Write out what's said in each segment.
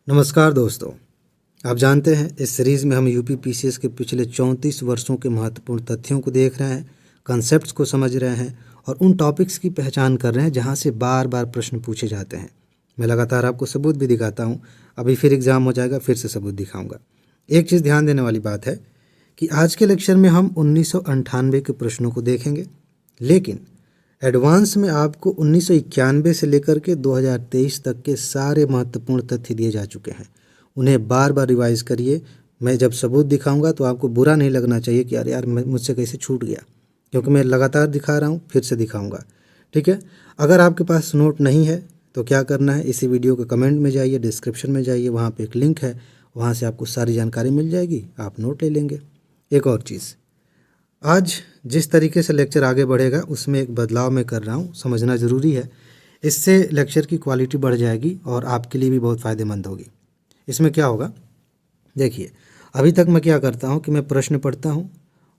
नमस्कार दोस्तों। आप जानते हैं इस सीरीज़ में हम यूपी पीसीएस के पिछले 34 वर्षों के महत्वपूर्ण तथ्यों को देख रहे हैं, कॉन्सेप्ट्स को समझ रहे हैं और उन टॉपिक्स की पहचान कर रहे हैं जहां से बार बार प्रश्न पूछे जाते हैं। मैं लगातार आपको सबूत भी दिखाता हूं। अभी फिर एग्ज़ाम हो जाएगा, फिर से सबूत दिखाऊंगा। एक चीज़ ध्यान देने वाली बात है कि आज के लेक्चर में हम 1998 के प्रश्नों को देखेंगे, लेकिन एडवांस में आपको 1991 से लेकर के 2023 तक के सारे महत्वपूर्ण तथ्य दिए जा चुके हैं। उन्हें बार बार रिवाइज करिए। मैं जब सबूत दिखाऊंगा तो आपको बुरा नहीं लगना चाहिए कि अरे यार मुझसे कैसे छूट गया, क्योंकि मैं लगातार दिखा रहा हूँ, फिर से दिखाऊंगा। ठीक है। अगर आपके पास नोट नहीं है तो क्या करना है, इसी वीडियो के कमेंट में जाइए, डिस्क्रिप्शन में जाइए, वहाँ पर एक लिंक है, वहाँ से आपको सारी जानकारी मिल जाएगी, आप नोट ले लेंगे। एक और चीज़, आज जिस तरीके से लेक्चर आगे बढ़ेगा उसमें एक बदलाव मैं कर रहा हूँ, समझना ज़रूरी है। इससे लेक्चर की क्वालिटी बढ़ जाएगी और आपके लिए भी बहुत फ़ायदेमंद होगी। इसमें क्या होगा, देखिए, अभी तक मैं क्या करता हूँ कि मैं प्रश्न पढ़ता हूँ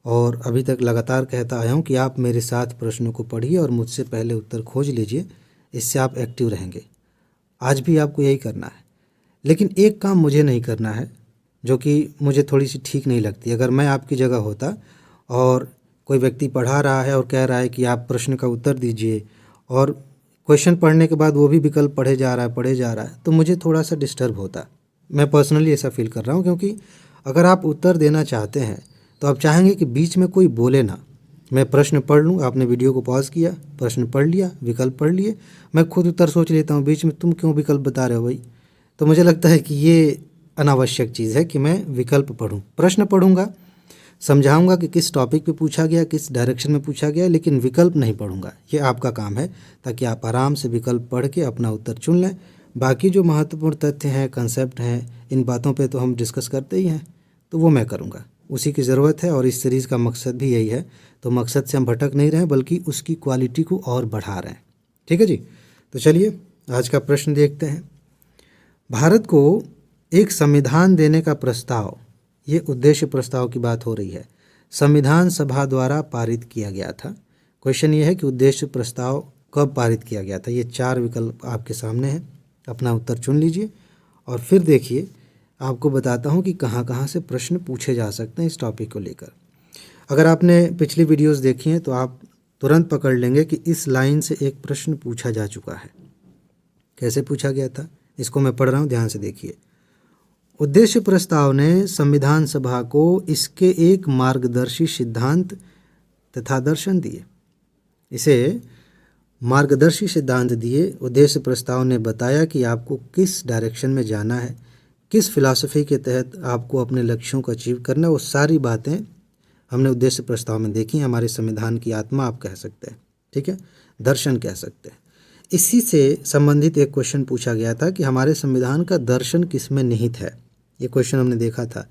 और अभी तक लगातार कहता आया हूँ कि आप मेरे साथ प्रश्नों को पढ़िए और मुझसे पहले उत्तर खोज लीजिए, इससे आप एक्टिव रहेंगे। आज भी आपको यही करना है, लेकिन एक काम मुझे नहीं करना है जो कि मुझे थोड़ी सी ठीक नहीं लगती। अगर मैं आपकी जगह होता और कोई व्यक्ति पढ़ा रहा है और कह रहा है कि आप प्रश्न का उत्तर दीजिए और क्वेश्चन पढ़ने के बाद वो भी विकल्प पढ़े जा रहा है तो मुझे थोड़ा सा डिस्टर्ब होता। मैं पर्सनली ऐसा फील कर रहा हूँ, क्योंकि अगर आप उत्तर देना चाहते हैं तो आप चाहेंगे कि बीच में कोई बोले ना। मैं प्रश्न पढ़ लूँ, आपने वीडियो को पॉज किया, प्रश्न पढ़ लिया, विकल्प पढ़ लिए, मैं खुद उत्तर सोच लेता हूँ, बीच में तुम क्यों विकल्प बता रहे हो भाई। तो मुझे लगता है कि ये अनावश्यक चीज़ है कि मैं विकल्प पढूं। प्रश्न पढ़ूंगा, समझाऊंगा कि किस टॉपिक पे पूछा गया, किस डायरेक्शन में पूछा गया, लेकिन विकल्प नहीं पढ़ूंगा। ये आपका काम है, ताकि आप आराम से विकल्प पढ़ के अपना उत्तर चुन लें। बाकी जो महत्वपूर्ण तथ्य हैं, कंसेप्ट हैं, इन बातों पे तो हम डिस्कस करते ही हैं, तो वो मैं करूँगा। उसी की ज़रूरत है और इस सीरीज़ का मकसद भी यही है। तो मकसद से हम भटक नहीं रहे, बल्कि उसकी क्वालिटी को और बढ़ा रहे हैं। ठीक है जी। तो चलिए आज का प्रश्न देखते हैं। भारत को एक संविधान देने का प्रस्ताव, ये उद्देश्य प्रस्ताव की बात हो रही है, संविधान सभा द्वारा पारित किया गया था। क्वेश्चन ये है कि उद्देश्य प्रस्ताव कब पारित किया गया था। ये 4 विकल्प आपके सामने हैं, अपना उत्तर चुन लीजिए और फिर देखिए आपको बताता हूँ कि कहाँ कहाँ से प्रश्न पूछे जा सकते हैं इस टॉपिक को लेकर। अगर आपने पिछली वीडियोज़ देखी हैं तो आप तुरंत पकड़ लेंगे कि इस लाइन से एक प्रश्न पूछा जा चुका है। कैसे पूछा गया था, इसको मैं पढ़ रहा हूँ, ध्यान से देखिए। उद्देश्य प्रस्ताव ने संविधान सभा को इसके एक मार्गदर्शी सिद्धांत तथा दर्शन दिए। इसे मार्गदर्शी सिद्धांत दिए। उद्देश्य प्रस्ताव ने बताया कि आपको किस डायरेक्शन में जाना है, किस फिलॉसफी के तहत आपको अपने लक्ष्यों को अचीव करना है। वो सारी बातें हमने उद्देश्य प्रस्ताव में देखी। हमारे संविधान की आत्मा आप कह सकते हैं, ठीक है, दर्शन कह सकते हैं। इसी से संबंधित एक क्वेश्चन पूछा गया था कि हमारे संविधान का दर्शन किस में निहित है। ये क्वेश्चन हमने देखा था,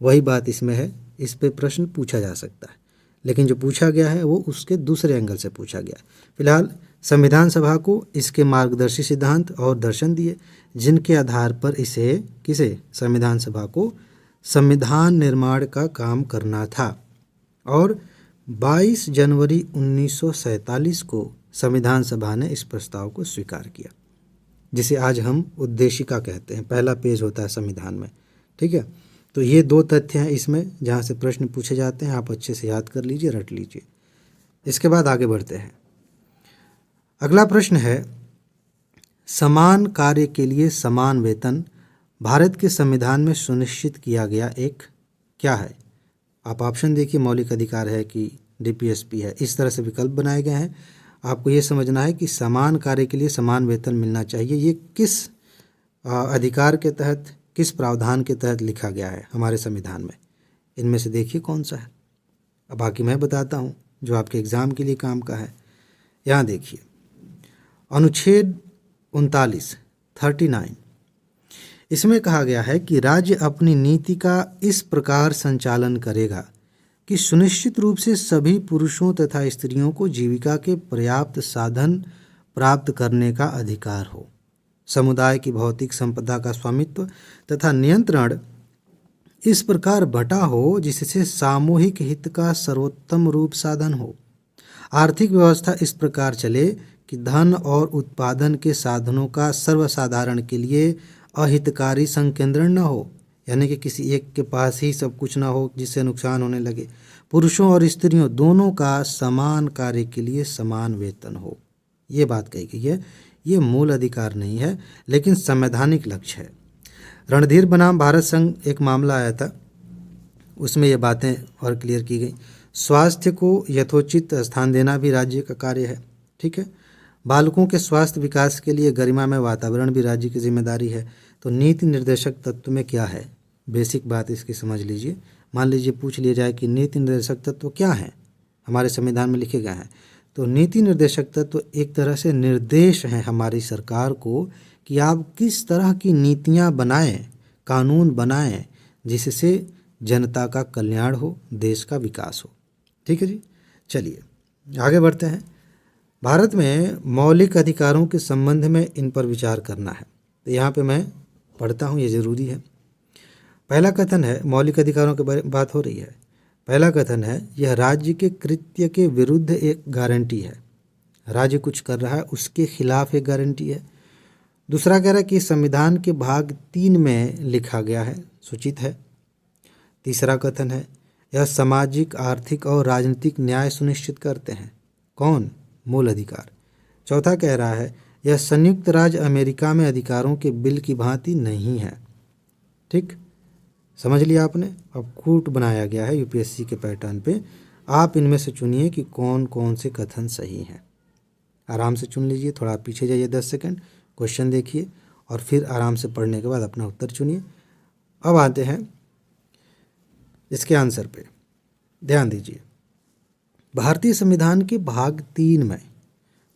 वही बात इसमें है। इस पे प्रश्न पूछा जा सकता है, लेकिन जो पूछा गया है वो उसके दूसरे एंगल से पूछा गया। फिलहाल संविधान सभा को इसके मार्गदर्शी सिद्धांत और दर्शन दिए, जिनके आधार पर इसे किसे, संविधान सभा को संविधान निर्माण का काम करना था। और 22 जनवरी 1947 को संविधान सभा ने इस प्रस्ताव को स्वीकार किया, जिसे आज हम उद्देशिका कहते हैं। पहला पेज होता है संविधान में, ठीक है। तो ये 2 तथ्य हैं इसमें जहाँ से प्रश्न पूछे जाते हैं। आप अच्छे से याद कर लीजिए, रट लीजिए। इसके बाद आगे बढ़ते हैं। अगला प्रश्न है, समान कार्य के लिए समान वेतन भारत के संविधान में सुनिश्चित किया गया एक क्या है। आप ऑप्शन देखिए, मौलिक अधिकार है कि डीपीएसपी है। इस तरह से विकल्प बनाए गए हैं। आपको ये समझना है कि समान कार्य के लिए समान वेतन मिलना चाहिए, ये किस अधिकार के तहत, किस प्रावधान के तहत लिखा गया है हमारे संविधान में। इनमें से देखिए कौन सा है। अब बाकी मैं बताता हूँ जो आपके एग्ज़ाम के लिए काम का है। यहाँ देखिए, अनुच्छेद 39, इसमें कहा गया है कि राज्य अपनी नीति का इस प्रकार संचालन करेगा कि सुनिश्चित रूप से सभी पुरुषों तथा स्त्रियों को जीविका के पर्याप्त साधन प्राप्त करने का अधिकार हो। समुदाय की भौतिक संपदा का स्वामित्व तथा नियंत्रण इस प्रकार बटा हो जिससे सामूहिक हित का सर्वोत्तम रूप साधन हो। आर्थिक व्यवस्था इस प्रकार चले कि धन और उत्पादन के साधनों का सर्वसाधारण के लिए अहितकारी संकेंद्रण न हो, यानी कि किसी एक के पास ही सब कुछ ना हो जिससे नुकसान होने लगे। पुरुषों और स्त्रियों दोनों का समान कार्य के लिए समान वेतन हो, ये बात कही गई है। ये मूल अधिकार नहीं है लेकिन संवैधानिक लक्ष्य है। रणधीर बनाम भारत संघ एक मामला आया था, उसमें ये बातें और क्लियर की गई। स्वास्थ्य को यथोचित स्थान देना भी राज्य का कार्य है, ठीक है। बालकों के स्वास्थ्य विकास के लिए गरिमामय वातावरण भी राज्य की जिम्मेदारी है। तो नीति निर्देशक तत्व में क्या है, बेसिक बात इसकी समझ लीजिए। मान लीजिए पूछ लिया जाए कि नीति निर्देशक तत्व क्या है, हमारे संविधान में लिखे गए हैं। तो नीति निर्देशक तत्व एक तरह से निर्देश हैं हमारी सरकार को कि आप किस तरह की नीतियां बनाएं, कानून बनाएं जिससे जनता का कल्याण हो, देश का विकास हो। ठीक है जी, चलिए आगे बढ़ते हैं। भारत में मौलिक अधिकारों के संबंध में इन पर विचार करना है, तो यहाँ पे मैं पढ़ता हूँ, ये ज़रूरी है। पहला कथन है, मौलिक अधिकारों की बात हो रही है। पहला कथन है, यह राज्य के कृत्य के विरुद्ध एक गारंटी है। राज्य कुछ कर रहा है उसके खिलाफ एक गारंटी है। दूसरा कह रहा है कि संविधान के भाग 3 में लिखा गया है, सूचित है। तीसरा कथन है, यह सामाजिक, आर्थिक और राजनीतिक न्याय सुनिश्चित करते हैं। कौन? मूल अधिकार। चौथा कह रहा है, यह संयुक्त राज्य अमेरिका में अधिकारों के बिल की भांति नहीं है। ठीक, समझ लिया आपने। अब कूट बनाया गया है यूपीएससी के पैटर्न पे, आप इनमें से चुनिए कि कौन कौन से कथन सही हैं। आराम से चुन लीजिए, थोड़ा पीछे जाइए 10 सेकंड, क्वेश्चन देखिए और फिर आराम से पढ़ने के बाद अपना उत्तर चुनिए। अब आते हैं इसके आंसर पे, ध्यान दीजिए। भारतीय संविधान के भाग 3 में,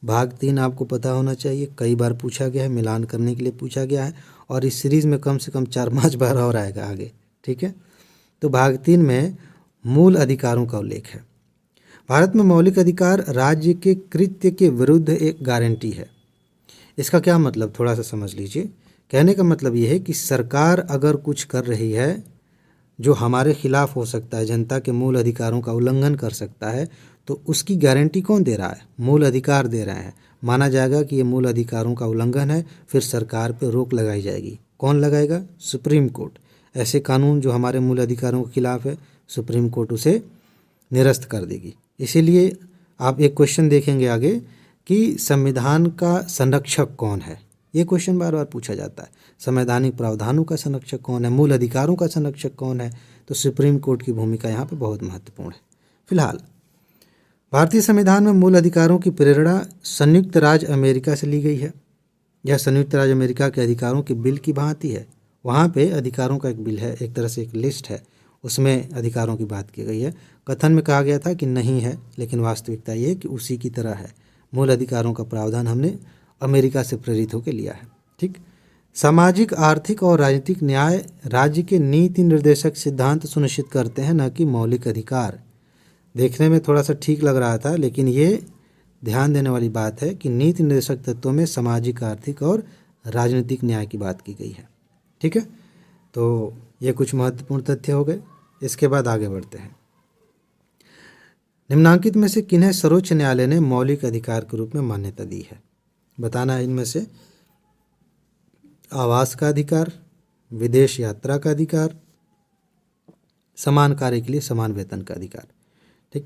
भाग 3 आपको पता होना चाहिए, कई बार पूछा गया है, मिलान करने के लिए पूछा गया है और इस सीरीज़ में कम से कम 4-5 बार और आएगा आगे, ठीक है। तो भाग 3 में मूल अधिकारों का उल्लेख है। भारत में मौलिक अधिकार राज्य के कृत्य के विरुद्ध एक गारंटी है। इसका क्या मतलब, थोड़ा सा समझ लीजिए। कहने का मतलब ये है कि सरकार अगर कुछ कर रही है जो हमारे खिलाफ हो सकता है, जनता के मूल अधिकारों का उल्लंघन कर सकता है, तो उसकी गारंटी कौन दे रहा है? मूल अधिकार दे रहे हैं। माना जाएगा कि ये मूल अधिकारों का उल्लंघन है, फिर सरकार पे रोक लगाई जाएगी। कौन लगाएगा? Supreme court. ऐसे कानून जो हमारे मूल अधिकारों के खिलाफ है, सुप्रीम कोर्ट उसे निरस्त कर देगी। इसीलिए आप एक क्वेश्चन देखेंगे आगे कि संविधान का संरक्षक कौन है, ये क्वेश्चन बार बार पूछा जाता है। संवैधानिक प्रावधानों का संरक्षक कौन है, मूल अधिकारों का संरक्षक कौन है? तो सुप्रीम कोर्ट की भूमिका यहाँ पे बहुत महत्वपूर्ण है। फिलहाल भारतीय संविधान में मूल अधिकारों की प्रेरणा संयुक्त राज्य अमेरिका से ली गई है। यह संयुक्त राज्य अमेरिका के अधिकारों की बिल की भांति है। वहाँ पे अधिकारों का एक बिल है, एक तरह से एक लिस्ट है, उसमें अधिकारों की बात की गई है। कथन में कहा गया था कि नहीं है, लेकिन वास्तविकता ये है कि उसी की तरह है। मूल अधिकारों का प्रावधान हमने अमेरिका से प्रेरित होकर लिया है। ठीक, सामाजिक, आर्थिक और राजनीतिक न्याय राज्य के नीति निर्देशक सिद्धांत सुनिश्चित करते हैं, न कि मौलिक अधिकार। देखने में थोड़ा सा ठीक लग रहा था, लेकिन ये ध्यान देने वाली बात है कि नीति निर्देशक तत्वों में सामाजिक, आर्थिक और राजनीतिक न्याय की बात की गई है। ठीक है, तो ये कुछ महत्वपूर्ण तथ्य हो गए। इसके बाद आगे बढ़ते हैं। निम्नांकित में से किन्हें सर्वोच्च न्यायालय ने मौलिक अधिकार के रूप में मान्यता दी है? बताना है इनमें से। आवास का अधिकार, विदेश यात्रा का अधिकार, समान कार्य के लिए समान वेतन का अधिकार। ठीक,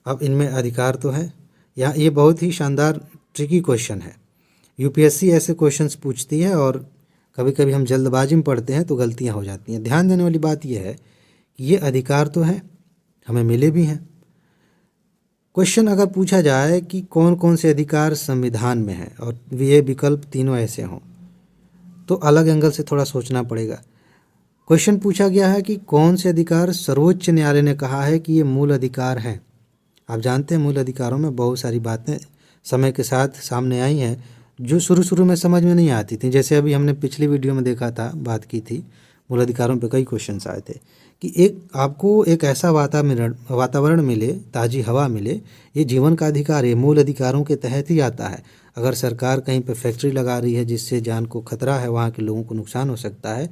अब इनमें अधिकार तो है। यहाँ ये बहुत ही शानदार ट्रिकी क्वेश्चन है। यूपीएससी ऐसे क्वेश्चंस पूछती है और कभी कभी हम जल्दबाजी में पढ़ते हैं तो गलतियाँ हो जाती हैं। ध्यान देने वाली बात यह है कि ये अधिकार तो है, हमें मिले भी हैं। क्वेश्चन अगर पूछा जाए कि कौन कौन से अधिकार संविधान में हैं और ये विकल्प तीनों ऐसे हों, तो अलग एंगल से थोड़ा सोचना पड़ेगा। क्वेश्चन पूछा गया है कि कौन से अधिकार सर्वोच्च न्यायालय ने कहा है कि ये मूल अधिकार हैं। आप जानते हैं मूल अधिकारों में बहुत सारी बातें समय के साथ सामने आई हैं जो शुरू में समझ में नहीं आती थी। जैसे अभी हमने पिछली वीडियो में देखा था, बात की थी, मूल अधिकारों पे कई क्वेश्चंस आए थे कि आपको एक ऐसा वातावरण मिले, ताज़ी हवा मिले, ये जीवन का अधिकार, ये मूल अधिकारों के तहत ही आता है। अगर सरकार कहीं पे फैक्ट्री लगा रही है जिससे जान को खतरा है, वहाँ के लोगों को नुकसान हो सकता है,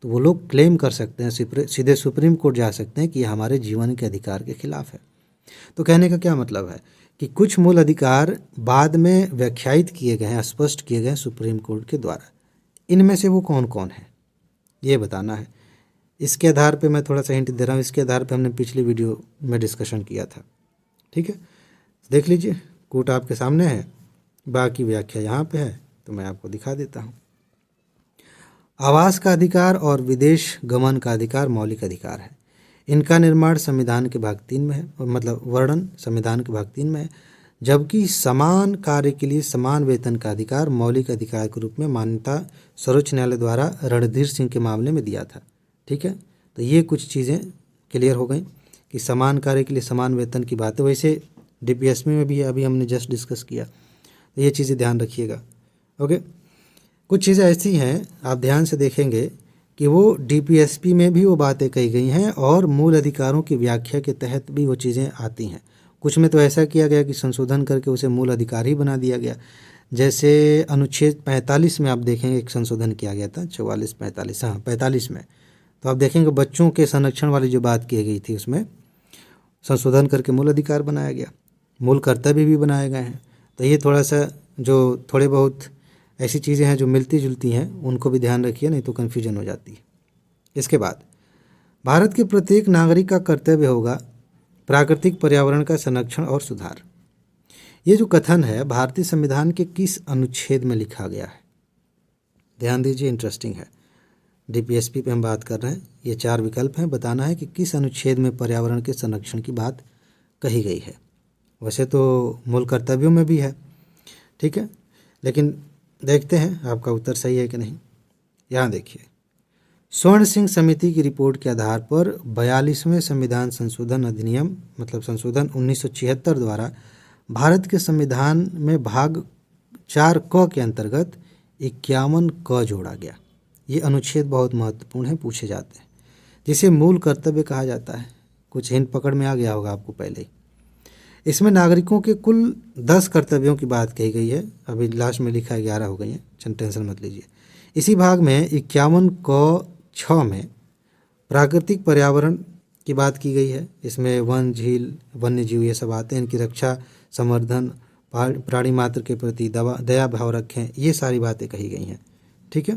तो वो लोग क्लेम कर सकते हैं, सीधे सुप्रीम कोर्ट जा सकते हैं कि ये हमारे जीवन के अधिकार के खिलाफ है। तो कहने का क्या मतलब है कि कुछ मूल अधिकार बाद में व्याख्यायित किए गए हैं, स्पष्ट किए गए हैं सुप्रीम कोर्ट के द्वारा। इनमें से वो कौन कौन है ये बताना है। इसके आधार पे मैं थोड़ा सा हिंट दे रहा हूँ, इसके आधार पे हमने पिछली वीडियो में डिस्कशन किया था। ठीक है, देख लीजिए, कूट आपके सामने है, बाकी व्याख्या यहाँ पे है, तो मैं आपको दिखा देता हूँ। आवास का अधिकार और विदेश गमन का अधिकार मौलिक अधिकार है। इनका निर्माण संविधान के भाग 3 में है, और मतलब वर्णन संविधान के भाग 3 में है, जबकि समान कार्य के लिए समान वेतन का अधिकार मौलिक अधिकार के रूप में मान्यता सर्वोच्च न्यायालय द्वारा रणधीर सिंह के मामले में दिया था। ठीक है, तो ये कुछ चीज़ें क्लियर हो गई कि समान कार्य के लिए समान वेतन की बात है। वैसे डीपीएसपी में भी अभी हमने जस्ट डिस्कस किया, तो ये चीज़ें ध्यान रखिएगा। ओके, कुछ चीज़ें ऐसी हैं आप ध्यान से देखेंगे कि वो डीपीएसपी में भी वो बातें कही गई हैं और मूल अधिकारों की व्याख्या के तहत भी वो चीज़ें आती हैं। कुछ में तो ऐसा किया गया कि संशोधन करके उसे मूल अधिकार ही बना दिया गया। जैसे अनुच्छेद 45 में आप देखेंगे एक संशोधन किया गया था, 44-45, हाँ 45 में, तो आप देखेंगे बच्चों के संरक्षण वाली जो बात की गई थी उसमें संशोधन करके मूल अधिकार बनाया गया, मूल कर्तव्य भी बनाए गए हैं। तो ये थोड़ा सा जो थोड़े बहुत ऐसी चीज़ें हैं जो मिलती जुलती हैं, उनको भी ध्यान रखिए, नहीं तो कन्फ्यूजन हो जाती है। इसके बाद भारत के प्रत्येक नागरिक का कर्तव्य होगा प्राकृतिक पर्यावरण का संरक्षण और सुधार। ये जो कथन है भारतीय संविधान के किस अनुच्छेद में लिखा गया है? ध्यान दीजिए, इंटरेस्टिंग है। डीपीएसपी पे हम बात कर रहे हैं, ये 4 विकल्प हैं, बताना है कि किस अनुच्छेद में पर्यावरण के संरक्षण की बात कही गई है। वैसे तो मूल कर्तव्यों में भी है, ठीक है, लेकिन देखते हैं आपका उत्तर सही है कि नहीं। यहाँ देखिए, स्वर्ण सिंह समिति की रिपोर्ट के आधार पर 42वें संविधान संशोधन अधिनियम मतलब संशोधन 1976 द्वारा भारत के संविधान में भाग 4 क के अंतर्गत 51 क जोड़ा गया। ये अनुच्छेद बहुत महत्वपूर्ण है, पूछे जाते हैं, जिसे मूल कर्तव्य कहा जाता है। कुछ हिंट पकड़ में आ गया होगा आपको पहले ही। इसमें नागरिकों के कुल 10 कर्तव्यों की बात कही गई है, अभी लास्ट में लिखा है 11 हो गई हैं, टेंशन मत लीजिए। इसी भाग में 51 क 6 में प्राकृतिक पर्यावरण की बात की गई है। इसमें वन, झील, वन्य जीव ये सब आते हैं, इनकी रक्षा, संवर्धन, प्राणी मात्र के प्रति दया भाव रखें, ये सारी बातें कही गई हैं। ठीक है,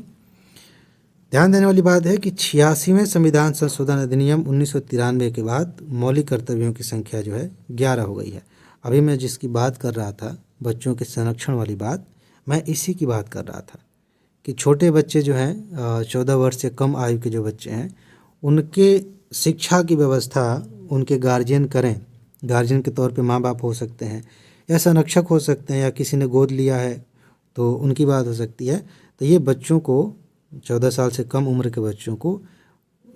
ध्यान देने वाली बात है कि 86वें संविधान संशोधन अधिनियम 1993 के बाद मौलिक कर्तव्यों की संख्या जो है 11 हो गई है। अभी मैं जिसकी बात कर रहा था, बच्चों के संरक्षण वाली बात, मैं इसी की बात कर रहा था कि छोटे बच्चे जो हैं 14 वर्ष से कम आयु के जो बच्चे हैं, उनके शिक्षा की व्यवस्था उनके गार्जियन करें। गार्जियन के तौर पे माँ बाप हो सकते हैं, या संरक्षक हो सकते हैं, या किसी ने गोद लिया है तो उनकी बात हो सकती है। तो ये बच्चों को, 14 साल से कम उम्र के बच्चों को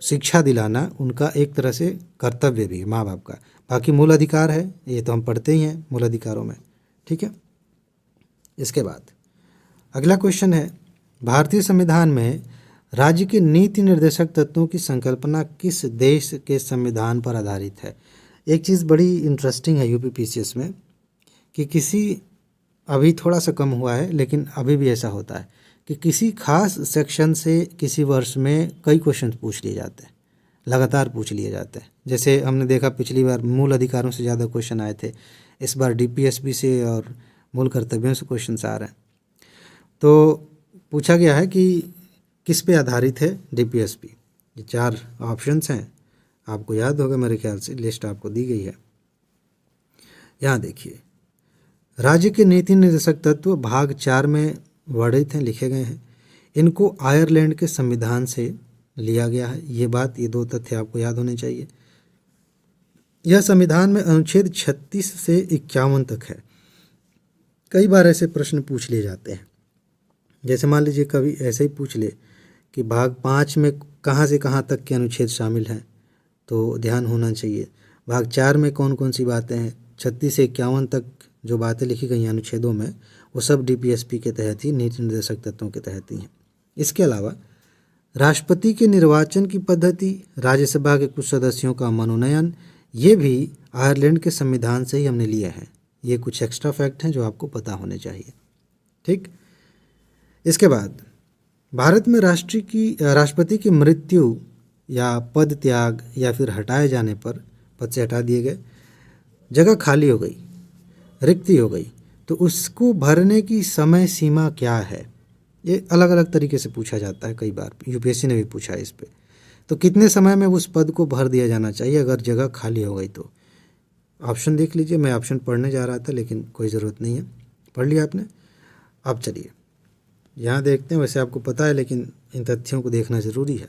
शिक्षा दिलाना उनका एक तरह से कर्तव्य भी है माँ बाप का। बाकी मूल अधिकार है, ये तो हम पढ़ते ही हैं मूल अधिकारों में। ठीक है, इसके बाद अगला क्वेश्चन है, भारतीय संविधान में राज्य के नीति निर्देशक तत्वों की संकल्पना किस देश के संविधान पर आधारित है? एक चीज़ बड़ी इंटरेस्टिंग है यूपीपीसीएस में कि किसी, अभी थोड़ा सा कम हुआ है लेकिन अभी भी ऐसा होता है कि किसी खास सेक्शन से किसी वर्ष में कई क्वेश्चन पूछ लिए जाते हैं, लगातार पूछ लिए जाते हैं। जैसे हमने देखा पिछली बार मूल अधिकारों से ज़्यादा क्वेश्चन आए थे, इस बार डीपीएसपी से और मूल कर्तव्यों से क्वेश्चन आ रहे हैं। तो पूछा गया है कि किस पे आधारित है डीपीएसपी। ये 4 ऑप्शंस हैं, आपको याद होगा, मेरे ख्याल से लिस्ट आपको दी गई है। यहाँ देखिए, राज्य के नीति निर्देशक तत्व भाग 4 में वर्णित हैं, लिखे गए हैं। इनको आयरलैंड के संविधान से लिया गया है। ये 2 तथ्य आपको याद होने चाहिए। यह संविधान में अनुच्छेद 36 से 51 तक है। कई बार ऐसे प्रश्न पूछ लिए जाते हैं, जैसे मान लीजिए कभी ऐसे ही पूछ ले कि भाग 5 में कहाँ से कहाँ तक के अनुच्छेद शामिल हैं, तो ध्यान होना चाहिए। भाग 4 में कौन कौन सी बातें हैं, 36 से 51 तक जो बातें लिखी गई हैं अनुच्छेदों में, वो सब डीपीएसपी के तहत ही, नीति निर्देशक तत्वों के तहत ही हैं। इसके अलावा राष्ट्रपति के निर्वाचन की पद्धति, राज्यसभा के कुछ सदस्यों का मनोनयन, ये भी आयरलैंड के संविधान से ही हमने लिए हैं। ये कुछ एक्स्ट्रा फैक्ट हैं जो आपको पता होने चाहिए। ठीक, इसके बाद भारत में राष्ट्रपति की मृत्यु या पद त्याग या फिर हटाए जाने पर, पद से हटा दिए गए, जगह खाली हो गई, रिक्ति हो गई, तो उसको भरने की समय सीमा क्या है? ये अलग अलग तरीके से पूछा जाता है, कई बार यूपीएससी ने भी पूछा है इस पे। तो कितने समय में उस पद को भर दिया जाना चाहिए अगर जगह खाली हो गई तो? ऑप्शन देख लीजिए, मैं ऑप्शन पढ़ने जा रहा था लेकिन कोई ज़रूरत नहीं है, पढ़ लिया आपने। अब चलिए यहाँ देखते हैं, वैसे आपको पता है लेकिन इन तथ्यों को देखना ज़रूरी है।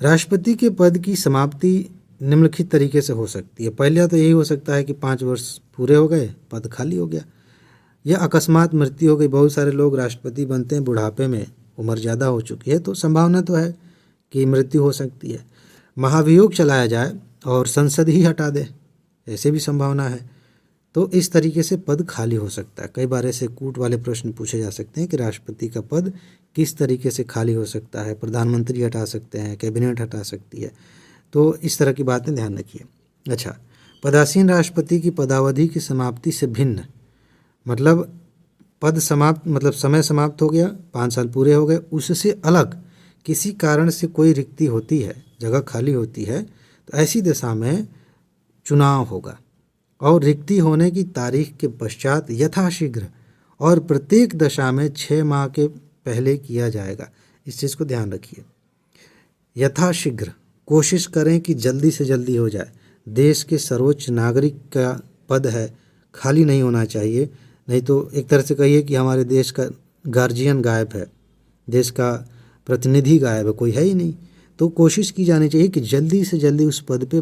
राष्ट्रपति के पद की समाप्ति निम्नलिखित तरीके से हो सकती है। पहला तो यही हो सकता है कि 5 वर्ष पूरे हो गए, पद खाली हो गया, या अकस्मात मृत्यु हो गई। बहुत सारे लोग राष्ट्रपति बनते हैं बुढ़ापे में, उम्र ज़्यादा हो चुकी है, तो संभावना तो है कि मृत्यु हो सकती है। महाभियोग चलाया जाए और संसद ही हटा दे, ऐसे भी संभावना है। तो इस तरीके से पद खाली हो सकता है। कई बार ऐसे कूट वाले प्रश्न पूछे जा सकते हैं कि राष्ट्रपति का पद किस तरीके से खाली हो सकता है, प्रधानमंत्री हटा सकते हैं, कैबिनेट हटा सकती है, तो इस तरह की बातें ध्यान रखिए। अच्छा, पदासीन राष्ट्रपति की पदावधि की समाप्ति से भिन्न, मतलब पद समाप्त मतलब समय समाप्त हो गया, 5 साल पूरे हो गए, उससे अलग किसी कारण से कोई रिक्ति होती है, जगह खाली होती है, तो ऐसी दशा में चुनाव होगा और रिक्ति होने की तारीख के पश्चात यथाशीघ्र और प्रत्येक दशा में 6 माह के पहले किया जाएगा। इस चीज़ को ध्यान रखिए, यथाशीघ्र, कोशिश करें कि जल्दी से जल्दी हो जाए। देश के सर्वोच्च नागरिक का पद है, खाली नहीं होना चाहिए, नहीं तो एक तरह से कहिए कि हमारे देश का गार्जियन गायब है, देश का प्रतिनिधि गायब है, कोई है ही नहीं। तो कोशिश की जानी चाहिए कि जल्दी से जल्दी उस पद पे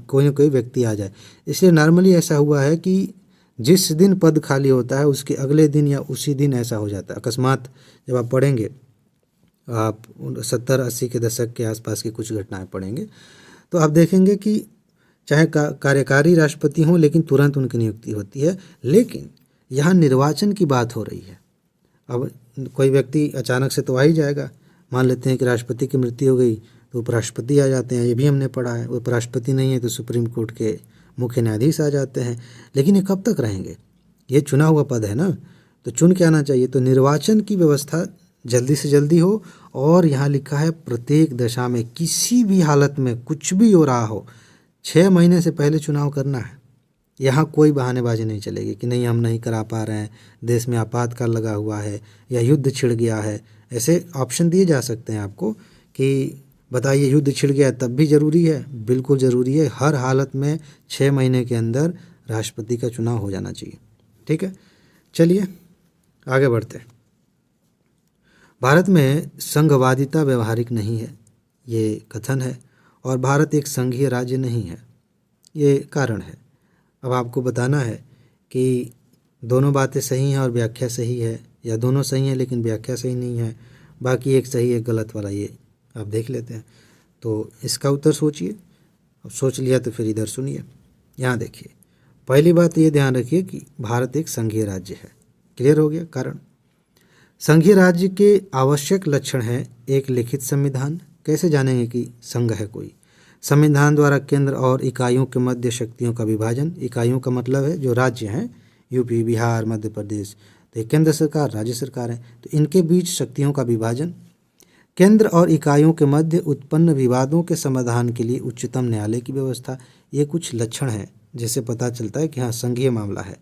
कोई ना कोई व्यक्ति आ जाए। इसलिए नॉर्मली ऐसा हुआ है कि जिस दिन पद खाली होता है उसके अगले दिन या उसी दिन ऐसा हो जाता है। अकस्मात जब आप पढ़ेंगे, आप 70-80 के दशक के आसपास की कुछ घटनाएं पढ़ेंगे, तो आप देखेंगे कि चाहे कार्यकारी राष्ट्रपति हों लेकिन तुरंत उनकी नियुक्ति होती है। लेकिन यहाँ निर्वाचन की बात हो रही है। अब कोई व्यक्ति अचानक से तो आ ही जाएगा, मान लेते हैं कि राष्ट्रपति की मृत्यु हो गई तो उपराष्ट्रपति आ जाते हैं, ये भी हमने पढ़ा है। उपराष्ट्रपति नहीं है तो सुप्रीम कोर्ट के मुख्य न्यायाधीश आ जाते हैं। लेकिन ये कब तक रहेंगे? ये चुना हुआ पद है ना, तो चुन के आना चाहिए। तो निर्वाचन की व्यवस्था जल्दी से जल्दी हो, और यहाँ लिखा है प्रत्येक दशा में, किसी भी हालत में कुछ भी हो रहा हो 6 महीने से पहले चुनाव करना है। यहाँ कोई बहानेबाजी नहीं चलेगी कि नहीं हम नहीं करा पा रहे हैं, देश में आपातकाल लगा हुआ है या युद्ध छिड़ गया है। ऐसे ऑप्शन दिए जा सकते हैं आपको कि बताइए युद्ध छिड़ गया तब भी ज़रूरी है, बिल्कुल ज़रूरी है। हर हालत में 6 महीने के अंदर राष्ट्रपति का चुनाव हो जाना चाहिए। ठीक है, चलिए आगे बढ़ते हैं। भारत में संघवादिता व्यवहारिक नहीं है, ये कथन है, और भारत एक संघीय राज्य नहीं है, ये कारण है। अब आपको बताना है कि दोनों बातें सही हैं और व्याख्या सही है, या दोनों सही हैं लेकिन व्याख्या सही नहीं है, बाकी एक सही एक गलत वाला, ये आप देख लेते हैं। तो इसका उत्तर सोचिए। अब सोच लिया तो फिर इधर सुनिए। यहाँ देखिए, पहली बात ये ध्यान रखिए कि भारत एक संघीय राज्य है। क्लियर हो गया? कारण संघीय राज्य के आवश्यक लक्षण हैं एक लिखित संविधान। कैसे जानेंगे कि संघ है कोई? संविधान द्वारा केंद्र और इकाइयों के मध्य शक्तियों का विभाजन। इकाइयों का मतलब है जो राज्य हैं, यूपी, बिहार, मध्य प्रदेश, तो केंद्र सरकार, राज्य सरकार है, तो इनके बीच शक्तियों का विभाजन। केंद्र और इकाइयों के मध्य उत्पन्न विवादों के समाधान के लिए उच्चतम न्यायालय की व्यवस्था। ये कुछ लक्षण हैं जिससे पता चलता है कि हाँ संघीय मामला है।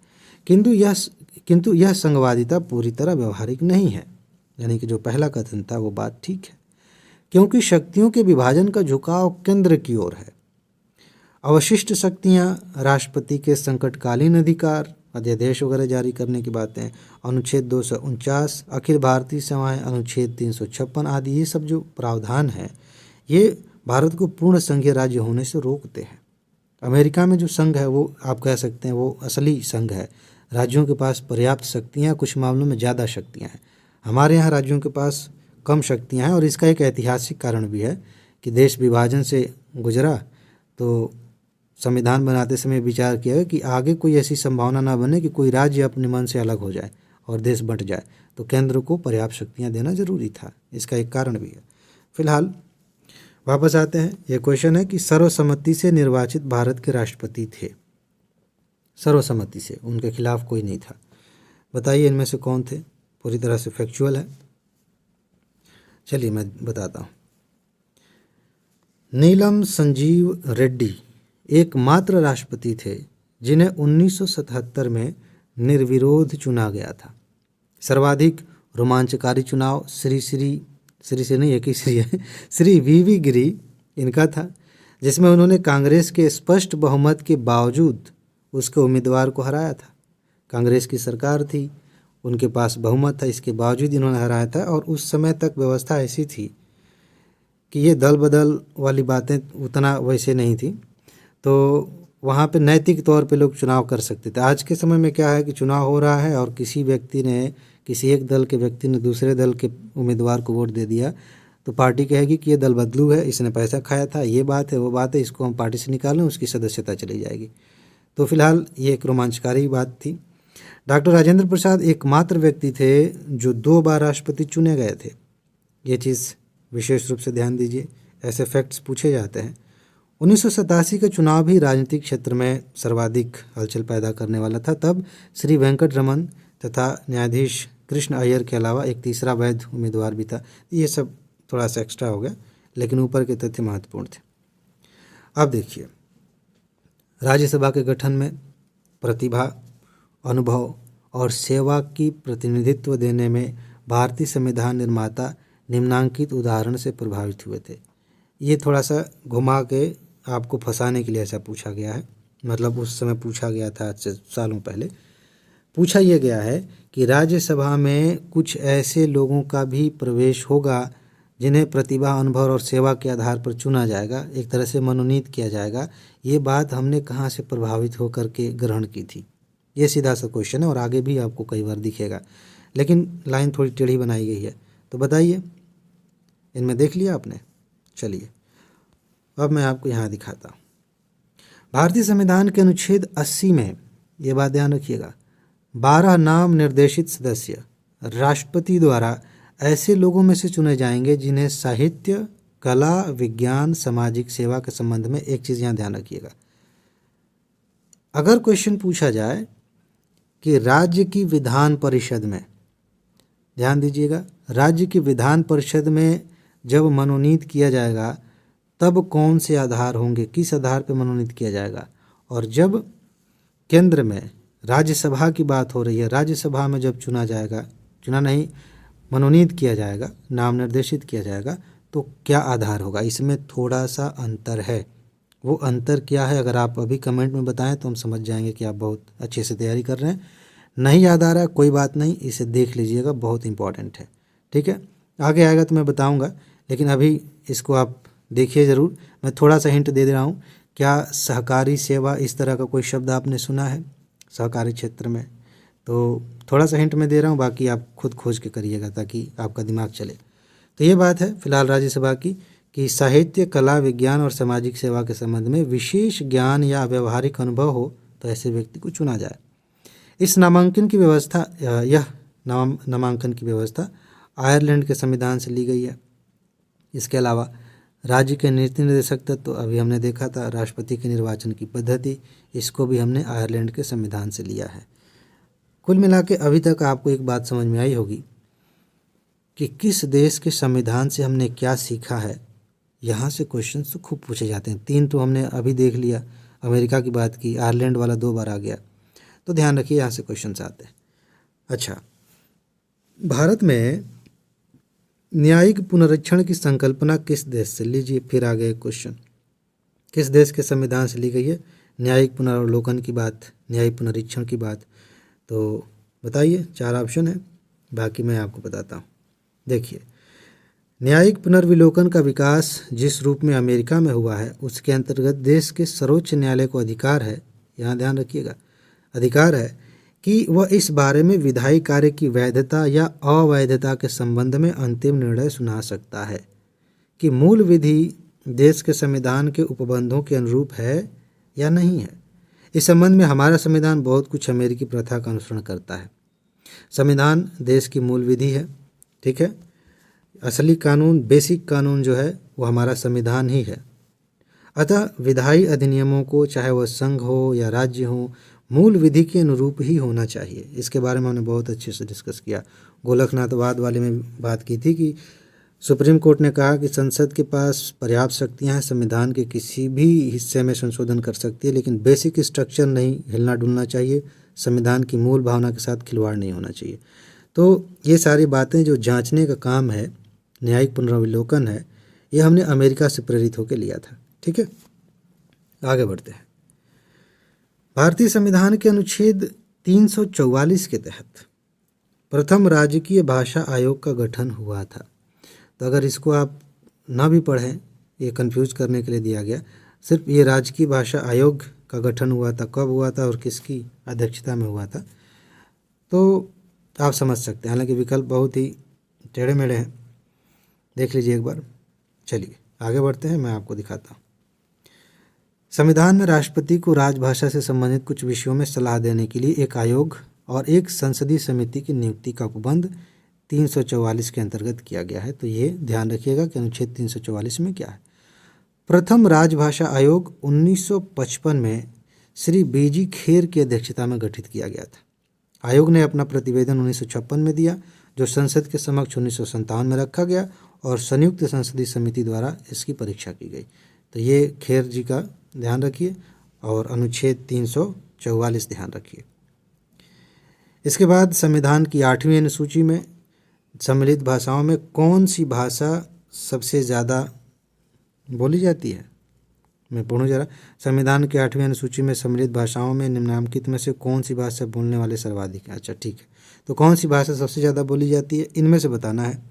किंतु यह संघवादिता पूरी तरह व्यवहारिक नहीं है। यानी कि जो पहला कथन था वो बात ठीक है, क्योंकि शक्तियों के विभाजन का झुकाव केंद्र की ओर है। अवशिष्ट शक्तियां, राष्ट्रपति के संकटकालीन अधिकार, अध्यादेश वगैरह जारी करने की बातें, अनुच्छेद 249, अखिल भारतीय सेवाएं, अनुच्छेद 356 आदि, ये सब जो प्रावधान है ये भारत को पूर्ण संघीय राज्य होने से रोकते हैं। अमेरिका में जो संघ है वो आप कह सकते हैं वो असली संघ है। राज्यों के पास पर्याप्त शक्तियाँ, कुछ मामलों में ज़्यादा शक्तियाँ हैं। हमारे यहाँ राज्यों के पास कम शक्तियाँ हैं, और इसका एक ऐतिहासिक कारण भी है कि देश विभाजन से गुजरा तो संविधान बनाते समय विचार किया है कि आगे कोई ऐसी संभावना ना बने कि कोई राज्य अपने मन से अलग हो जाए और देश बंट जाए, तो केंद्र को पर्याप्त शक्तियाँ देना जरूरी था। इसका एक कारण भी है। फिलहाल वापस आते हैं। ये क्वेश्चन है कि सर्वसम्मति से निर्वाचित भारत के राष्ट्रपति थे, सर्वसम्मति से, उनके खिलाफ कोई नहीं था। बताइए इनमें से कौन थे? पूरी तरह से फैक्चुअल है। चलिए मैं बताता हूँ। नीलम संजीव रेड्डी एकमात्र राष्ट्रपति थे जिन्हें 1977 में निर्विरोध चुना गया था। सर्वाधिक रोमांचकारी चुनाव श्री से नहीं, एक ही श्री है, श्री वी गिरी इनका था, जिसमें उन्होंने कांग्रेस के स्पष्ट बहुमत के बावजूद उसके उम्मीदवार को हराया था। कांग्रेस की सरकार थी, उनके पास बहुमत था, इसके बावजूद इन्होंने हराया था। और उस समय तक व्यवस्था ऐसी थी कि ये दल बदल वाली बातें उतना वैसे नहीं थी, तो वहाँ पे नैतिक तौर पे लोग चुनाव कर सकते थे। आज के समय में क्या है कि चुनाव हो रहा है और किसी एक दल के व्यक्ति ने दूसरे दल के उम्मीदवार को वोट दे दिया, तो पार्टी कहेगी कि ये दल बदलू है, इसने पैसा खाया था, ये बात है वो बात है, इसको हम पार्टी से निकालें, उसकी सदस्यता चली जाएगी। तो फिलहाल ये एक रोमांचकारी बात थी। डॉक्टर राजेंद्र प्रसाद एकमात्र व्यक्ति थे जो 2 बार राष्ट्रपति चुने गए थे। ये चीज़ विशेष रूप से ध्यान दीजिए, ऐसे फैक्ट्स पूछे जाते हैं। 1987 का चुनाव भी राजनीतिक क्षेत्र में सर्वाधिक हलचल पैदा करने वाला था। तब श्री वेंकट रमन तथा न्यायाधीश कृष्ण अय्यर के अलावा एक तीसरा वैध उम्मीदवार भी था। ये सब थोड़ा सा एक्स्ट्रा हो गया, लेकिन ऊपर के तथ्य महत्वपूर्ण थे। अब देखिए, राज्यसभा के गठन में प्रतिभा, अनुभव और सेवा की प्रतिनिधित्व देने में भारतीय संविधान निर्माता निम्नांकित उदाहरण से प्रभावित हुए थे। ये थोड़ा सा घुमा के आपको फंसाने के लिए ऐसा पूछा गया है, मतलब उस समय पूछा गया था, आज से सालों पहले पूछा यह गया है कि राज्यसभा में कुछ ऐसे लोगों का भी प्रवेश होगा जिन्हें प्रतिभा, अनुभव और सेवा के आधार पर चुना जाएगा, एक तरह से मनोनीत किया जाएगा। ये बात हमने कहाँ से प्रभावित होकर के ग्रहण की थी? ये सीधा सा क्वेश्चन है और आगे भी आपको कई बार दिखेगा, लेकिन लाइन थोड़ी टेढ़ी बनाई गई है। तो बताइए, इनमें देख लिया आपने? चलिए अब मैं आपको यहाँ दिखाता हूँ। भारतीय संविधान के अनुच्छेद 80 में, ये बात ध्यान रखिएगा, 12 नाम निर्देशित सदस्य राष्ट्रपति द्वारा ऐसे लोगों में से चुने जाएंगे जिन्हें साहित्य, कला, विज्ञान, सामाजिक सेवा के संबंध में, एक चीज़ यहाँ ध्यान रखिएगा, अगर क्वेश्चन पूछा जाए कि राज्य की विधान परिषद में, ध्यान दीजिएगा, राज्य की विधान परिषद में जब मनोनीत किया जाएगा तब कौन से आधार होंगे, किस आधार पर मनोनीत किया जाएगा, और जब केंद्र में राज्यसभा की बात हो रही है, राज्यसभा में जब मनोनीत किया जाएगा, नाम निर्देशित किया जाएगा, तो क्या आधार होगा? इसमें थोड़ा सा अंतर है। वो अंतर क्या है, अगर आप अभी कमेंट में बताएं तो हम समझ जाएंगे कि आप बहुत अच्छे से तैयारी कर रहे हैं। नहीं याद आ रहा है, कोई बात नहीं, इसे देख लीजिएगा, बहुत इंपॉर्टेंट है। ठीक है, आगे आएगा तो मैं बताऊंगा, लेकिन अभी इसको आप देखिए ज़रूर। मैं थोड़ा सा हिंट दे रहा हूँ। क्या सहकारी सेवा, इस तरह का कोई शब्द आपने सुना है सहकारी क्षेत्र में? तो थोड़ा सा हिंट मैं दे रहा हूँ, बाकी आप खुद खोज के करिएगा ताकि आपका दिमाग चले। तो ये बात है फिलहाल राज्यसभा की कि साहित्य, कला, विज्ञान और सामाजिक सेवा के संबंध में विशेष ज्ञान या व्यवहारिक अनुभव हो तो ऐसे व्यक्ति को चुना जाए। इस नामांकन की व्यवस्था, यह नामांकन की व्यवस्था आयरलैंड के संविधान से ली गई है। इसके अलावा राज्य के नीति निर्देशक तत्व, तो अभी हमने देखा था, राष्ट्रपति के निर्वाचन की पद्धति, इसको भी हमने आयरलैंड के संविधान से लिया है। कुल मिला के अभी तक आपको एक बात समझ में आई होगी कि किस देश के संविधान से हमने क्या सीखा है। यहाँ से क्वेश्चन तो खूब पूछे जाते हैं। 3 तो हमने अभी देख लिया, अमेरिका की बात की, आयरलैंड वाला 2 बार आ गया, तो ध्यान रखिए यहाँ से क्वेश्चन आते हैं। अच्छा, भारत में न्यायिक पुनरीक्षण की संकल्पना किस देश से? लीजिए फिर आ गए क्वेश्चन, किस देश के संविधान से ली गई है न्यायिक पुनरावलोकन की बात, न्यायिक पुनरीक्षण की बात? तो बताइए, 4 ऑप्शन है, बाकी मैं आपको बताता हूँ। देखिए, न्यायिक पुनर्विलोकन का विकास जिस रूप में अमेरिका में हुआ है, उसके अंतर्गत देश के सर्वोच्च न्यायालय को अधिकार है, यहाँ ध्यान रखिएगा, अधिकार है कि वह इस बारे में विधायी कार्य की वैधता या अवैधता के संबंध में अंतिम निर्णय सुना सकता है कि मूल विधि देश के संविधान के उपबंधों के अनुरूप है या नहीं है। इस संबंध में हमारा संविधान बहुत कुछ अमेरिकी प्रथा का अनुसरण करता है। संविधान देश की मूल विधि है, ठीक है, असली कानून, बेसिक कानून जो है वो हमारा संविधान ही है। अतः विधायी अधिनियमों को, चाहे वह संघ हो या राज्य हो, मूल विधि के अनुरूप ही होना चाहिए। इसके बारे में हमने बहुत अच्छे से डिस्कस किया। गोलकनाथवाद वाले में बात की थी कि सुप्रीम कोर्ट ने कहा कि संसद के पास पर्याप्त शक्तियां हैं, संविधान के किसी भी हिस्से में संशोधन कर सकती है, लेकिन बेसिक स्ट्रक्चर नहीं हिलना डुलना चाहिए, संविधान की मूल भावना के साथ खिलवाड़ नहीं होना चाहिए। तो ये सारी बातें जो जांचने का काम है, न्यायिक पुनरावलोकन है, ये हमने अमेरिका से प्रेरित होकर लिया था। ठीक है, आगे बढ़ते हैं। भारतीय संविधान के अनुच्छेद 344 के तहत प्रथम राजकीय भाषा आयोग का गठन हुआ था। तो अगर इसको आप ना भी पढ़ें, ये कंफ्यूज करने के लिए दिया गया, सिर्फ ये राजकीय भाषा आयोग का गठन हुआ था, कब हुआ था और किसकी अध्यक्षता में हुआ था, तो आप समझ सकते हैं। हालांकि विकल्प बहुत ही टेढ़े मेढ़े हैं, देख लीजिए एक बार। चलिए आगे बढ़ते हैं, मैं आपको दिखाता हूँ। संविधान में राष्ट्रपति को राजभाषा से संबंधित कुछ विषयों में सलाह देने के लिए एक आयोग और एक संसदीय समिति की नियुक्ति का उपबंध 344 के अंतर्गत किया गया है। तो ये ध्यान रखिएगा कि अनुच्छेद 344 में क्या है। प्रथम राजभाषा आयोग 1955 में श्री बीजी खेर की अध्यक्षता में गठित किया गया था। आयोग ने अपना प्रतिवेदन 1956 में दिया, जो संसद के समक्ष 1957 में रखा गया और संयुक्त संसदीय समिति द्वारा इसकी परीक्षा की गई। तो ये खेर जी का ध्यान रखिए और अनुच्छेद 344 ध्यान रखिए। इसके बाद संविधान की 8वीं अनुसूची में सम्मिलित भाषाओं में कौन सी भाषा सबसे ज़्यादा बोली जाती है? मैं पढ़ूँ जरा। संविधान की 8वीं अनुसूची में सम्मिलित भाषाओं में निम्नलिखित में से कौन सी भाषा बोलने वाले सर्वाधिक हैं? अच्छा ठीक है, तो कौन सी भाषा सबसे ज़्यादा बोली जाती है, इनमें से बताना है।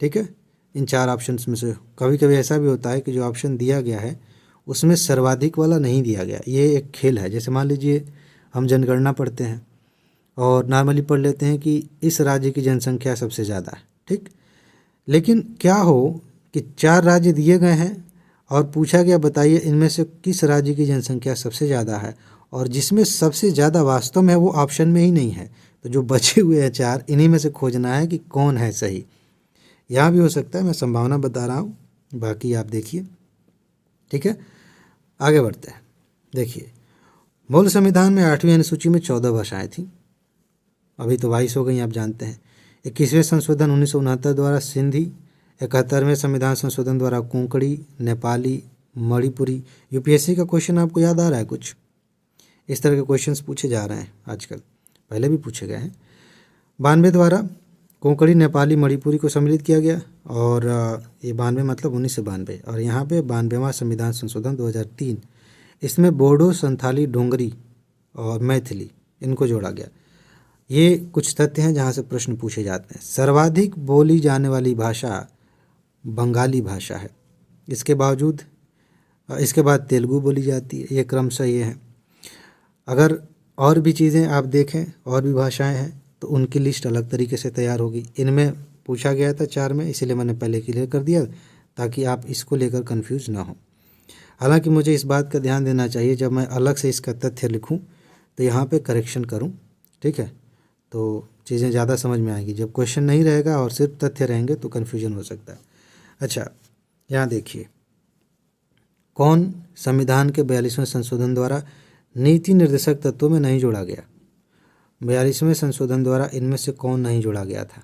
ठीक है, इन 4 ऑप्शंस में से। कभी कभी ऐसा भी होता है कि जो ऑप्शन दिया गया है उसमें सर्वाधिक वाला नहीं दिया गया। ये एक खेल है। जैसे मान लीजिए हम जनगणना पढ़ते हैं और नॉर्मली पढ़ लेते हैं कि इस राज्य की जनसंख्या सबसे ज़्यादा है, ठीक, लेकिन क्या हो कि 4 राज्य दिए गए हैं और पूछा गया बताइए इनमें से किस राज्य की जनसंख्या सबसे ज़्यादा है, और जिसमें सबसे ज़्यादा वास्तव में है वो ऑप्शन में ही नहीं है। तो जो बचे हुए हैं 4, इन्हीं में से खोजना है कि कौन है सही। यहाँ भी हो सकता है, मैं संभावना बता रहा हूँ, बाकी आप देखिए। ठीक है, आगे बढ़ते हैं। देखिए, मूल संविधान में 8वीं अनुसूची में 14 भाषाएं थीं, अभी तो 22 हो गई, आप जानते हैं। 21वें संशोधन 1969 द्वारा सिंधी, 71वें संविधान संशोधन द्वारा कोंकणी, नेपाली, मणिपुरी। यूपीएससी का क्वेश्चन आपको याद आ रहा है? कुछ इस तरह के क्वेश्चंस पूछे जा रहे हैं आजकल, पहले भी पूछे गए हैं। 92 द्वारा कोंकणी, नेपाली, मणिपुरी को सम्मिलित किया गया, और ये 92 मतलब 1992, और यहाँ पे 92वां संविधान संशोधन 2003, इसमें बोडो, संथाली, डोंगरी और मैथिली इनको जोड़ा गया। ये कुछ तथ्य हैं जहाँ से प्रश्न पूछे जाते हैं। सर्वाधिक बोली जाने वाली भाषा बंगाली भाषा है। इसके बाद तेलुगु बोली जाती है। ये क्रमशः ये है। अगर और भी चीज़ें आप देखें, और भी भाषाएं हैं, तो उनकी लिस्ट अलग तरीके से तैयार होगी। इनमें पूछा गया था 4 में, इसीलिए मैंने पहले क्लियर कर दिया ताकि आप इसको लेकर कंफ्यूज ना हो। हालांकि मुझे इस बात का ध्यान देना चाहिए, जब मैं अलग से इसका तथ्य लिखूं तो यहाँ पे करेक्शन करूं, ठीक है, तो चीज़ें ज़्यादा समझ में आएंगी। जब क्वेश्चन नहीं रहेगा और सिर्फ तथ्य रहेंगे तो कन्फ्यूजन हो सकता है। अच्छा, यहाँ देखिए, कौन संविधान के 42वें संशोधन द्वारा नीति निर्देशक तत्वों में नहीं जोड़ा गया? 42वें संशोधन द्वारा इनमें से कौन नहीं जोड़ा गया था?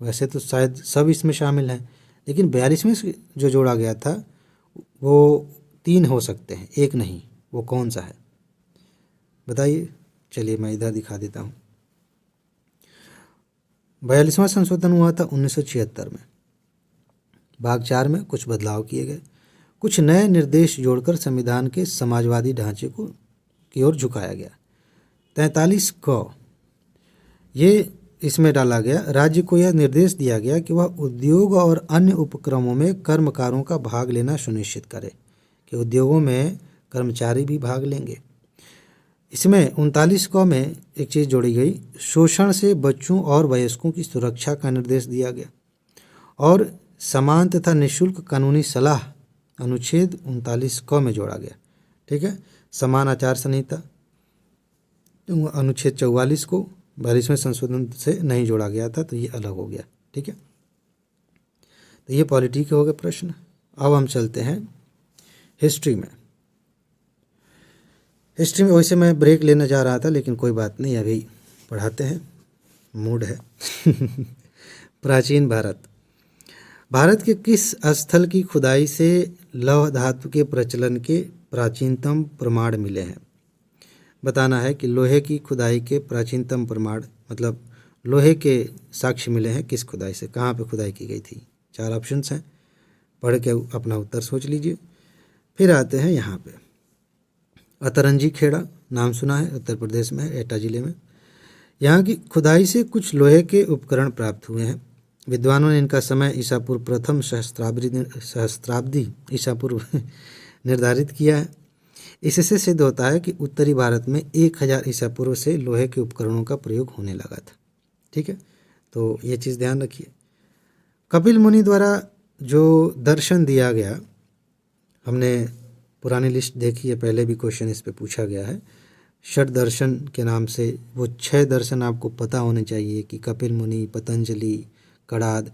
वैसे तो शायद सब इसमें शामिल हैं, लेकिन 42वें से जो जोड़ा गया था वो 3 हो सकते हैं, एक नहीं। वो कौन सा है बताइए? चलिए मैं इधर दिखा देता हूँ। 42वां संशोधन हुआ था 1976 में। भाग 4 में कुछ बदलाव किए गए, कुछ नए निर्देश जोड़कर संविधान के समाजवादी ढांचे को की ओर झुकाया गया। 43 क ये इसमें डाला गया, राज्य को यह निर्देश दिया गया कि वह उद्योग और अन्य उपक्रमों में कर्मकारों का भाग लेना सुनिश्चित करे, कि उद्योगों में कर्मचारी भी भाग लेंगे। इसमें 39 क में एक चीज़ जोड़ी गई, शोषण से बच्चों और वयस्कों की सुरक्षा का निर्देश दिया गया, और समान तथा निःशुल्क कानूनी सलाह अनुच्छेद 39 क में जोड़ा गया। ठीक है, समान आचार संहिता अनुच्छेद 44 को 42वें संशोधन से नहीं जोड़ा गया था, तो ये अलग हो गया। ठीक है, तो ये पॉलिटी के हो गए प्रश्न। अब हम चलते हैं हिस्ट्री में। हिस्ट्री में वैसे मैं ब्रेक लेना चाह रहा था, लेकिन कोई बात नहीं, अभी पढ़ाते हैं, मूड है। प्राचीन भारत। भारत के किस स्थल की खुदाई से लौह धातु के प्रचलन के प्राचीनतम प्रमाण मिले हैं? बताना है कि लोहे की खुदाई के प्राचीनतम प्रमाण, मतलब लोहे के साक्ष्य मिले हैं किस खुदाई से, कहाँ पे खुदाई की गई थी। 4 ऑप्शंस हैं, पढ़ के अपना उत्तर सोच लीजिए। फिर आते हैं यहाँ पे अतरंजी खेड़ा, नाम सुना है, उत्तर प्रदेश में है, एटा जिले में। यहाँ की खुदाई से कुछ लोहे के उपकरण प्राप्त हुए हैं। विद्वानों ने इनका समय ईसा पूर्व प्रथम सहस्त्राब्दी ईसा पूर्व निर्धारित किया है। इससे सिद्ध होता है कि उत्तरी भारत में 1000 ईसा पूर्व से लोहे के उपकरणों का प्रयोग होने लगा था। ठीक है, तो ये चीज़ ध्यान रखिए। कपिल मुनि द्वारा जो दर्शन दिया गया, हमने पुरानी लिस्ट देखी है, पहले भी क्वेश्चन इस पे पूछा गया है। षट दर्शन के नाम से वो 6 दर्शन आपको पता होने चाहिए कि कपिल मुनि, पतंजलि, कणाद,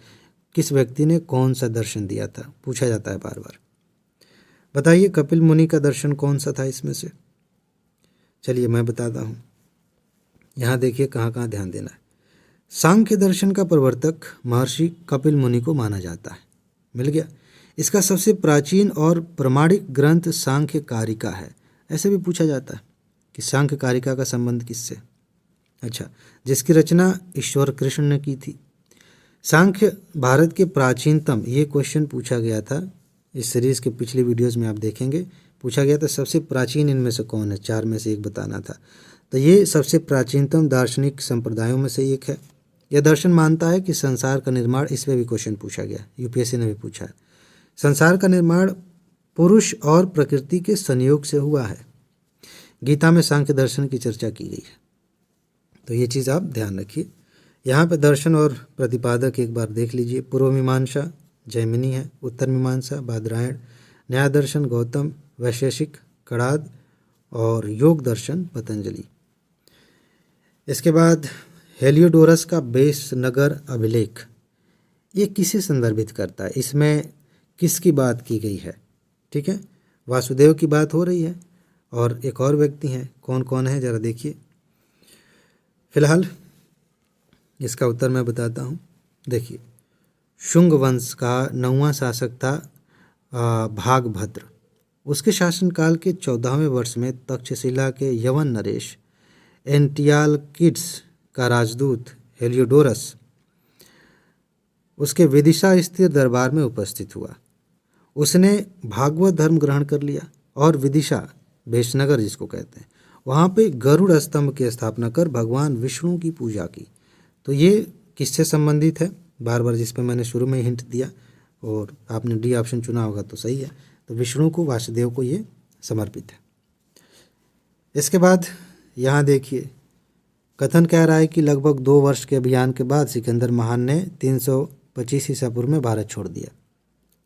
किस व्यक्ति ने कौन सा दर्शन दिया था, पूछा जाता है बार बार। बताइए कपिल मुनि का दर्शन कौन सा था इसमें से। चलिए मैं बताता हूँ। यहाँ देखिए कहाँ कहाँ ध्यान देना है। सांख्य दर्शन का प्रवर्तक महर्षि कपिल मुनि को माना जाता है। मिल गया। इसका सबसे प्राचीन और प्रमाणिक ग्रंथ सांख्य कारिका है। ऐसे भी पूछा जाता है कि सांख्य कारिका का संबंध किससे। अच्छा, जिसकी रचना ईश्वर कृष्ण ने की थी। सांख्य भारत के प्राचीनतम, ये क्वेश्चन पूछा गया था इस सीरीज़ के पिछली वीडियोस में, आप देखेंगे पूछा गया था सबसे प्राचीन इनमें से कौन है, 4 में से एक बताना था। तो ये सबसे प्राचीनतम दार्शनिक संप्रदायों में से एक है। यह दर्शन मानता है कि संसार का निर्माण, इस पर भी क्वेश्चन पूछा गया, यूपीएससी ने भी पूछा है, संसार का निर्माण पुरुष और प्रकृति के संयोग से हुआ है। गीता में सांख्य दर्शन की चर्चा की गई है। तो ये चीज़ आप ध्यान रखिए। यहाँ पे दर्शन और प्रतिपादक एक बार देख लीजिए। पूर्व मीमांसा जैमिनी है, उत्तर मीमांसा बादरायण, न्याय दर्शन गौतम, वैशेषिक कणाद और योग दर्शन पतंजलि। इसके बाद हेलियोडोरस का बेस नगर अभिलेख, ये किसे संदर्भित करता है, इसमें किसकी बात की गई है। ठीक है, वासुदेव की बात हो रही है और एक और व्यक्ति हैं, कौन कौन है ज़रा देखिए। फिलहाल इसका उत्तर मैं बताता हूँ। देखिए, शुंग वंश का 9वां शासक था भागभद्र। उसके शासनकाल के 14वें वर्ष में तक्षशिला के यवन नरेश एंटियालकिड्स का राजदूत हेलियोडोरस उसके विदिशा स्थित दरबार में उपस्थित हुआ। उसने भागवत धर्म ग्रहण कर लिया और विदिशा, भेषनगर जिसको कहते हैं, वहाँ पे गरुड़ स्तंभ की स्थापना कर भगवान विष्णु की पूजा की। तो ये किससे संबंधित है, बार बार जिस पे मैंने शुरू में हिंट दिया और आपने डी ऑप्शन चुना होगा तो सही है। तो विष्णु को, वासुदेव को ये समर्पित है। इसके बाद यहाँ देखिए, कथन कह रहा है कि लगभग 2 वर्ष के अभियान के बाद सिकंदर महान ने 325 ईसा पूर्व में भारत छोड़ दिया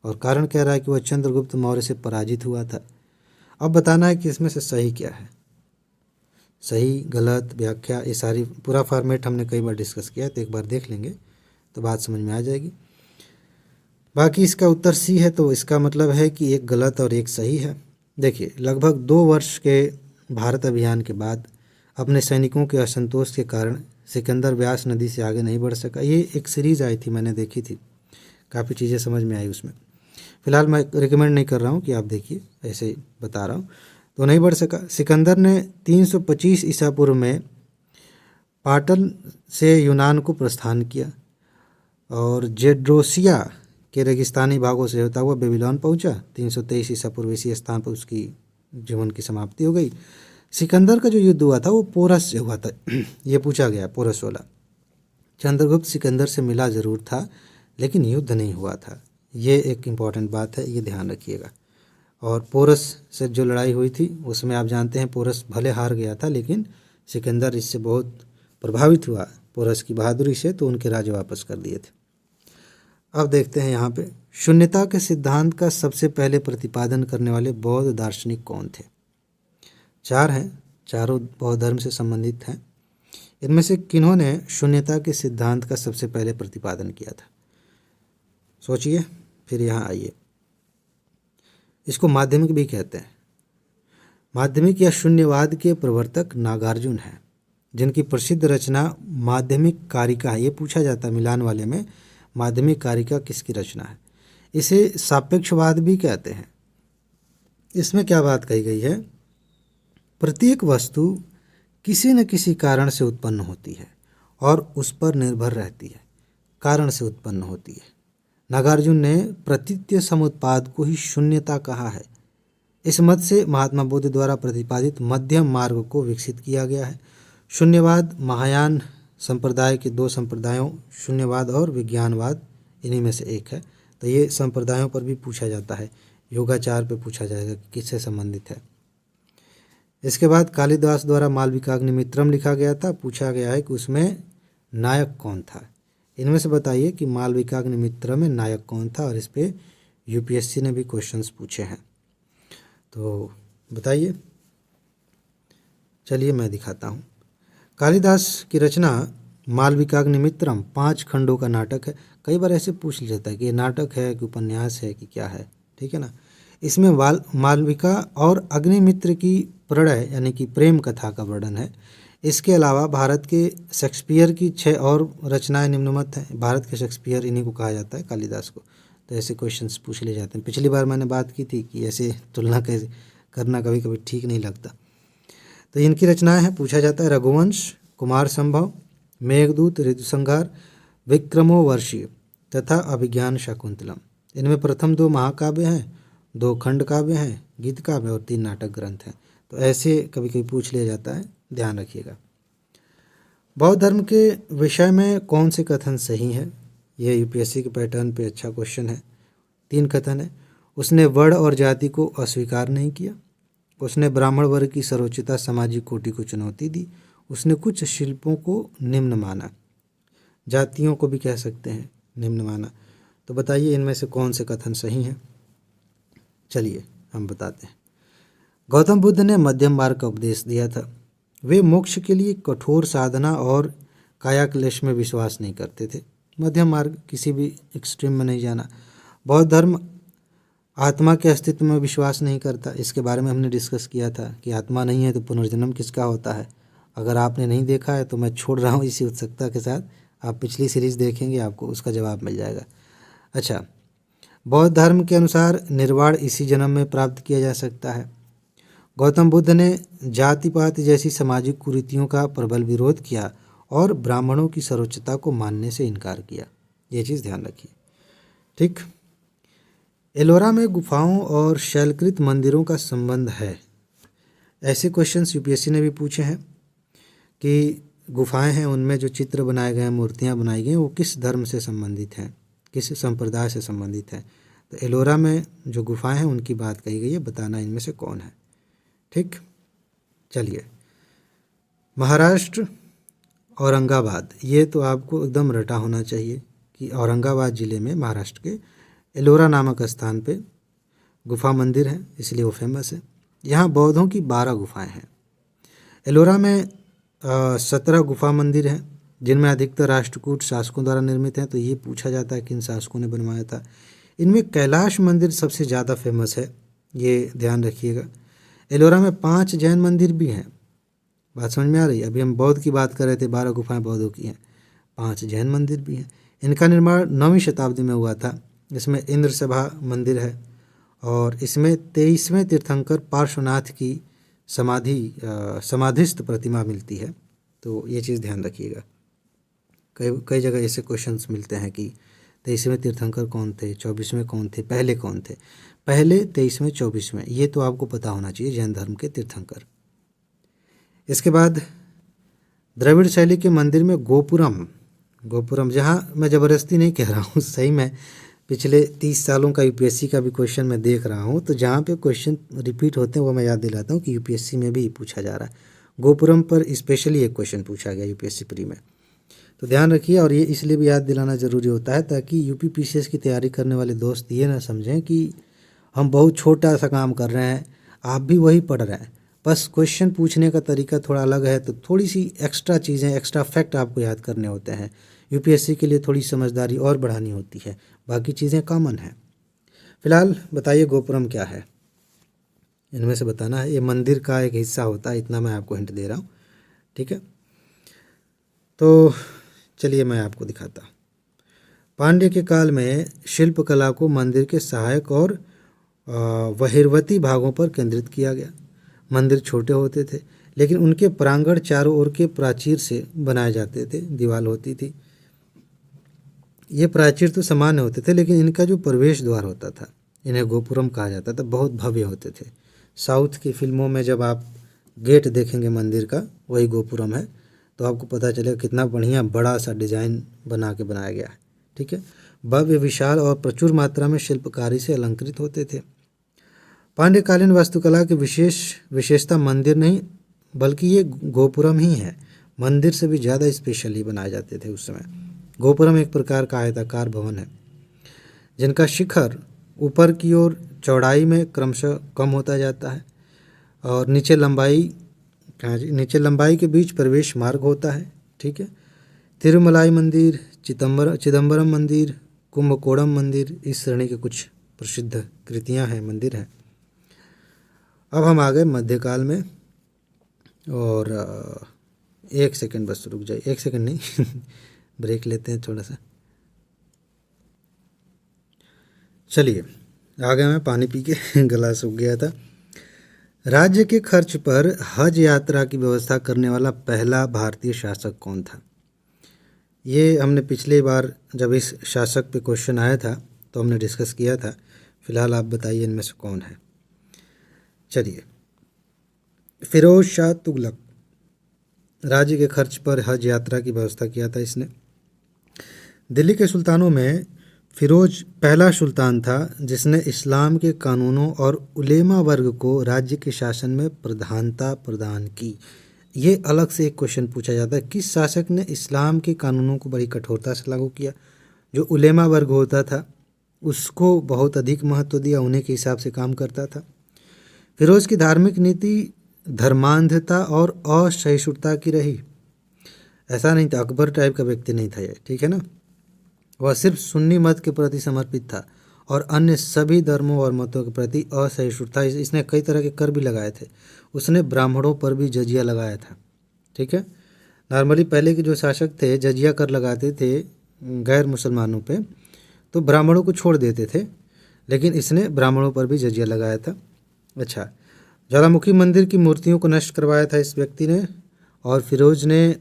और कारण कह रहा है कि वह चंद्रगुप्त मौर्य से पराजित हुआ था। अब बताना है कि इसमें से सही क्या है, सही गलत व्याख्या, ये सारी पूरा फॉर्मेट हमने कई बार डिस्कस किया है, तो एक बार देख लेंगे तो बात समझ में आ जाएगी। बाकी इसका उत्तर सी है, तो इसका मतलब है कि एक गलत और एक सही है। देखिए, लगभग 2 वर्ष के भारत अभियान के बाद अपने सैनिकों के असंतोष के कारण सिकंदर व्यास नदी से आगे नहीं बढ़ सका। ये एक सीरीज़ आई थी, मैंने देखी थी, काफ़ी चीज़ें समझ में आई उसमें। फ़िलहाल मैं रिकमेंड नहीं कर रहा हूँ कि आप देखिए, ऐसे ही बता रहा हूँ। तो नहीं बढ़ सका। सिकंदर ने 325 ईसा पूर्व में पाटन से यूनान को प्रस्थान किया और जेड्रोसिया के रेगिस्तानी भागों से होता हुआ बेबीलोन पहुंचा। 323 ईसा पूर्व इसी स्थान पर उसकी जीवन की समाप्ति हो गई। सिकंदर का जो युद्ध हुआ था वो पोरस से हुआ था। ये पूछा गया, पोरस वाला। चंद्रगुप्त सिकंदर से मिला ज़रूर था लेकिन युद्ध नहीं हुआ था। ये एक इम्पॉर्टेंट बात है, ये ध्यान रखिएगा। और पोरस से जो लड़ाई हुई थी उसमें आप जानते हैं पोरस भले हार गया था लेकिन सिकंदर इससे बहुत प्रभावित हुआ, पोरस की बहादुरी से, तो उनके राज्य वापस कर दिए थे। अब देखते हैं यहाँ पे, शून्यता के सिद्धांत का सबसे पहले प्रतिपादन करने वाले बौद्ध दार्शनिक कौन थे। 4 हैं, चारों बौद्ध धर्म से संबंधित हैं। इनमें से किन्होंने शून्यता के सिद्धांत का सबसे पहले प्रतिपादन किया था, सोचिए। फिर यहाँ आइए, इसको माध्यमिक भी कहते हैं। माध्यमिक या शून्यवाद के प्रवर्तक नागार्जुन हैं, जिनकी प्रसिद्ध रचना माध्यमिक कारिका है। ये पूछा जाता है मिलान वाले में, माध्यमिक कारिका किसकी रचना है। इसे सापेक्षवाद भी कहते हैं। इसमें क्या बात कही गई है, प्रत्येक वस्तु किसी न किसी कारण से उत्पन्न होती है और उस पर निर्भर रहती है, कारण से उत्पन्न होती है। नागार्जुन ने प्रतीत्य समुत्पाद को ही शून्यता कहा है। इस मत से महात्मा बुद्ध द्वारा प्रतिपादित मध्यम मार्ग को विकसित किया गया है। शून्यवाद महायान संप्रदाय के दो संप्रदायों शून्यवाद और विज्ञानवाद इन्हीं में से एक है। तो ये संप्रदायों पर भी पूछा जाता है, योगाचार पे पूछा जाएगा कि किससे संबंधित है। इसके बाद कालिदास द्वारा मालविकाग्निमित्रम लिखा गया था। पूछा गया है कि उसमें नायक कौन था। इनमें से बताइए कि मालविकाग्निमित्रम में नायक कौन था, और इस पे यूपीएससी ने भी क्वेश्चंस पूछे हैं, तो बताइए। चलिए मैं दिखाता हूँ। कालिदास की रचना मालविकाग्निमित्रम 5 खंडों का नाटक है। कई बार ऐसे पूछ लिया जाता है कि ये नाटक है कि उपन्यास है कि क्या है, ठीक है ना। इसमें मालविका और अग्निमित्र की प्रणय यानी कि प्रेम कथा का वर्णन है। इसके अलावा भारत के शेक्सपियर की 6 और रचनाएं निम्नमत हैं। भारत के शेक्सपियर इन्हीं को कहा जाता है, कालिदास को। तो ऐसे क्वेश्चंस पूछ लिए जाते हैं। पिछली बार मैंने बात की थी कि ऐसे तुलना करना कभी कभी ठीक नहीं लगता। तो इनकी रचनाएं हैं, पूछा जाता है रघुवंश, कुमार संभव, मेघदूत, ऋतुसंहार, विक्रमोर्वशीय तथा अभिज्ञान शाकुंतलम। इनमें प्रथम 2 महाकाव्य हैं, 2 खंड काव्य हैं, गीत काव्य और 3 नाटक ग्रंथ हैं। तो ऐसे कभी कभी पूछ लिया जाता है, ध्यान रखिएगा। बौद्ध धर्म के विषय में कौन से कथन सही है? यह यूपीएससी के पैटर्न पे अच्छा क्वेश्चन है। 3 कथन है। उसने वर्ण और जाति को अस्वीकार नहीं किया, उसने ब्राह्मण वर्ग की सर्वोच्चता सामाजिक कोटि को चुनौती दी, उसने कुछ शिल्पों को निम्न माना, जातियों को भी कह सकते हैं निम्न माना। तो बताइए इनमें से कौन से कथन सही हैं? चलिए हम बताते हैं। गौतम बुद्ध ने मध्यम मार्ग का उपदेश दिया था। वे मोक्ष के लिए कठोर साधना और कायाक्लेश में विश्वास नहीं करते थे। मध्यम मार्ग, किसी भी एक्सट्रीम में नहीं जाना। बौद्ध धर्म आत्मा के अस्तित्व में विश्वास नहीं करता। इसके बारे में हमने डिस्कस किया था कि आत्मा नहीं है तो पुनर्जन्म किसका होता है। अगर आपने नहीं देखा है तो मैं छोड़ रहा हूँ इसी उत्सुकता के साथ, आप पिछली सीरीज़ देखेंगे, आपको उसका जवाब मिल जाएगा। अच्छा, बौद्ध धर्म के अनुसार निर्वाण इसी जन्म में प्राप्त किया जा सकता है। गौतम बुद्ध ने जाति पाति जैसी सामाजिक कुरीतियों का प्रबल विरोध किया और ब्राह्मणों की सर्वोच्चता को मानने से इनकार किया। ये चीज़ ध्यान रखिए, ठीक। एलोरा में गुफाओं और शैलकृत मंदिरों का संबंध है। ऐसे क्वेश्चंस यूपीएससी ने भी पूछे हैं कि गुफाएं हैं, उनमें जो चित्र बनाए गए हैं, मूर्तियां बनाई गई हैं, वो किस धर्म से संबंधित हैं, किस संप्रदाय से संबंधित हैं। तो एलोरा में जो गुफाएं हैं उनकी बात कही गई है, बताना इनमें से कौन है, ठीक। चलिए, महाराष्ट्र औरंगाबाद, ये तो आपको एकदम रटा होना चाहिए कि औरंगाबाद ज़िले में महाराष्ट्र के एलोरा नामक स्थान पे गुफा मंदिर है, इसलिए वो फेमस है। यहाँ बौद्धों की 12 गुफाएं हैं। एलोरा में 17 गुफा मंदिर हैं, जिनमें अधिकतर राष्ट्रकूट शासकों द्वारा निर्मित हैं। तो ये पूछा जाता है किन शासकों ने बनवाया था। इनमें कैलाश मंदिर सबसे ज़्यादा फेमस है, ये ध्यान रखिएगा। एलोरा में 5 जैन मंदिर भी हैं। बात समझ में आ रही है? अभी हम बौद्ध की बात कर रहे थे, 12 गुफाएं बौद्धों की हैं, 5 जैन मंदिर भी हैं। इनका निर्माण 9वीं शताब्दी में हुआ था। इसमें इंद्र सभा मंदिर है और इसमें 23वें तीर्थंकर पार्श्वनाथ की समाधिस्थ प्रतिमा मिलती है। तो ये चीज़ ध्यान रखिएगा। कई जगह ऐसे क्वेश्चंस मिलते हैं कि 23वें तीर्थंकर कौन थे, 24वें कौन थे, पहले कौन थे। पहले 23वें 24वें, ये तो आपको पता होना चाहिए, जैन धर्म के तीर्थंकर। इसके बाद द्रविड़ शैली के मंदिर में गोपुरम, जहाँ मैं ज़बरदस्ती नहीं कह रहा हूँ, सही में पिछले 30 सालों का यूपीएससी का भी क्वेश्चन मैं देख रहा हूँ, तो जहाँ पे क्वेश्चन रिपीट होते हैं वो मैं याद दिलाता हूँ कि यूपीएससी में भी पूछा जा रहा है। गोपुरम पर स्पेशली एक क्वेश्चन पूछा गया यूपीएससी प्री में, तो ध्यान रखिए। और ये इसलिए भी याद दिलाना ज़रूरी होता है ताकि यूपी पीसीएस की तैयारी करने वाले दोस्त ये ना समझें कि हम बहुत छोटा सा काम कर रहे हैं, आप भी वही पढ़ रहे हैं, बस क्वेश्चन पूछने का तरीका थोड़ा अलग है। तो थोड़ी सी एक्स्ट्रा चीज़ें, एक्स्ट्रा फैक्ट आपको याद करने होते हैं। यूपीएससी के लिए थोड़ी समझदारी और बढ़ानी होती है, बाकी चीज़ें कॉमन हैं। फिलहाल बताइए गोपुरम क्या है, इनमें से बताना है। ये मंदिर का एक हिस्सा होता है, इतना मैं आपको हिंट दे रहा हूँ, ठीक है। तो चलिए मैं आपको दिखाता हूँ। पांड्य के काल में शिल्पकला को मंदिर के सहायक और बहिर्वती भागों पर केंद्रित किया गया। मंदिर छोटे होते थे लेकिन उनके प्रांगण चारों ओर के प्राचीर से बनाए जाते थे, दीवार होती थी। ये प्राचीर तो सामान्य होते थे, लेकिन इनका जो प्रवेश द्वार होता था, इन्हें गोपुरम कहा जाता था, बहुत भव्य होते थे। साउथ की फिल्मों में जब आप गेट देखेंगे मंदिर का, वही गोपुरम है, तो आपको पता चलेगा कितना बढ़िया बड़ा सा डिजाइन बना के बनाया गया है। ठीक है, भव्य, विशाल और प्रचुर मात्रा में शिल्पकारी से अलंकृत होते थे। पांड्यकालीन वास्तुकला की विशेषता मंदिर नहीं बल्कि ये गोपुरम ही है। मंदिर से भी ज़्यादा स्पेशली बनाए जाते थे उस समय। गोपुरम एक प्रकार का आयताकार भवन है जिनका शिखर ऊपर की ओर चौड़ाई में क्रमशः कम होता जाता है और नीचे लंबाई के बीच प्रवेश मार्ग होता है। ठीक है, तिरुमलाई मंदिर, चिदम्बरम मंदिर, कुंभकोणम मंदिर इस श्रेणी के कुछ प्रसिद्ध कृतियां हैं, मंदिर हैं। अब हम आ गए मध्यकाल में, और एक सेकंड बस रुक जाइए, एक सेकंड नहीं ब्रेक लेते हैं थोड़ा सा। चलिए आगे, मैं पानी पी के गला सूख गया था। राज्य के खर्च पर हज यात्रा की व्यवस्था करने वाला पहला भारतीय शासक कौन था? ये हमने पिछली बार जब इस शासक पे क्वेश्चन आया था तो हमने डिस्कस किया था। फिलहाल आप बताइए इनमें से कौन है। चलिए, फिरोज शाह तुगलक राज्य के खर्च पर हज यात्रा की व्यवस्था किया था इसने। दिल्ली के सुल्तानों में फिरोज पहला सुल्तान था जिसने इस्लाम के कानूनों और उलेमा वर्ग को राज्य के शासन में प्रधानता प्रदान की। ये अलग से एक क्वेश्चन पूछा जाता है, किस शासक ने इस्लाम के कानूनों को बड़ी कठोरता से लागू किया? जो उलेमा वर्ग होता था उसको बहुत अधिक महत्व दिया, उन्हीं के हिसाब से काम करता था। फिरोज की धार्मिक नीति धर्मांधता और असहिष्णुता की रही। ऐसा नहीं था, अकबर टाइप का व्यक्ति नहीं था ये, ठीक है ना। वह सिर्फ सुन्नी मत के प्रति समर्पित था और अन्य सभी धर्मों और मतों के प्रति असहिष्णु था। इसने कई तरह के कर भी लगाए थे। उसने ब्राह्मणों पर भी जजिया लगाया था। ठीक है, नॉर्मली पहले के जो शासक थे जजिया कर लगाते थे गैर मुसलमानों पे, तो ब्राह्मणों को छोड़ देते थे, लेकिन इसने ब्राह्मणों पर भी जजिया लगाया था। अच्छा, ज्वालामुखी मंदिर की मूर्तियों को नष्ट करवाया था इस व्यक्ति ने। और फिरोज ने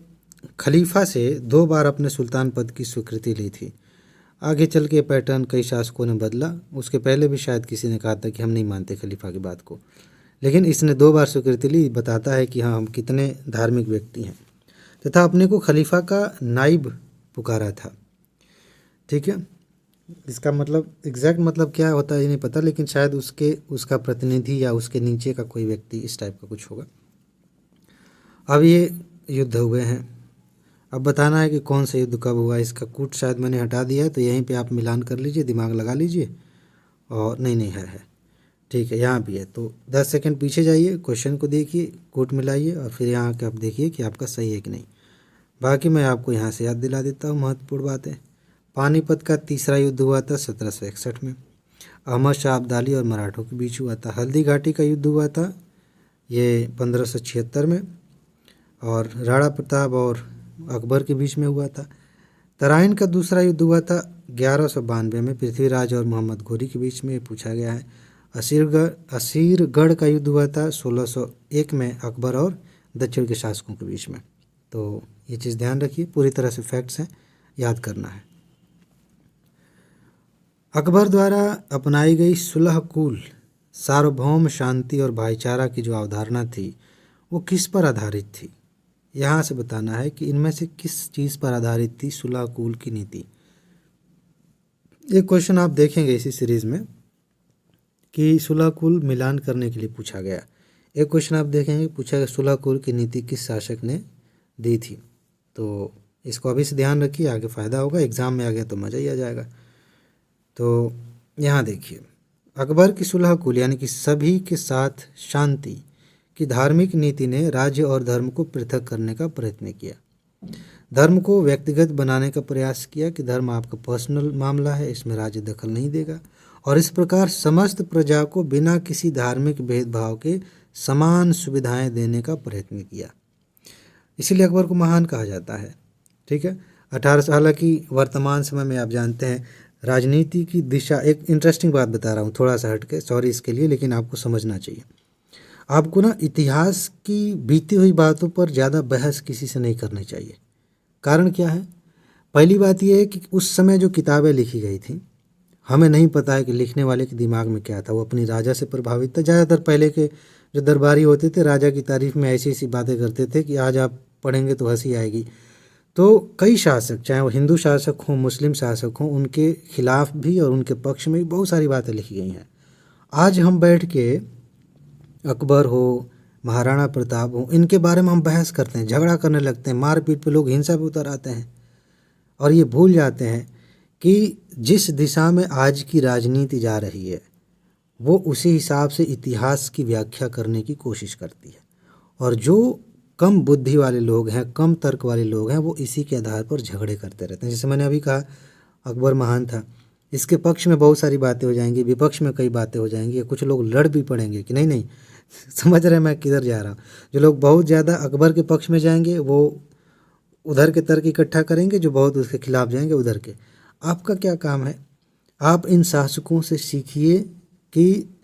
खलीफा से 2 बार अपने सुल्तान पद की स्वीकृति ली थी। आगे चल के पैटर्न कई शासकों ने बदला। उसके पहले भी शायद किसी ने कहा था कि हम नहीं मानते खलीफा की बात को, लेकिन इसने 2 बार स्वीकृति ली। बताता है कि हाँ, हम कितने धार्मिक व्यक्ति हैं। तथा अपने को खलीफा का नाइब पुकारा था। ठीक है, इसका मतलब एग्जैक्ट मतलब क्या होता है ये नहीं पता, लेकिन शायद उसका प्रतिनिधि या उसके नीचे का कोई व्यक्ति, इस टाइप का कुछ होगा। अब ये युद्ध हुए हैं, अब बताना है कि कौन सा युद्ध कब हुआ। इसका कूट शायद मैंने हटा दिया है, तो यहीं पे आप मिलान कर लीजिए, दिमाग लगा लीजिए। और नहीं है, ठीक है, यहाँ भी है। तो 10 सेकंड पीछे जाइए, क्वेश्चन को देखिए, कूट मिलाइए और फिर यहाँ के आप देखिए कि आपका सही है कि नहीं। बाकी मैं आपको यहाँ से याद दिला देता हूँ महत्वपूर्ण बातें। पानीपत का तीसरा युद्ध हुआ था 1761 में। अहमद शाह अब्दाली और मराठों के बीच हुआ था। हल्दी घाटी का युद्ध हुआ था ये 1576 में, और राणा प्रताप और अकबर के बीच में हुआ था। तराइन का दूसरा युद्ध हुआ था 1192 में, पृथ्वीराज और मोहम्मद घोरी के बीच में, पूछा गया है। असीरगढ़ का युद्ध हुआ था 1601 में, अकबर और दक्षिण के शासकों के बीच में। तो ये चीज़ ध्यान रखिए, पूरी तरह से फैक्ट्स हैं, याद करना है। अकबर द्वारा अपनाई गई सुलह कुल, सार्वभौम शांति और भाईचारा की जो अवधारणा थी वो किस पर आधारित थी? यहाँ से बताना है कि इनमें से किस चीज़ पर आधारित थी सुलह कुल की नीति। एक क्वेश्चन आप देखेंगे इसी सीरीज़ में कि सुलह कुल मिलान करने के लिए पूछा गया। एक क्वेश्चन आप देखेंगे पूछा गया सुलह कुल की नीति किस शासक ने दी थी। तो इसको अभी से ध्यान रखिए, आगे फ़ायदा होगा, एग्ज़ाम में आ गया तो मज़ा ही आ जाएगा। तो यहाँ देखिए, अकबर की सुलह कुल यानी कि सभी के साथ शांति की धार्मिक नीति ने राज्य और धर्म को पृथक करने का प्रयत्न किया। धर्म को व्यक्तिगत बनाने का प्रयास किया कि धर्म आपका पर्सनल मामला है, इसमें राज्य दखल नहीं देगा, और इस प्रकार समस्त प्रजा को बिना किसी धार्मिक भेदभाव के समान सुविधाएं देने का प्रयत्न किया। इसीलिए अकबर को महान कहा जाता है। ठीक है, 18 हालांकि वर्तमान समय में आप जानते हैं राजनीति की दिशा, एक इंटरेस्टिंग बात बता रहा हूँ थोड़ा सा हटके, सॉरी इसके लिए, लेकिन आपको समझना चाहिए। आपको ना इतिहास की बीती हुई बातों पर ज़्यादा बहस किसी से नहीं करनी चाहिए। कारण क्या है? पहली बात ये है कि उस समय जो किताबें लिखी गई थी, हमें नहीं पता है कि लिखने वाले के दिमाग में क्या था। वो अपनी राजा से प्रभावित था। ज़्यादातर पहले के जो दरबारी होते थे, राजा की तारीफ में ऐसी ऐसी बातें करते थे कि आज आप पढ़ेंगे तो हंसी आएगी। तो कई शासक, चाहे वो हिंदू शासक हों, मुस्लिम शासक हों, उनके खिलाफ भी और उनके पक्ष में भी बहुत सारी बातें लिखी गई हैं। आज हम बैठ के अकबर हो, महाराणा प्रताप हो, इनके बारे में हम बहस करते हैं, झगड़ा करने लगते हैं, मारपीट पे लोग हिंसा पे उतर आते हैं और ये भूल जाते हैं कि जिस दिशा में आज की राजनीति जा रही है वो उसी हिसाब से इतिहास की व्याख्या करने की कोशिश करती है। और जो कम बुद्धि वाले लोग हैं, कम तर्क वाले लोग हैं, वो इसी के आधार पर झगड़े करते रहते हैं। जैसे मैंने अभी कहा, अकबर महान था, इसके पक्ष में बहुत सारी बातें हो जाएंगी, विपक्ष में कई बातें हो जाएंगी, कुछ लोग लड़ भी पड़ेंगे कि नहीं नहीं समझ रहे हैं मैं किधर जा रहा हूँ। जो लोग बहुत ज़्यादा अकबर के पक्ष में जाएंगे वो उधर के तर्क इकट्ठा करेंगे, जो बहुत उसके खिलाफ जाएंगे उधर के। आपका क्या काम है? आप इन शासकों से सीखिए कि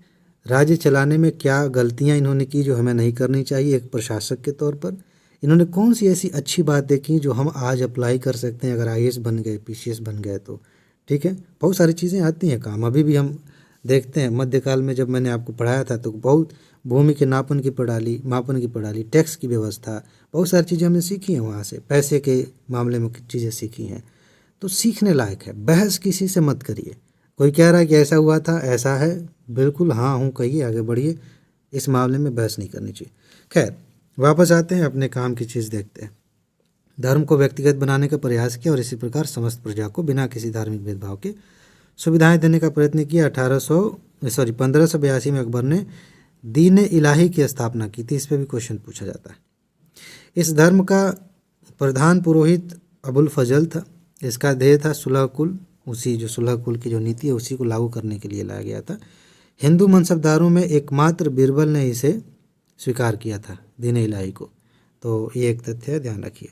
राज्य चलाने में क्या गलतियां इन्होंने की जो हमें नहीं करनी चाहिए। एक प्रशासक के तौर पर इन्होंने कौन सी ऐसी अच्छी बातें की जो हम आज अप्लाई कर सकते हैं अगर आईएएस बन गए, पीसीएस बन गए तो। ठीक है, बहुत सारी चीज़ें आती हैं काम। अभी भी हम देखते हैं, मध्यकाल में जब मैंने आपको पढ़ाया था तो बहुत भूमि के मापन की प्रणाली, टैक्स की व्यवस्था, बहुत सारी चीज़ें हमने सीखी हैं वहाँ से। पैसे के मामले में चीज़ें सीखी हैं। तो सीखने लायक है। बहस किसी से मत करिए। कोई कह रहा है कि ऐसा हुआ था, ऐसा है, बिल्कुल हाँ हूँ कहिए, आगे बढ़िए। इस मामले में बहस नहीं करनी चाहिए। खैर, वापस आते हैं, अपने काम की चीज़ देखते हैं। धर्म को व्यक्तिगत बनाने का प्रयास किया और इसी प्रकार समस्त प्रजा को बिना किसी धार्मिक भेदभाव के सुविधाएं देने का प्रयत्न किया। 1582 में अकबर ने दीन इलाही की स्थापना की थी। इस पर भी क्वेश्चन पूछा जाता है। इस धर्म का प्रधान पुरोहित अबुल फजल था। इसका ध्येय था सुलह कुल, उसी जो सुलह कुल की जो नीति है उसी को लागू करने के लिए लाया गया था। हिंदू मनसबदारों में एकमात्र बीरबल ने इसे स्वीकार किया था, दीन इलाही को। तो ये एक तथ्य है, ध्यान रखिए।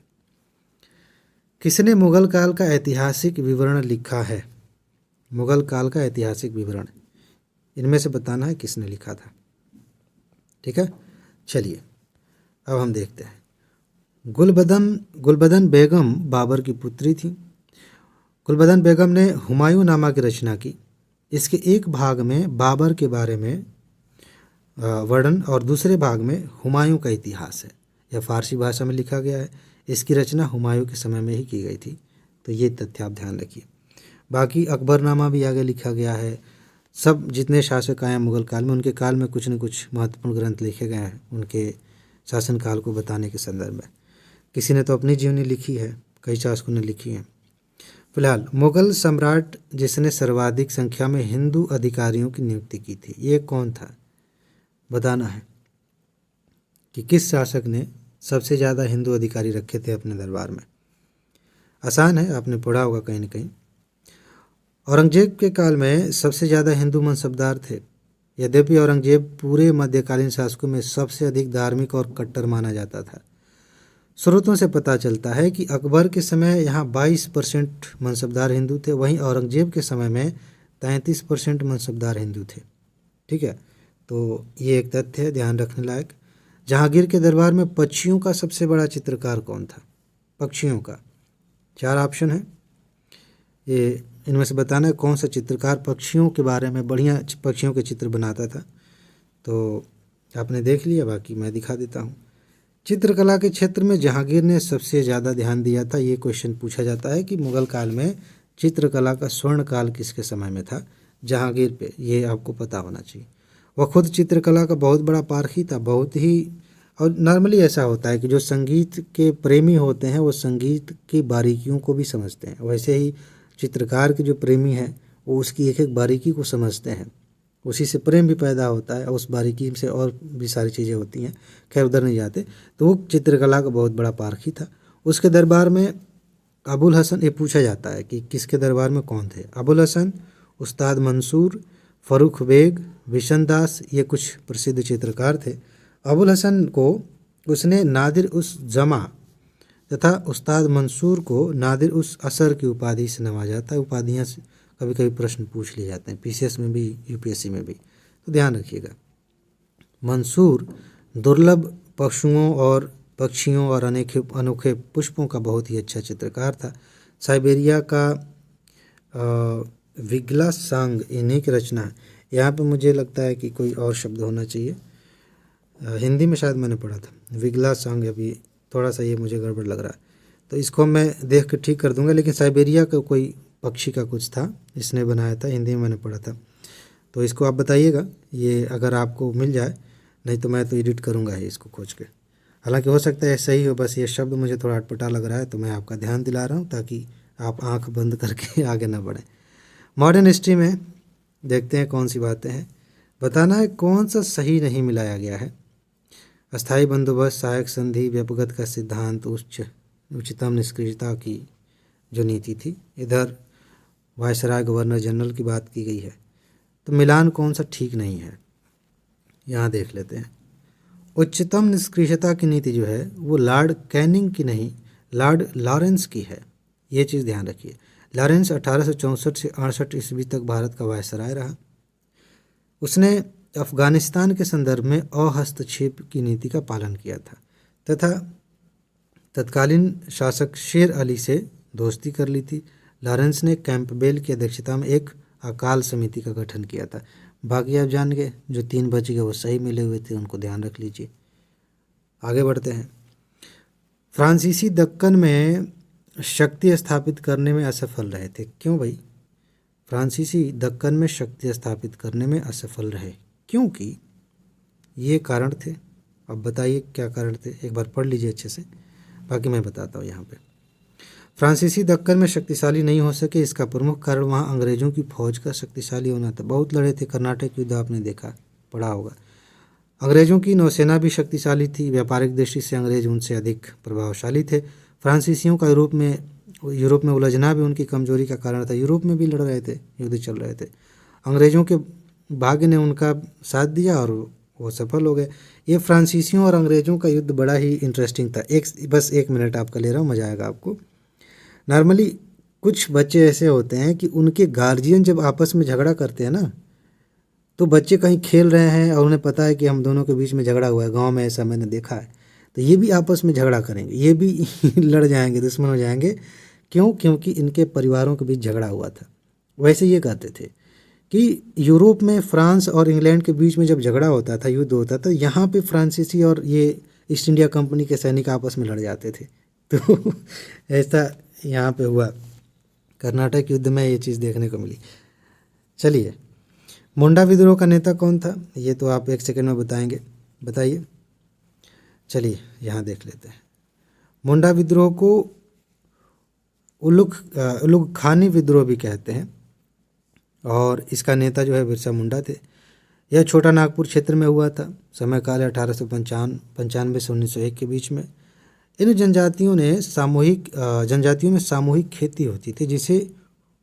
किसने मुगल काल का ऐतिहासिक विवरण लिखा है? मुगल काल का ऐतिहासिक विवरण इनमें से बताना है किसने लिखा था। ठीक है, चलिए अब हम देखते हैं। गुलबदन बेगम बाबर की पुत्री थी। गुलबदन बेगम ने हुमायूं नामा की रचना की। इसके एक भाग में बाबर के बारे में वर्णन और दूसरे भाग में हुमायूं का इतिहास है। यह फारसी भाषा में लिखा गया है। इसकी रचना हुमायूं के समय में ही की गई थी। तो ये तथ्य आप ध्यान रखिए। बाकी अकबरनामा भी आगे लिखा गया है। सब जितने शासक आए मुगल काल में, उनके काल में कुछ न कुछ महत्वपूर्ण ग्रंथ लिखे गए हैं उनके शासनकाल को बताने के संदर्भ में। किसी ने तो अपनी जीवनी लिखी है, कई शासकों ने लिखी है। फिलहाल मुगल सम्राट जिसने सर्वाधिक संख्या में हिंदू अधिकारियों की नियुक्ति की थी, ये कौन था? बताना है कि किस शासक ने सबसे ज़्यादा हिंदू अधिकारी रखे थे अपने दरबार में। आसान है, आपने पढ़ा होगा कहीं ना कहीं। औरंगजेब के काल में सबसे ज़्यादा हिंदू मनसबदार थे। यद्यपि औरंगजेब पूरे मध्यकालीन शासकों में सबसे अधिक धार्मिक और कट्टर माना जाता था। स्रोतों से पता चलता है कि अकबर के समय यहाँ 22% मनसबदार हिंदू थे, वहीं औरंगजेब के समय में 33% मनसबदार हिंदू थे। ठीक है, तो ये एक तथ्य है ध्यान रखने लायक। जहांगीर के दरबार में पक्षियों का सबसे बड़ा चित्रकार कौन था? पक्षियों का 4 ऑप्शन है, ये इनमें से बताना है कौन सा चित्रकार पक्षियों के बारे में बढ़िया पक्षियों के चित्र बनाता था। तो आपने देख लिया, बाकी मैं दिखा देता हूँ। चित्रकला के क्षेत्र में जहांगीर ने सबसे ज़्यादा ध्यान दिया था। ये क्वेश्चन पूछा जाता है कि मुगल काल में चित्रकला का स्वर्ण काल किसके समय में था? जहांगीर पे, ये आपको पता होना चाहिए। वह खुद चित्रकला का बहुत बड़ा पारखी था, बहुत ही। और नॉर्मली ऐसा होता है कि जो संगीत के प्रेमी होते हैं वो संगीत की बारीकियों को भी समझते हैं। वैसे ही चित्रकार के जो प्रेमी हैं वो उसकी एक एक बारीकी को समझते हैं, उसी से प्रेम भी पैदा होता है, उस बारीकी से और भी सारी चीज़ें होती हैं। खैर उधर नहीं जाते। तो वो चित्रकला का बहुत बड़ा पारखी था। उसके दरबार में अबुल हसन, ये पूछा जाता है कि किसके दरबार में कौन थे? अबुल हसन, उस्ताद मंसूर, फ़रूख बेग, बिशन दास, ये कुछ प्रसिद्ध चित्रकार थे। अबुल हसन को उसने नादिर उस जमा तथा उस्ताद मंसूर को नादिर उस असर की उपाधि से नवाजा था। उपाधियाँ कभी कभी प्रश्न पूछ लिए जाते हैं, पीसीएस में भी यूपीएससी में भी, तो ध्यान रखिएगा। मंसूर दुर्लभ पक्षियों और अनेक अनोखे पुष्पों का बहुत ही अच्छा चित्रकार था। साइबेरिया का विगला सांग इन्हीं की रचना है। यहाँ पे मुझे लगता है कि कोई और शब्द होना चाहिए, हिंदी में शायद मैंने पढ़ा था विगला सांग, अभी थोड़ा सा ये मुझे गड़बड़ लग रहा है, तो इसको मैं देख के ठीक कर दूंगा। लेकिन साइबेरिया का कोई पक्षी का कुछ था, इसने बनाया था, हिंदी में मैंने पढ़ा था। तो इसको आप बताइएगा ये अगर आपको मिल जाए, नहीं तो मैं तो एडिट करूँगा ही इसको खोज के। हालांकि हो सकता है सही हो, बस ये शब्द मुझे थोड़ा अटपटा लग रहा है तो मैं आपका ध्यान दिला रहा हूँ ताकि आप आंख बंद करके आगे ना बढ़ें। मॉडर्न हिस्ट्री में देखते हैं कौन सी बातें हैं। बताना है कौन सा सही नहीं मिलाया गया है। अस्थाई बंदोबस्त, सहायक संधि, व्यपगत का सिद्धांत, उच्चतम निष्क्रियता की जो नीति थी, इधर वायसराय गवर्नर जनरल की बात की गई है। तो मिलान कौन सा ठीक नहीं है, यहाँ देख लेते हैं। उच्चतम निष्क्रियता की नीति जो है वो लॉर्ड कैनिंग की नहीं, लॉर्ड लॉरेंस की है। ये चीज़ ध्यान रखिए। लॉरेंस 1864 से 68 ईस्वी तक भारत का वायसराय रहा। उसने अफगानिस्तान के संदर्भ में अहस्तक्षेप की नीति का पालन किया था तथा तत्कालीन शासक शेर अली से दोस्ती कर ली थी। लॉरेंस ने कैंपबेल की अध्यक्षता में एक अकाल समिति का गठन किया था। बाकी आप जान गए, जो 3 बच गए वो सही मिले हुए थे, उनको ध्यान रख लीजिए। आगे बढ़ते हैं। फ्रांसीसी दक्कन में शक्ति स्थापित करने में असफल रहे थे। क्यों भाई? फ्रांसीसी दक्कन में शक्ति स्थापित करने में असफल रहे क्योंकि ये कारण थे। अब बताइए क्या कारण थे, एक बार पढ़ लीजिए अच्छे से, बाकी मैं बताता हूँ। यहाँ पे फ्रांसीसी दक्कन में शक्तिशाली नहीं हो सके, इसका प्रमुख कारण वहाँ अंग्रेजों की फौज का शक्तिशाली होना था। बहुत लड़े थे, कर्नाटक युद्ध आपने देखा, पढ़ा होगा। अंग्रेजों की नौसेना भी शक्तिशाली थी, व्यापारिक दृष्टि से अंग्रेज उनसे अधिक प्रभावशाली थे। फ्रांसीसियों का यूरोप में उलझना भी उनकी कमजोरी का कारण था। यूरोप में भी लड़ रहे थे, युद्ध चल रहे थे। अंग्रेजों के भाग्य ने उनका साथ दिया और वो सफल हो गए। ये फ्रांसीसियों और अंग्रेजों का युद्ध बड़ा ही इंटरेस्टिंग था। बस एक मिनट आपका ले रहा हूँ, मजा आएगा आपको। नॉर्मली कुछ बच्चे ऐसे होते हैं कि उनके गार्जियन जब आपस में झगड़ा करते हैं ना, तो बच्चे कहीं खेल रहे हैं और उन्हें पता है कि हम दोनों के बीच में झगड़ा हुआ है, गांव में ऐसा मैंने देखा है, तो ये भी आपस में झगड़ा करेंगे, ये भी लड़ जाएंगे, दुश्मन हो जाएंगे। क्यों? क्योंकि इनके परिवारों के बीच झगड़ा हुआ था। वैसे ये कहते थे कि यूरोप में फ्रांस और इंग्लैंड के बीच में जब झगड़ा होता था, युद्ध होता था, यहाँ पे फ्रांसीसी और ये ईस्ट इंडिया कंपनी के सैनिक आपस में लड़ जाते थे। तो ऐसा यहाँ पे हुआ। कर्नाटक युद्ध में ये चीज़ देखने को मिली। चलिए, मुंडा विद्रोह का नेता कौन था, ये तो आप 1 सेकंड में बताएंगे, बताइए। चलिए यहाँ देख लेते हैं। मुंडा विद्रोह को उलुग खानी विद्रोह भी कहते हैं और इसका नेता जो है बिरसा मुंडा थे। यह छोटा नागपुर क्षेत्र में हुआ था। समय काल 1895 से 1901 के बीच में। इन जनजातियों में सामूहिक खेती होती थी, जिसे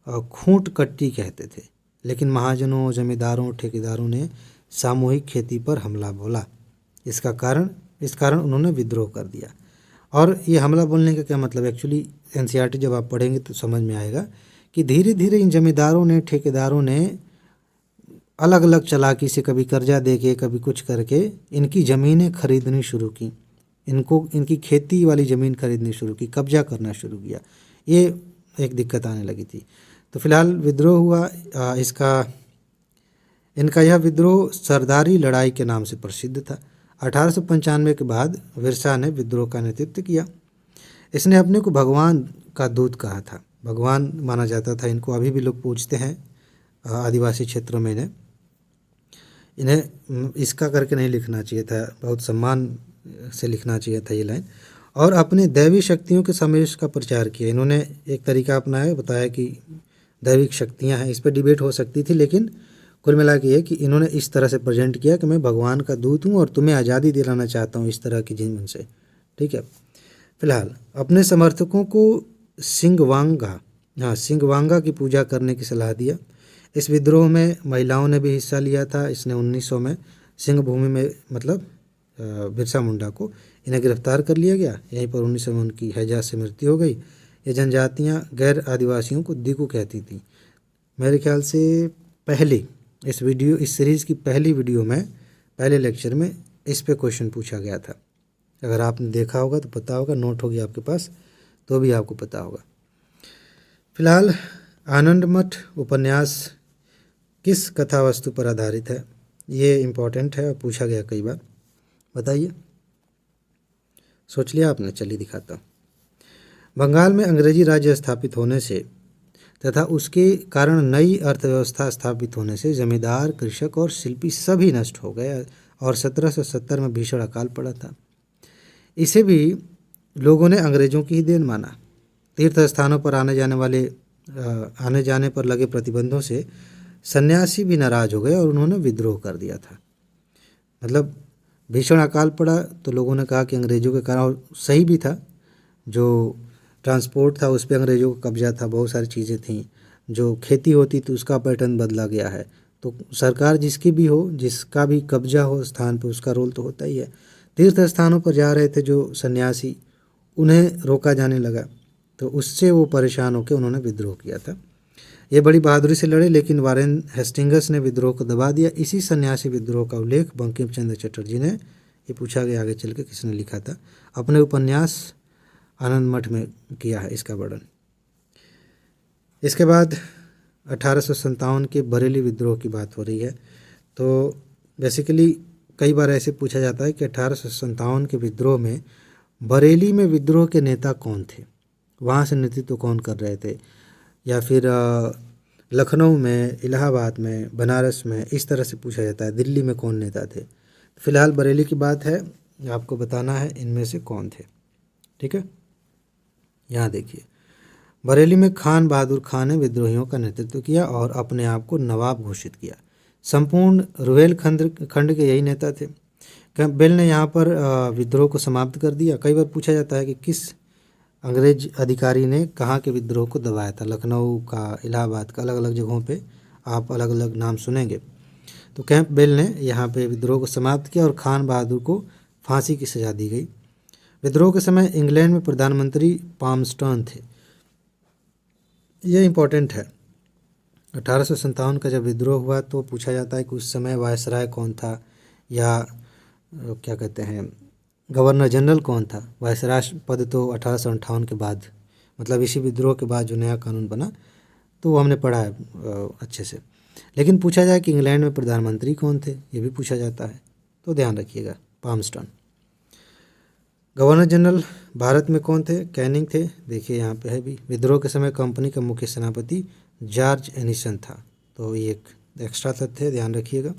खूंट कट्टी कहते थे। लेकिन महाजनों, जमींदारों, ठेकेदारों ने सामूहिक खेती पर हमला बोला। इस कारण उन्होंने विद्रोह कर दिया। और ये हमला बोलने का क्या मतलब, एक्चुअली एनसीईआरटी जब आप पढ़ेंगे तो समझ में आएगा कि धीरे धीरे इन जमींदारों ने, ठेकेदारों ने अलग अलग चालाकी से, कभी कर्जा दे के, कभी कुछ करके इनकी ज़मीनें खरीदनी शुरू की, इनकी खेती वाली ज़मीन खरीदनी शुरू की, कब्जा करना शुरू किया। ये एक दिक्कत आने लगी थी। तो फिलहाल विद्रोह हुआ। इनका यह विद्रोह सरदारी लड़ाई के नाम से प्रसिद्ध था। 1895 के बाद बिरसा ने विद्रोह का नेतृत्व किया। इसने अपने को भगवान का दूत कहा था, भगवान माना जाता था इनको। अभी भी लोग पूछते हैं आदिवासी क्षेत्रों में इन्हें इसका करके नहीं लिखना चाहिए था, बहुत सम्मान से लिखना चाहिए था ये लाइन। और अपने दैवी शक्तियों के समावेश का प्रचार किया। इन्होंने एक तरीका अपनाया, बताया कि दैविक शक्तियां हैं, इस पर डिबेट हो सकती थी, लेकिन कुल मिला के ये कि इन्होंने इस तरह से प्रेजेंट किया कि मैं भगवान का दूत हूँ और तुम्हें आज़ादी दिलाना चाहता हूँ, इस तरह की जीवन से। ठीक है। फिलहाल अपने समर्थकों को सिंगवांगा की पूजा करने की सलाह दिया। इस विद्रोह में महिलाओं ने भी हिस्सा लिया था। इसने 1900 में सिंह भूमि में, मतलब बिरसा मुंडा को, इन्हें गिरफ्तार कर लिया गया। यहीं पर 1900 में उनकी हैजा से मृत्यु हो गई। ये जनजातियाँ गैर आदिवासियों को दिकू कहती थी। मेरे ख्याल से इस सीरीज़ की पहली वीडियो में पहले लेक्चर में इस पे क्वेश्चन पूछा गया था। अगर आपने देखा होगा तो पता होगा, नोट होगी आपके पास तो भी आपको पता होगा। फिलहाल आनंद मठ उपन्यास किस कथा वस्तु पर आधारित है? ये इम्पोर्टेंट है और पूछा गया कई बार। बताइए, सोच लिया आपने? चलिए दिखाता हूँ। बंगाल में अंग्रेजी राज्य स्थापित होने से तथा उसके कारण नई अर्थव्यवस्था स्थापित होने से जमींदार, कृषक और शिल्पी सभी नष्ट हो गए और 1770 में भीषण अकाल पड़ा था। इसे भी लोगों ने अंग्रेजों की ही देन माना। तीर्थ स्थानों पर आने जाने पर लगे प्रतिबंधों से सन्यासी भी नाराज हो गए और उन्होंने विद्रोह कर दिया था। मतलब भीषण अकाल पड़ा तो लोगों ने कहा कि अंग्रेजों के कारण, और सही भी था। जो ट्रांसपोर्ट था उस पर अंग्रेजों का कब्जा था, बहुत सारी चीज़ें थीं। जो खेती होती तो उसका पैटर्न बदला गया है। तो सरकार जिसकी भी हो, जिसका भी कब्जा हो स्थान पर, उसका रोल तो होता ही है। तीर्थ स्थानों पर जा रहे थे जो सन्यासी, उन्हें रोका जाने लगा तो उससे वो परेशान होकर उन्होंने विद्रोह किया था। ये बड़ी बहादुरी से लड़े, लेकिन वारेन हेस्टिंग्स ने विद्रोह को दबा दिया। इसी सन्यासी विद्रोह का उल्लेख बंकिम चंद्र चटर्जी ने, ये पूछा गया आगे चल के किसने लिखा था, अपने उपन्यास आनंद मठ में किया है इसका वर्णन। इसके बाद 1857 के बरेली विद्रोह की बात हो रही है। तो बेसिकली कई बार ऐसे पूछा जाता है कि 1857 के विद्रोह में बरेली में विद्रोह के नेता कौन थे, वहाँ से नेतृत्व कौन कर रहे थे, या फिर लखनऊ में, इलाहाबाद में, बनारस में, इस तरह से पूछा जाता है, दिल्ली में कौन नेता थे। फिलहाल बरेली की बात है, आपको बताना है इनमें से कौन थे। ठीक है, यहाँ देखिए, बरेली में खान बहादुर खान ने विद्रोहियों का नेतृत्व किया और अपने आप को नवाब घोषित किया। संपूर्ण रुहेलखंड के यही नेता थे। कैंपबेल ने यहाँ पर विद्रोह को समाप्त कर दिया। कई बार पूछा जाता है कि किस अंग्रेज अधिकारी ने कहाँ के विद्रोह को दबाया था। लखनऊ का, इलाहाबाद का, अलग अलग जगहों पे आप अलग अलग नाम सुनेंगे। तो कैंपबेल ने यहाँ पे विद्रोह को समाप्त किया और खान बहादुर को फांसी की सज़ा दी गई। विद्रोह के समय इंग्लैंड में प्रधानमंत्री पामस्टर्न थे। ये इम्पोर्टेंट है। 1857 का जब विद्रोह हुआ तो पूछा जाता है कि उस समय वायसराय कौन था, या क्या कहते हैं, गवर्नर जनरल कौन था। वायसराय पद तो 1858 के बाद, मतलब इसी विद्रोह के बाद जो नया कानून बना, तो वो हमने पढ़ा है अच्छे से। लेकिन पूछा जाए कि इंग्लैंड में प्रधानमंत्री कौन थे, ये भी पूछा जाता है, तो ध्यान रखिएगा, पामस्टर्न। गवर्नर जनरल भारत में कौन थे? कैनिंग थे। देखिए यहाँ पे है भी। विद्रोह के समय कंपनी का मुख्य सेनापति जॉर्ज एनिसन था। तो ये एक एक्स्ट्रा तथ्य है, ध्यान रखिएगा।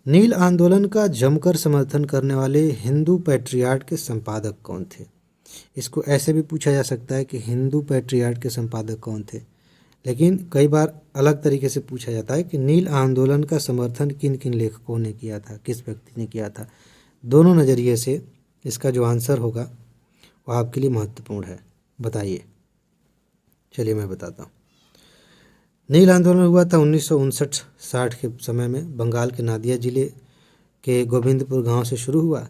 नील आंदोलन का जमकर समर्थन करने वाले हिंदू पैट्रियार्ट के संपादक कौन थे? इसको ऐसे भी पूछा जा सकता है कि हिंदू पैट्रियार्ट के संपादक कौन थे, लेकिन कई बार अलग तरीके से पूछा जाता है कि नील आंदोलन का समर्थन किन किन लेखकों ने किया था, किस व्यक्ति ने किया था। दोनों नज़रिए से इसका जो आंसर होगा वो आपके लिए महत्वपूर्ण है। बताइए, चलिए मैं बताता हूँ। नील आंदोलन हुआ था 1959-60 के समय में। बंगाल के नादिया जिले के गोविंदपुर गांव से शुरू हुआ।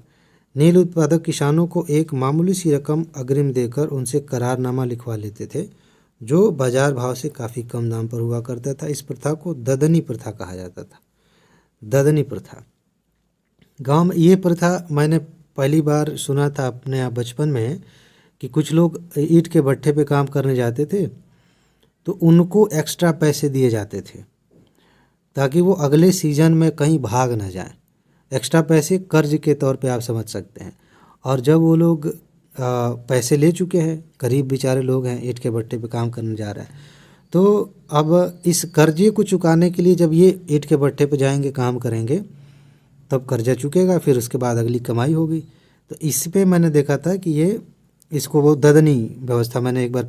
नील उत्पादक किसानों को एक मामूली सी रकम अग्रिम देकर उनसे करारनामा लिखवा लेते थे, जो बाजार भाव से काफ़ी कम दाम पर हुआ करता था। इस प्रथा को ददनी प्रथा कहा जाता था। ददनी प्रथा गांव में, ये प्रथा मैंने पहली बार सुना था अपने आप बचपन में, कि कुछ लोग ईंट के भट्ठे पे काम करने जाते थे तो उनको एक्स्ट्रा पैसे दिए जाते थे ताकि वो अगले सीज़न में कहीं भाग ना जाएं। एक्स्ट्रा पैसे कर्ज के तौर पे आप समझ सकते हैं। और जब वो लोग पैसे ले चुके हैं, गरीब बेचारे लोग हैं, ईंट के भट्ठे पे काम करने जा रहे हैं, तो अब इस कर्जे को चुकाने के लिए जब ये ईंट के भट्ठे पे जाएंगे, काम करेंगे, तब कर्जा चुकेगा, फिर उसके बाद अगली कमाई होगी। तो इस पे मैंने देखा था कि ये, इसको वो ददनी व्यवस्था, मैंने एक बार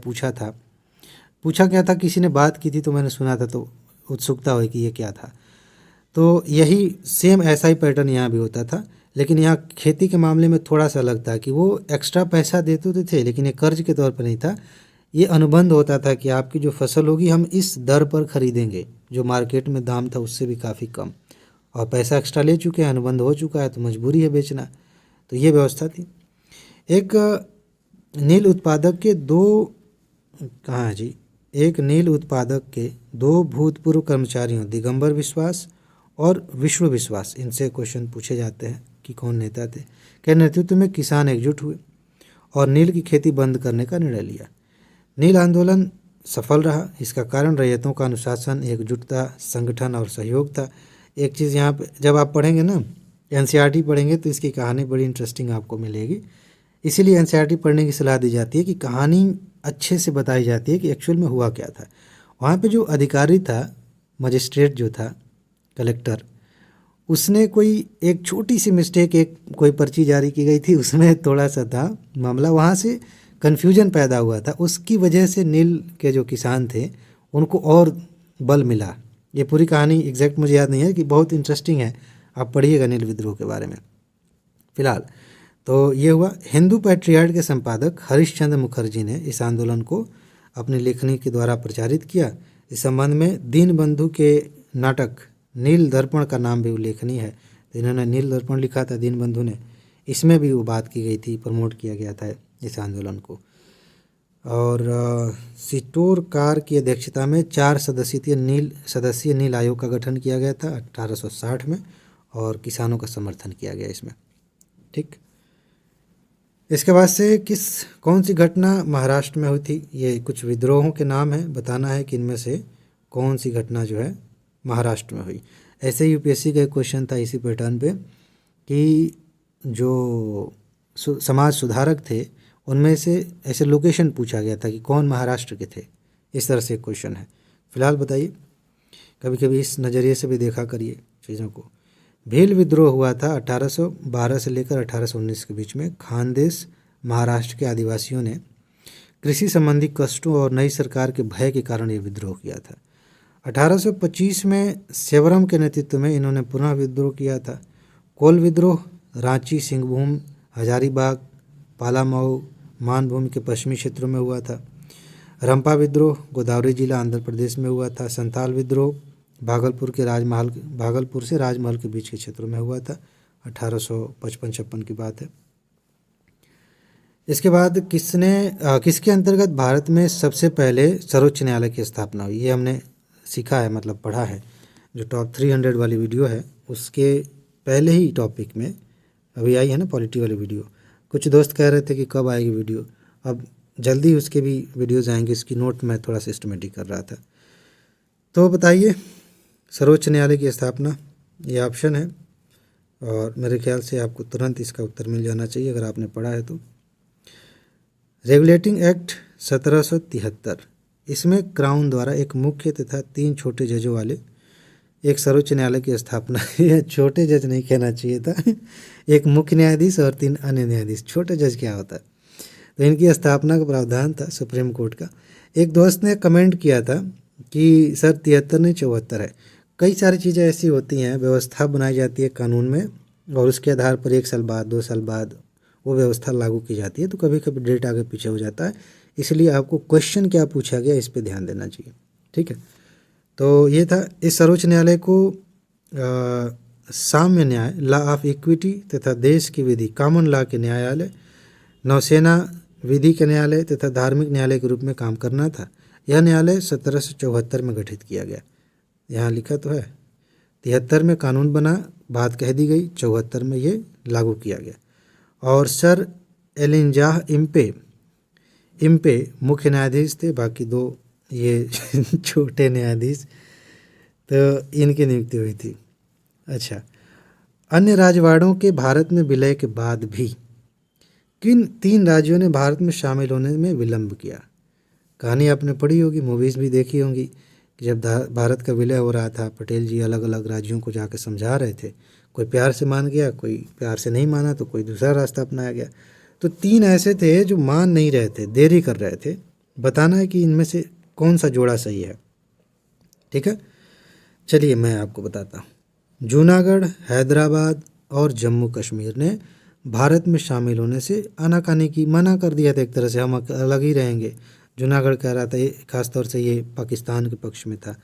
पूछा क्या था, किसी ने बात की थी तो मैंने सुना था, तो उत्सुकता हुई कि ये क्या था। तो यही सेम ऐसा ही पैटर्न यहाँ भी होता था, लेकिन यहाँ खेती के मामले में थोड़ा सा अलग था कि वो एक्स्ट्रा पैसा देते तो थे, लेकिन ये कर्ज के तौर पर नहीं था। ये अनुबंध होता था कि आपकी जो फसल होगी हम इस दर पर खरीदेंगे, जो मार्केट में दाम था उससे भी काफ़ी कम, और पैसा एक्स्ट्रा ले चुके हैं, अनुबंध हो चुका है, तो मजबूरी है बेचना। तो ये व्यवस्था थी। एक नील उत्पादक के दो, कहाँ है जी, एक नील उत्पादक के दो भूतपूर्व कर्मचारियों दिगंबर विश्वास और विष्णु विश्वास, इनसे क्वेश्चन पूछे जाते हैं कि कौन नेता थे। के नेतृत्व में किसान एकजुट हुए और नील की खेती बंद करने का निर्णय लिया। नील आंदोलन सफल रहा। इसका कारण रैयतों का अनुशासन, एकजुटता, संगठन और सहयोग था। एक चीज़ यहाँ पे जब आप पढ़ेंगे ना, एनसीईआरटी पढ़ेंगे तो इसकी कहानी बड़ी इंटरेस्टिंग आपको मिलेगी। इसीलिए एनसीईआरटी पढ़ने की सलाह दी जाती है कि कहानी अच्छे से बताई जाती है कि एक्चुअल में हुआ क्या था। वहाँ पे जो अधिकारी था, मजिस्ट्रेट जो था, कलेक्टर, उसने कोई एक छोटी सी मिस्टेक, एक कोई पर्ची जारी की गई थी, उसमें थोड़ा सा था मामला, वहाँ से कन्फ्यूजन पैदा हुआ था। उसकी वजह से नील के जो किसान थे उनको और बल मिला। ये पूरी कहानी एग्जैक्ट मुझे याद नहीं है, कि बहुत इंटरेस्टिंग है, आप पढ़िएगा नील विद्रोह के बारे में। फिलहाल तो ये हुआ। हिंदू पैट्रियार्ट के संपादक हरिश्चंद्र मुखर्जी ने इस आंदोलन को अपनी लेखनी के द्वारा प्रचारित किया। इस संबंध में दीनबंधु के नाटक नील दर्पण का नाम भी उल्लेखनीय है। तो इन्होंने नील दर्पण लिखा था दीनबंधु ने, इसमें भी वो बात की गई थी, प्रमोट किया गया था इस आंदोलन को। और सिटोरकार की अध्यक्षता में 4 सदस्यीय नील आयोग का गठन किया गया था 1860 में, और किसानों का समर्थन किया गया इसमें। ठीक, इसके बाद से कौन सी घटना महाराष्ट्र में हुई थी, ये कुछ विद्रोहों के नाम है, बताना है कि इनमें से कौन सी घटना जो है महाराष्ट्र में हुई। ऐसे यूपीएससी का एक क्वेश्चन था इसी पैटर्न पे कि जो समाज सुधारक थे उनमें से ऐसे लोकेशन पूछा गया था कि कौन महाराष्ट्र के थे। इस तरह से एक क्वेश्चन है। फिलहाल बताइए, कभी कभी इस नज़रिए से भी देखा करिए चीज़ों को। भील विद्रोह हुआ था 1812 से लेकर 1819 के बीच में। खानदेश महाराष्ट्र के आदिवासियों ने कृषि संबंधी कष्टों और नई सरकार के भय के कारण ये विद्रोह किया था। 1825 में सेवरम के नेतृत्व में इन्होंने पुनः विद्रोह किया था। कोल विद्रोह रांची, सिंहभूम, हजारीबाग, पालामाऊ, मानभूमि के पश्चिमी क्षेत्रों में हुआ था। रंपा विद्रोह गोदावरी जिला आंध्र प्रदेश में हुआ था। संताल विद्रोह भागलपुर से राजमहल के बीच के क्षेत्रों में हुआ था। 1855-56 की बात है। इसके बाद किसके अंतर्गत भारत में सबसे पहले सर्वोच्च न्यायालय की स्थापना हुई, ये हमने सीखा है, मतलब पढ़ा है। जो टॉप 300 वाली वीडियो है उसके पहले ही टॉपिक में अभी आई है ना पॉलिटी वाली वीडियो। कुछ दोस्त कह रहे थे कि कब आएगी वीडियो, अब जल्दी उसके भी वीडियोज़ आएंगे। इसकी नोट मैं थोड़ा सिस्टमेटिक कर रहा था। तो बताइए, सर्वोच्च न्यायालय की स्थापना, ये ऑप्शन है और मेरे ख्याल से आपको तुरंत इसका उत्तर मिल जाना चाहिए अगर आपने पढ़ा है तो। रेगुलेटिंग एक्ट 1773, इसमें क्राउन द्वारा एक मुख्य तथा 3 छोटे जजों वाले एक सर्वोच्च न्यायालय की स्थापना। यह छोटे जज नहीं कहना चाहिए था, एक मुख्य न्यायाधीश और 3 अन्य न्यायाधीश। छोटे जज क्या होता है? तो इनकी स्थापना का प्रावधान था सुप्रीम कोर्ट का। एक दोस्त ने कमेंट किया था कि सर 73 नहीं 74 है। कई सारी चीज़ें ऐसी होती हैं, व्यवस्था बनाई जाती है कानून में और उसके आधार पर 1 साल बाद 2 साल बाद वो व्यवस्था लागू की जाती है, तो कभी कभी डेट आगे पीछे हो जाता है। इसलिए आपको क्वेश्चन क्या पूछा गया इस पे ध्यान देना चाहिए। ठीक है, तो ये था। इस सर्वोच्च न्यायालय को साम्य न्याय, लॉ ऑफ इक्विटी तथा देश की विधि, कॉमन लॉ के न्यायालय, नौसेना विधि के न्यायालय तथा धार्मिक न्यायालय के रूप में काम करना था। यह न्यायालय 1774 में गठित किया गया। यहाँ लिखा तो है 73 में कानून बना, बात कह दी गई, 74 में ये लागू किया गया। और सर एलिंजाह इम्पे मुख्य न्यायाधीश थे, बाकी 2 ये छोटे न्यायाधीश, तो इनकी नियुक्ति हुई थी। अच्छा, अन्य राजवाड़ों के भारत में विलय के बाद भी किन 3 राज्यों ने भारत में शामिल होने में विलंब किया? कहानी आपने पढ़ी होगी, मूवीज़ भी देखी होंगी कि जब भारत का विलय हो रहा था, पटेल जी अलग अलग राज्यों को जाकर समझा रहे थे। कोई प्यार से मान गया, कोई प्यार से नहीं माना, तो कोई दूसरा रास्ता अपनाया गया। तो 3 ऐसे थे जो मान नहीं रहे थे, देरी कर रहे थे। बताना है कि इनमें से कौन सा जोड़ा सही है। ठीक है, चलिए मैं आपको बताता हूँ। जूनागढ़, हैदराबाद और जम्मू कश्मीर ने भारत में शामिल होने से आनाकानी की, मना कर दिया था एक तरह से, हम अलग ही रहेंगे। जूनागढ़ कह रहा था, ये खासतौर से ये पाकिस्तान के पक्ष में था।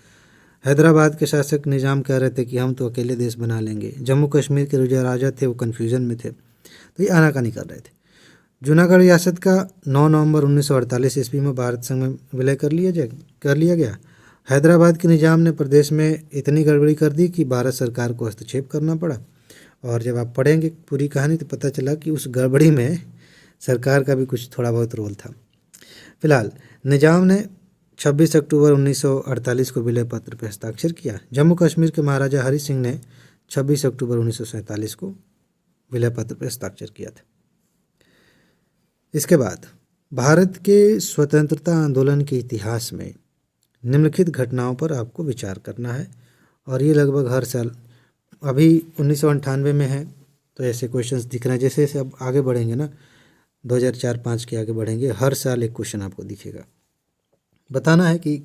हैदराबाद के शासक निज़ाम कह रहे थे कि हम तो अकेले देश बना लेंगे। जम्मू कश्मीर के जो राजा थे वो कन्फ्यूज़न में थे, तो ये आनाकानी कर रहे थे। जूनागढ़ रियासत का 9 नवंबर 1948 ईस्वी में भारत संग में विलय कर लिया गया हैदराबाद के निज़ाम ने प्रदेश में इतनी गड़बड़ी कर दी कि भारत सरकार को हस्तक्षेप करना पड़ा। और जब आप पढ़ेंगे पूरी कहानी तो पता चला कि उस गड़बड़ी में सरकार का भी कुछ थोड़ा बहुत रोल था। फिलहाल निज़ाम ने 26 अक्टूबर 1948 को विलय पत्र पर हस्ताक्षर किया। जम्मू कश्मीर के महाराजा हरि सिंह ने 26 अक्टूबर 1947 को विलय पत्र पर हस्ताक्षर किया था। इसके बाद भारत के स्वतंत्रता आंदोलन के इतिहास में निम्नलिखित घटनाओं पर आपको विचार करना है और ये लगभग हर साल, अभी 1998 में है तो ऐसे क्वेश्चंस दिख रहे हैं। जैसे जैसे अब आगे बढ़ेंगे ना, 2004-5 के आगे बढ़ेंगे, हर साल एक क्वेश्चन आपको दिखेगा। बताना है कि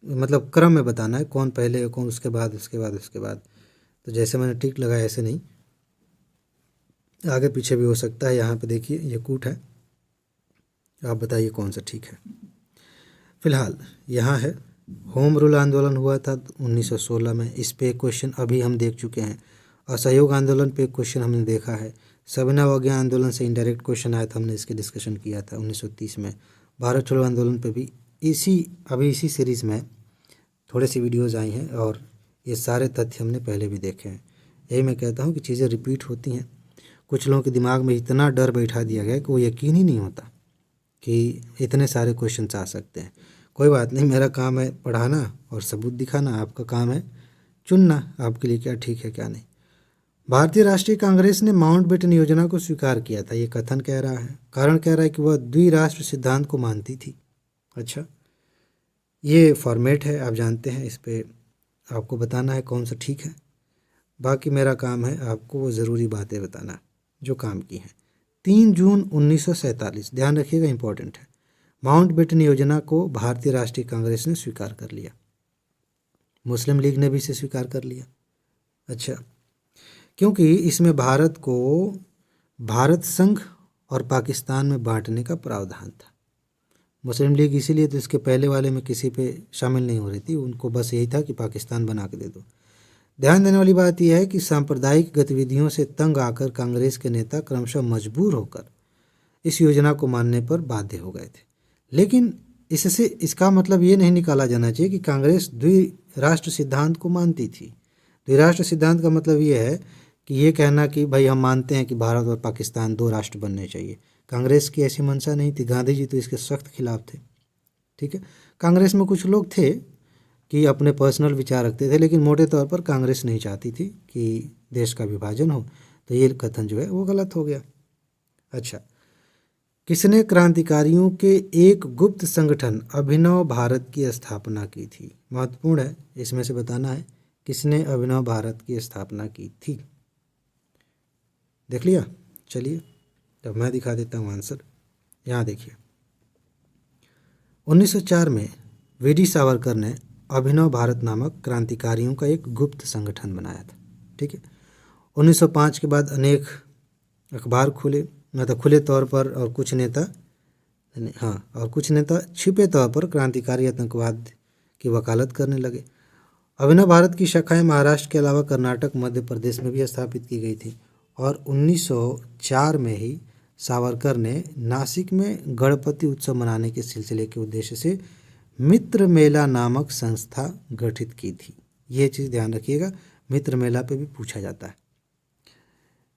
मतलब क्रम में बताना है, कौन पहले कौन उसके बाद उसके बाद उसके बाद। तो जैसे मैंने टिक लगाया ऐसे नहीं, आगे पीछे भी हो सकता है। यहाँ पे देखिए ये कूट है, आप बताइए कौन सा ठीक है। फिलहाल यहाँ है होम रूल आंदोलन हुआ था 1916 में, इस पे एक क्वेश्चन अभी हम देख चुके हैं। असहयोग आंदोलन पे एक क्वेश्चन हमने देखा है। सविनय अवज्ञा आंदोलन से इनडायरेक्ट क्वेश्चन आया था, हमने इसके डिस्कशन किया था 1930 में। भारत छोड़ो आंदोलन पे भी इसी सीरीज़ में थोड़े सी वीडियोज़ आई हैं और ये सारे तथ्य हमने पहले भी देखे हैं। यही मैं कहता हूँ कि चीज़ें रिपीट होती हैं। कुछ लोगों के दिमाग में इतना डर बैठा दिया गया कि वो यकीन ही नहीं होता कि इतने सारे क्वेश्चंस आ सकते हैं। कोई बात नहीं, मेरा काम है पढ़ाना और सबूत दिखाना, आपका काम है चुनना आपके लिए क्या ठीक है क्या नहीं। भारतीय राष्ट्रीय कांग्रेस ने माउंटबेटन योजना को स्वीकार किया था, ये कथन कह रहा है। कारण कह रहा है कि वह द्विराष्ट्र सिद्धांत को मानती थी। अच्छा, ये फॉर्मेट है, आप जानते हैं, इस पे आपको बताना है कौन सा ठीक है। बाकी मेरा काम है आपको वो ज़रूरी बातें बताना जो काम की हैं। 3 जून 1947, ध्यान रखिएगा, इंपॉर्टेंट है। माउंटबेटन योजना को भारतीय राष्ट्रीय कांग्रेस ने स्वीकार कर लिया, मुस्लिम लीग ने भी इसे स्वीकार कर लिया। अच्छा, क्योंकि इसमें भारत को भारत संघ और पाकिस्तान में बांटने का प्रावधान था। मुस्लिम लीग इसीलिए तो इसके पहले वाले में किसी पे शामिल नहीं हो रही थी, उनको बस यही था कि पाकिस्तान बना के दे दो। ध्यान देने वाली बात यह है कि सांप्रदायिक गतिविधियों से तंग आकर कांग्रेस के नेता क्रमशः मजबूर होकर इस योजना को मानने पर बाध्य हो गए थे। लेकिन इससे इसका मतलब ये नहीं निकाला जाना चाहिए कि कांग्रेस द्विराष्ट्र सिद्धांत को मानती थी। द्विराष्ट्र सिद्धांत का मतलब ये है कि ये कहना कि भाई हम मानते हैं कि भारत और पाकिस्तान 2 राष्ट्र बनने चाहिए। कांग्रेस की ऐसी मंशा नहीं थी, गांधी जी तो इसके सख्त खिलाफ थे। ठीक है, कांग्रेस में कुछ लोग थे कि अपने पर्सनल विचार रखते थे, लेकिन मोटे तौर पर कांग्रेस नहीं चाहती थी कि देश का विभाजन हो, तो ये कथन जो है वो गलत हो गया। अच्छा, किसने क्रांतिकारियों के एक गुप्त संगठन अभिनव भारत की स्थापना की थी? महत्वपूर्ण है, इसमें से बताना है किसने अभिनव भारत की स्थापना की थी। देख लिया, चलिए तब मैं दिखा देता हूँ आंसर। यहाँ देखिए, 1904 में वीडी सावरकर ने अभिनव भारत नामक क्रांतिकारियों का एक गुप्त संगठन बनाया था। ठीक है, 1905 के बाद अनेक अखबार खुले, मतलब खुले तौर पर, और कुछ नेता छिपे तौर पर क्रांतिकारी आतंकवाद की वकालत करने लगे। अभिनव भारत की शाखाएं महाराष्ट्र के अलावा कर्नाटक, मध्य प्रदेश में भी स्थापित की गई थी और 1904 में ही सावरकर ने नासिक में गणपति उत्सव मनाने के सिलसिले के उद्देश्य से मित्र मेला नामक संस्था गठित की थी। ये चीज़ ध्यान रखिएगा, मित्र मेला पे भी पूछा जाता है।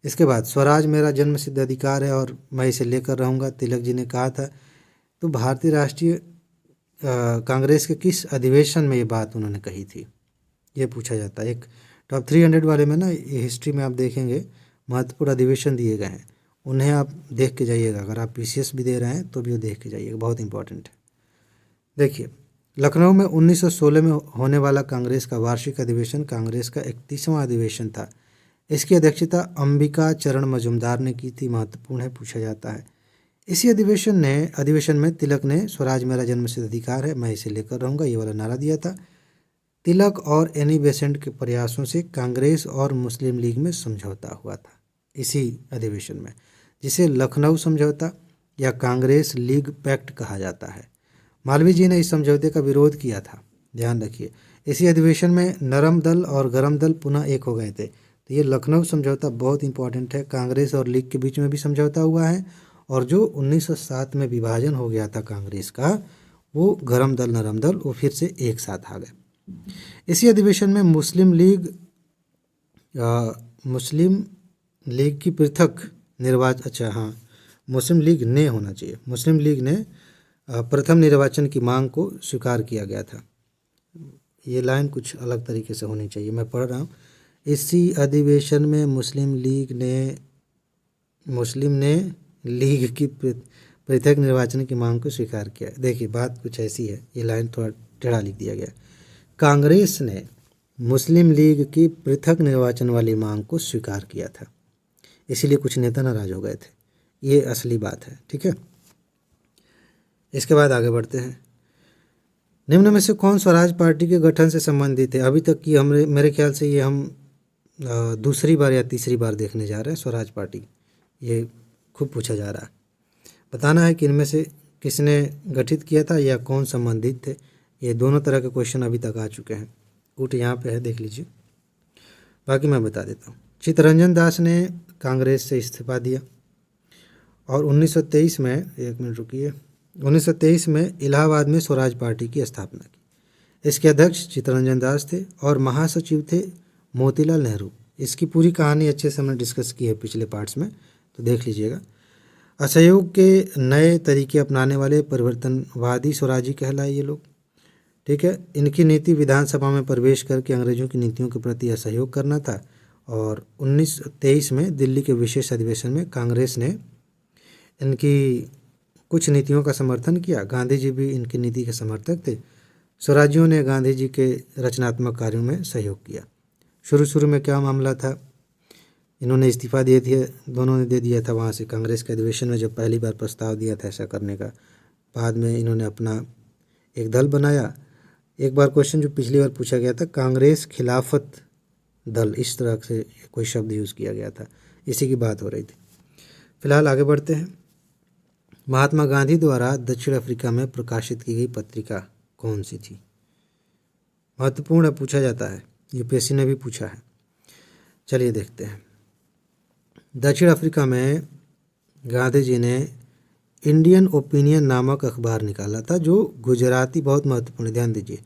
इसके बाद स्वराज मेरा जन्मसिद्ध अधिकार है और मैं इसे लेकर रहूँगा, तिलक जी ने कहा था। तो भारतीय राष्ट्रीय कांग्रेस के किस अधिवेशन में ये बात उन्होंने कही थी, ये पूछा जाता है। एक टॉप 300 वाले में ना, ये हिस्ट्री में आप देखेंगे महत्वपूर्ण अधिवेशन दिए गए हैं, उन्हें आप देख के जाइएगा। अगर आप पीसीएस भी दे रहे हैं तो भी वो देख के जाइएगा, बहुत इंपॉर्टेंट है। देखिए, लखनऊ में 1916 में होने वाला कांग्रेस का वार्षिक अधिवेशन कांग्रेस का 31वां अधिवेशन था। इसकी अध्यक्षता अंबिका चरण मजुमदार ने की थी। महत्वपूर्ण है, पूछा जाता है। इसी अधिवेशन में तिलक ने स्वराज मेरा जन्मसिद्ध अधिकार है, मैं इसे लेकर रहूँगा, ये वाला नारा दिया था। तिलक और एनी बेसेंट के प्रयासों से कांग्रेस और मुस्लिम लीग में समझौता हुआ था इसी अधिवेशन में, जिसे लखनऊ समझौता या कांग्रेस लीग पैक्ट कहा जाता है। मालवीय जी ने इस समझौते का विरोध किया था, ध्यान रखिए। इसी अधिवेशन में नरम दल और गरम दल पुनः एक हो गए थे। तो ये लखनऊ समझौता बहुत इंपॉर्टेंट है। कांग्रेस और लीग के बीच में भी समझौता हुआ है और जो 1907 में विभाजन हो गया था कांग्रेस का, वो गरम दल नरम दल वो फिर से एक साथ आ गए। इसी अधिवेशन में मुस्लिम लीग की पृथक मुस्लिम लीग ने होना चाहिए, मुस्लिम लीग ने प्रथम निर्वाचन की मांग को स्वीकार किया गया था। ये लाइन कुछ अलग तरीके से होनी चाहिए, मैं पढ़ रहा हूँ। इसी अधिवेशन में मुस्लिम ने लीग की पृथक निर्वाचन की मांग को स्वीकार किया। देखिए बात कुछ ऐसी है, ये लाइन थोड़ा टेढ़ा लिख दिया गया। कांग्रेस ने मुस्लिम लीग की पृथक निर्वाचन वाली मांग को स्वीकार किया था, इसीलिए कुछ नेता नाराज हो गए थे। ये असली बात है, ठीक है। इसके बाद आगे बढ़ते हैं। निम्न में से कौन स्वराज पार्टी के गठन से संबंधित है? अभी तक की मेरे ख्याल से ये हम दूसरी बार या तीसरी बार देखने जा रहे हैं स्वराज पार्टी। ये खूब पूछा जा रहा है। बताना है कि इनमें से किसने गठित किया था या कौन संबंधित थे। ये दोनों तरह के क्वेश्चन अभी तक आ चुके हैं। कूट यहाँ पे है, देख लीजिए। बाकी मैं बता देता हूँ। चित्तरंजन दास ने कांग्रेस से इस्तीफा दिया और 1923 में, एक मिनट रुकिए, 1923 में इलाहाबाद में स्वराज पार्टी की स्थापना की। इसके अध्यक्ष चित्तरंजन दास थे और महासचिव थे मोतीलाल नेहरू। इसकी पूरी कहानी अच्छे से हमने डिस्कस की है पिछले पार्ट्स में, तो देख लीजिएगा। असहयोग के नए तरीके अपनाने वाले परिवर्तनवादी स्वराजी कहलाए ये लोग, ठीक है। इनकी नीति विधानसभा में प्रवेश करके अंग्रेजों की नीतियों के प्रति असहयोग करना था और 1923 में दिल्ली के विशेष अधिवेशन में कांग्रेस ने इनकी कुछ नीतियों का समर्थन किया। गांधी जी भी इनकी नीति के समर्थक थे। स्वराजियों ने गांधी जी के रचनात्मक कार्यों में सहयोग किया। शुरू में क्या मामला था, इन्होंने इस्तीफा दिए थे, दोनों ने दे दिया था वहाँ से कांग्रेस के अधिवेशन में जब पहली बार प्रस्ताव दिया था ऐसा करने का। बाद में इन्होंने अपना एक दल बनाया। एक बार क्वेश्चन जो पिछली बार पूछा गया था, कांग्रेस खिलाफत दल, इस तरह से कोई शब्द यूज़ किया गया था, इसी की बात हो रही थी। फिलहाल आगे बढ़ते हैं। महात्मा गांधी द्वारा दक्षिण अफ्रीका में प्रकाशित की गई पत्रिका कौन सी थी? महत्वपूर्ण पूछा जाता है, यूपीएससी ने भी पूछा है। चलिए देखते हैं। दक्षिण अफ्रीका में गांधी जी ने इंडियन ओपिनियन नामक अखबार निकाला था, जो गुजराती, बहुत महत्वपूर्ण, ध्यान दीजिए,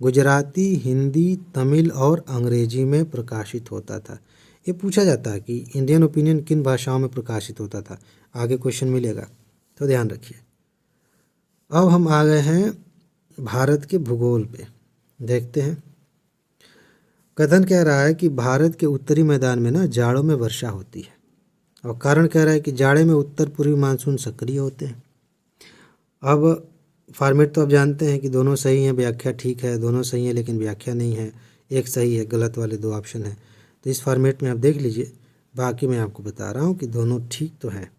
गुजराती, हिंदी, तमिल और अंग्रेजी में प्रकाशित होता था। ये पूछा जाता है कि इंडियन ओपिनियन किन भाषाओं में प्रकाशित होता था, आगे क्वेश्चन मिलेगा, तो ध्यान रखिए। अब हम आ गए हैं भारत के भूगोल पे, देखते हैं। कथन कह रहा है कि भारत के उत्तरी मैदान में ना जाड़ों में वर्षा होती है, और कारण कह रहा है कि जाड़े में उत्तर पूर्वी मानसून सक्रिय होते हैं। अब फॉर्मेट तो आप जानते हैं कि दोनों सही हैं, व्याख्या ठीक है, दोनों सही है लेकिन व्याख्या नहीं है, एक सही है, गलत वाले दो ऑप्शन हैं। तो इस फॉर्मेट में आप देख लीजिए। बाकी मैं आपको बता रहा हूँ कि दोनों ठीक तो हैं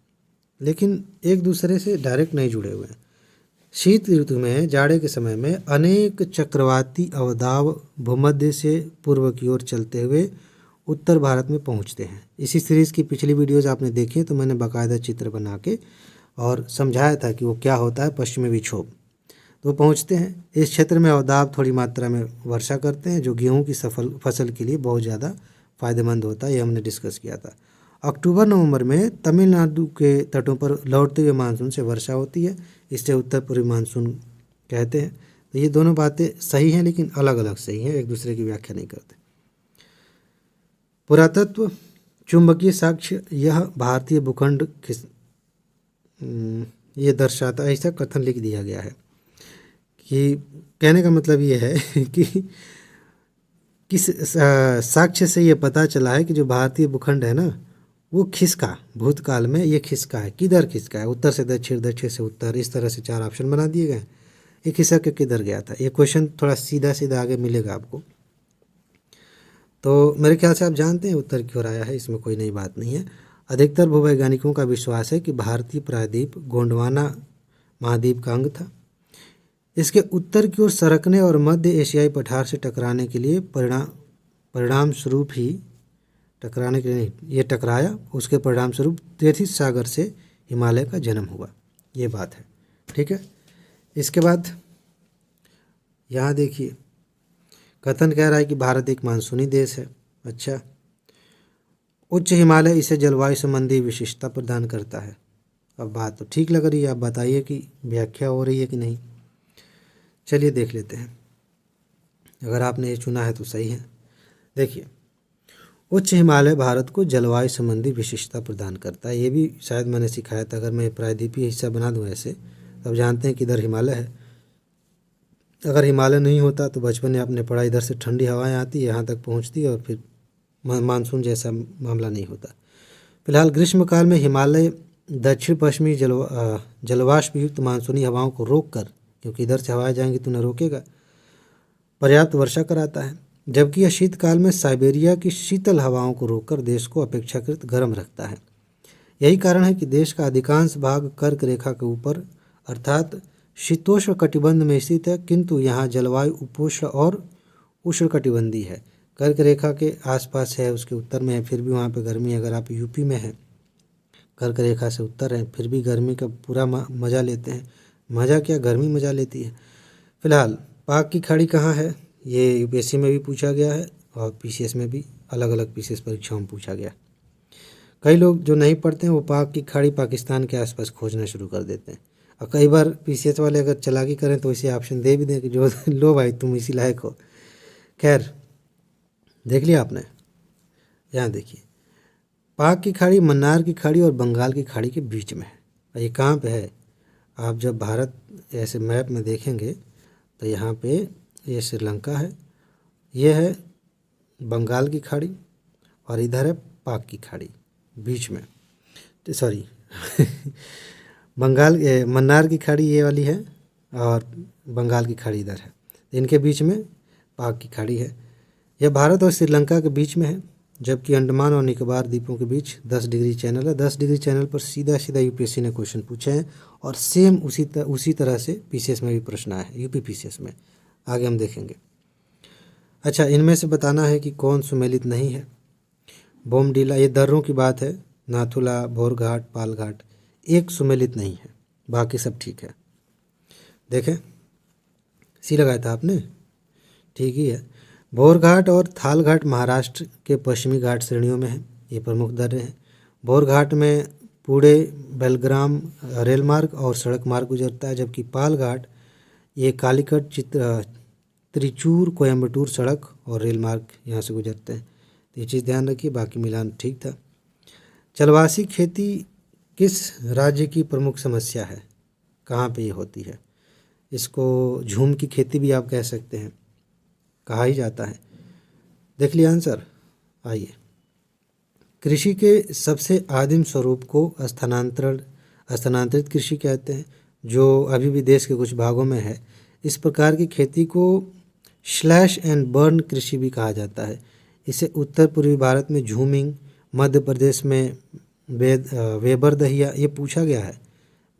लेकिन एक दूसरे से डायरेक्ट नहीं जुड़े हुए हैं। शीत ऋतु में, जाड़े के समय में अनेक चक्रवाती अवदाब भूमध्य से पूर्व की ओर चलते हुए उत्तर भारत में पहुंचते हैं। इसी सीरीज़ की पिछली वीडियोज़ आपने देखी है, तो मैंने बाकायदा चित्र बना के और समझाया था कि वो क्या होता है, पश्चिमी विक्षोभ। तो वो पहुँचते हैं इस क्षेत्र में, अवदाब थोड़ी मात्रा में वर्षा करते हैं, जो गेहूँ की फसल के लिए बहुत ज़्यादा फ़ायदेमंद होता है, ये हमने डिस्कस किया था। अक्टूबर नवंबर में तमिलनाडु के तटों पर लौटते हुए मानसून से वर्षा होती है, इससे उत्तर पूर्वी मानसून कहते हैं। तो ये दोनों बातें सही हैं लेकिन अलग अलग सही हैं, एक दूसरे की व्याख्या नहीं करते। पुरातत्व चुंबकीय साक्ष्य, यह भारतीय भूखंड ये दर्शाता, ऐसा कथन लिख दिया गया है कि कहने का मतलब ये है कि किस साक्ष्य से ये पता चला है कि जो भारतीय भूखंड है ना, वो खिसका, भूतकाल में ये खिसका है। किधर खिसका है? उत्तर से दक्षिण, दक्षिण से उत्तर, इस तरह से चार ऑप्शन बना दिए गए। ये खिसक के किधर गया था? ये क्वेश्चन थोड़ा सीधा सीधा आगे मिलेगा आपको। तो मेरे ख्याल से आप जानते हैं उत्तर की ओर आया है, इसमें कोई नई बात नहीं है। अधिकतर भूवैज्ञानिकों का विश्वास है कि भारतीय प्रायद्वीप गोंडवाना महाद्वीप का अंग था। इसके उत्तर की ओर सरकने और मध्य एशियाई पठार से टकराने के लिए परिणाम स्वरूप ही, टकराने के लिए नहीं, ये टकराया, उसके परिणाम स्वरूप तैथिस सागर से हिमालय का जन्म हुआ। ये बात है, ठीक है। इसके बाद यहाँ देखिए, कथन कह रहा है कि भारत एक मानसूनी देश है। अच्छा, उच्च हिमालय इसे जलवायु संबंधी विशेषता प्रदान करता है। अब बात तो ठीक लग रही है, आप बताइए कि व्याख्या हो रही है कि नहीं। चलिए देख लेते हैं, अगर आपने ये चुना है तो सही है। देखिए, उच्च हिमालय भारत को जलवायु संबंधी विशिष्टता प्रदान करता है। ये भी शायद मैंने सिखाया था, अगर मैं प्रायद्वीपीय हिस्सा बना दूं ऐसे, तब जानते हैं कि इधर हिमालय है। अगर हिमालय नहीं होता तो बचपन में आपने पढ़ा, इधर से ठंडी हवाएं आती है, यहाँ तक पहुँचती और फिर मानसून जैसा मामला नहीं होता। फिलहाल ग्रीष्मकाल में हिमालय दक्षिण पश्चिमी जलवाष्प युक्त मानसूनी हवाओं को रोककर, क्योंकि इधर से हवाएं जाएंगी तो न रोकेगा, पर्याप्त वर्षा कराता है, जबकि यह शीतकाल में साइबेरिया की शीतल हवाओं को रोककर देश को अपेक्षाकृत गर्म रखता है। यही कारण है कि देश का अधिकांश भाग कर्क रेखा के ऊपर अर्थात शीतोष्ण कटिबंध में स्थित है, किंतु यहाँ जलवायु उपोष्ण और उष्णकटिबंधीय है। कर्क रेखा के आसपास है, उसके उत्तर में है, फिर भी वहाँ पे गर्मी है। अगर आप यूपी में हैं, कर्क रेखा से उत्तर है, फिर भी गर्मी का पूरा मज़ा लेते हैं। मज़ा क्या, गर्मी मज़ा लेती है। फिलहाल पाक की खाड़ी कहाँ है, ये यूपीएससी में भी पूछा गया है और पीसीएस में भी, अलग अलग पीसीएस परीक्षाओं में पूछा गया। कई लोग जो नहीं पढ़ते हैं वो पाक की खाड़ी पाकिस्तान के आसपास खोजना शुरू कर देते हैं, और कई बार पीसीएस वाले अगर चालाकी करें तो इसे ऑप्शन दे भी दें कि जो लो भाई तुम इसी लायक हो। खैर, देख लिया आपने, यहाँ देखिए, पाक की खाड़ी मन्नार की खाड़ी और बंगाल की खाड़ी के बीच में है। ये कहाँ पे है, आप जब भारत ऐसे मैप में देखेंगे तो यहाँ पे ये श्रीलंका है, ये है बंगाल की खाड़ी, और इधर है पाक की खाड़ी बीच में, सॉरी मन्नार की खाड़ी ये वाली है और बंगाल की खाड़ी इधर है, इनके बीच में पाक की खाड़ी है। यह भारत और श्रीलंका के बीच में है, जबकि अंडमान और निकोबार द्वीपों के बीच 10 डिग्री चैनल है। 10 डिग्री चैनल पर सीधा सीधा यूपीएससी ने क्वेश्चन पूछे हैं, और सेम उसी तरह से पीसीएस में भी प्रश्न आया है, यूपी पीसीएस में। आगे हम देखेंगे। अच्छा, इनमें से बताना है कि कौन सुमेलित नहीं है। बोमडीला, ये दर्रों की बात है, नाथुला, भोरघाट, पालघाट, एक सुमेलित नहीं है, बाकी सब ठीक है। देखें, सी लगाया था आपने, ठीक ही है। भोरघाट और थालघाट महाराष्ट्र के पश्चिमी घाट श्रेणियों में है, ये प्रमुख दर्रे हैं। भोरघाट में पुणे बेलग्राम रेल मार्ग और सड़क मार्ग गुजरता है, जबकि पालघाट ये कालीकट त्रिचूर कोयम्बटूर सड़क और रेल मार्ग यहाँ से गुजरते हैं। तो ये चीज़ ध्यान रखिए, बाकी मिलान ठीक था। चलवासी खेती किस राज्य की प्रमुख समस्या है, कहाँ पे ये होती है? इसको झूम की खेती भी आप कह सकते हैं, कहा ही जाता है। देख लिया आंसर। आइए, कृषि के सबसे आदिम स्वरूप को स्थानांतरित कृषि कहते हैं, जो अभी भी देश के कुछ भागों में है। इस प्रकार की खेती को स्लैश एंड बर्न कृषि भी कहा जाता है। इसे उत्तर पूर्वी भारत में झूमिंग, मध्य प्रदेश में वेबर दहिया, ये पूछा गया है,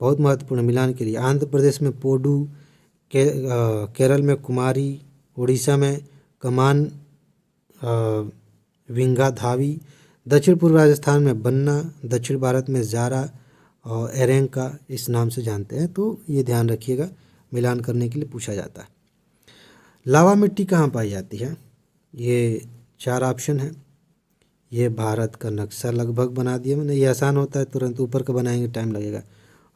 बहुत महत्वपूर्ण मिलान के लिए। आंध्र प्रदेश में पोडू, केरल में कुमारी, उड़ीसा में कमान विंगा धावी, दक्षिण पूर्व राजस्थान में बन्ना, दक्षिण भारत में जारा और एरेंका इस नाम से जानते हैं। तो ये ध्यान रखिएगा, मिलान करने के लिए पूछा जाता है। लावा मिट्टी कहाँ पाई जाती है? ये 4 ऑप्शन है। ये भारत का नक्शा लगभग बना दिया मैंने, ये आसान होता है, तुरंत ऊपर का बनाएंगे टाइम लगेगा।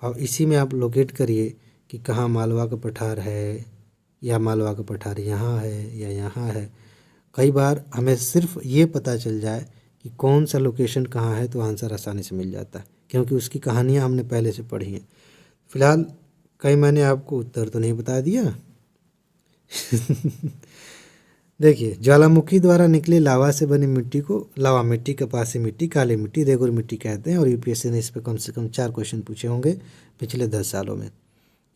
और इसी में आप लोकेट करिए कि कहाँ मालवा का पठार है, या मालवा का पठार यहाँ है या यहाँ है। कई बार हमें सिर्फ ये पता चल जाए कि कौन सा लोकेशन कहाँ है तो आंसर आसानी से मिल जाता है, क्योंकि उसकी कहानियाँ हमने पहले से पढ़ी हैं। फिलहाल कहीं मैंने आपको उत्तर तो नहीं बता दिया देखिए, ज्वालामुखी द्वारा निकले लावा से बनी मिट्टी को लावा मिट्टी, कपासी मिट्टी, काली मिट्टी, रेगुर मिट्टी कहते हैं। और यूपीएससी ने इस पर कम से कम 4 क्वेश्चन पूछे होंगे पिछले 10 सालों में।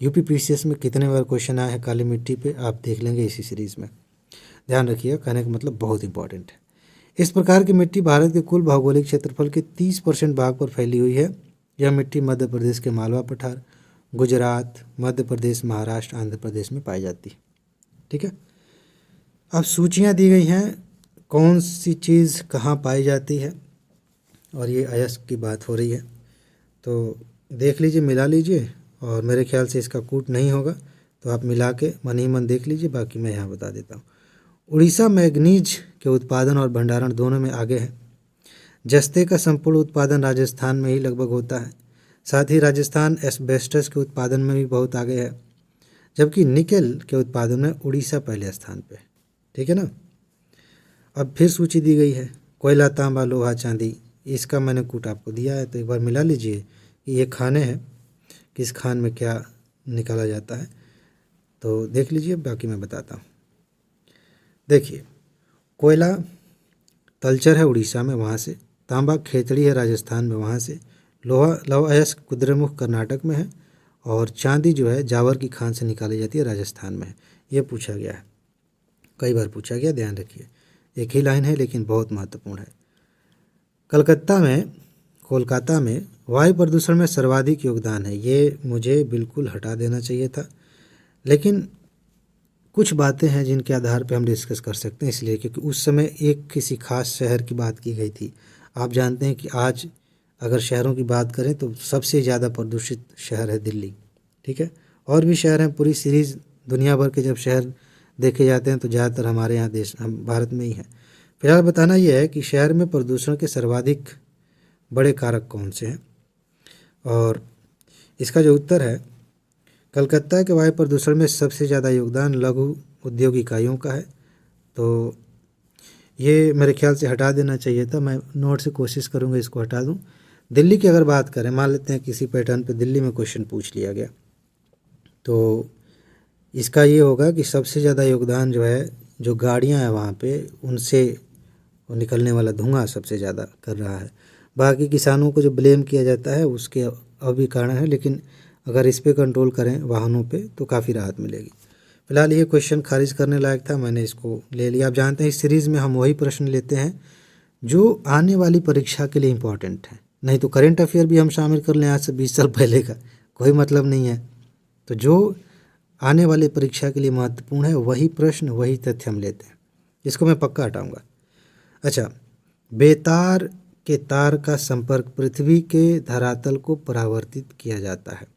यूपी पीसीएस में कितने बार क्वेश्चन आए हैं काली मिट्टी पे, आप देख लेंगे इसी सीरीज़ में। ध्यान रखिएगा, कहने का मतलब बहुत इंपॉर्टेंट है। इस प्रकार की मिट्टी भारत के कुल भौगोलिक क्षेत्रफल के 30% भाग पर फैली हुई है। यह मिट्टी मध्य प्रदेश के मालवा पठार, गुजरात, मध्य प्रदेश, महाराष्ट्र, आंध्र प्रदेश में पाई जाती है। ठीक है, अब सूचियाँ दी गई हैं कौन सी चीज़ कहाँ पाई जाती है, और ये अयस्क की बात हो रही है, तो देख लीजिए, मिला लीजिए। और मेरे ख्याल से इसका कूट नहीं होगा, तो आप मिला के मन ही मन देख लीजिए, बाकी मैं यहाँ बता देता हूँ। उड़ीसा मैग्नीज के उत्पादन और भंडारण दोनों में आगे है। जस्ते का संपूर्ण उत्पादन राजस्थान में ही लगभग होता है। साथ ही राजस्थान एस्बेस्टस के उत्पादन में भी बहुत आगे है। जबकि निकेल के उत्पादन में उड़ीसा पहले स्थान पे है। ठीक है ना। अब फिर सूची दी गई है, कोयला, तांबा, लोहा, चांदी। इसका मैंने कूट आपको दिया है, तो एक बार मिला लीजिए कि ये खाने हैं, किस खान में क्या निकाला जाता है, तो देख लीजिए, बाकी मैं बताता हूँ। देखिए, कोयला तलचर है उड़ीसा में, वहाँ से। तांबा खेतड़ी है राजस्थान में, वहाँ से। लोहा लौह अयस्क कुद्रेमुख कर्नाटक में है। और चांदी जो है जावर की खान से निकाली जाती है, राजस्थान में है। ये पूछा गया है, कई बार पूछा गया, ध्यान रखिए। एक ही लाइन है लेकिन बहुत महत्वपूर्ण है। कोलकाता में वायु प्रदूषण में सर्वाधिक योगदान है। ये मुझे बिल्कुल हटा देना चाहिए था, लेकिन कुछ बातें हैं जिनके आधार पे हम डिस्कस कर सकते हैं, इसलिए क्योंकि उस समय एक किसी खास शहर की बात की गई थी। आप जानते हैं कि आज अगर शहरों की बात करें तो सबसे ज़्यादा प्रदूषित शहर है दिल्ली। ठीक है, और भी शहर हैं, पूरी सीरीज़ दुनिया भर के जब शहर देखे जाते हैं तो ज़्यादातर हमारे यहाँ हम भारत में ही हैं। फिलहाल बताना यह है कि शहर में प्रदूषण के सर्वाधिक बड़े कारक कौन से हैं, और इसका जो उत्तर है, कलकत्ता के वायु प्रदूषण में सबसे ज़्यादा योगदान लघु उद्योग इकाइयों का है। तो ये मेरे ख्याल से हटा देना चाहिए था, मैं नोट से कोशिश करूँगा इसको हटा दूँ। दिल्ली की अगर बात करें, मान लेते हैं किसी पैटर्न पे दिल्ली में क्वेश्चन पूछ लिया गया, तो इसका ये होगा कि सबसे ज़्यादा योगदान जो है, जो गाड़ियाँ हैं वहाँ पे, उनसे निकलने वाला धुआं सबसे ज़्यादा कर रहा है। बाकी किसानों को जो ब्लेम किया जाता है उसके और भी कारण है, लेकिन अगर इस पे कंट्रोल करें वाहनों पे तो काफ़ी राहत मिलेगी। फिलहाल ये क्वेश्चन खारिज करने लायक था, मैंने इसको ले लिया। आप जानते हैं इस सीरीज़ में हम वही प्रश्न लेते हैं जो आने वाली परीक्षा के लिए इम्पोर्टेंट है, नहीं तो करेंट अफेयर भी हम शामिल कर लें आज से 20 साल पहले का, कोई मतलब नहीं है। तो जो आने वाले परीक्षा के लिए महत्वपूर्ण है वही प्रश्न, वही तथ्य हम लेते हैं। इसको मैं पक्का हटाऊंगा। अच्छा, बेतार के तार का संपर्क पृथ्वी के धरातल को परावर्तित किया जाता है।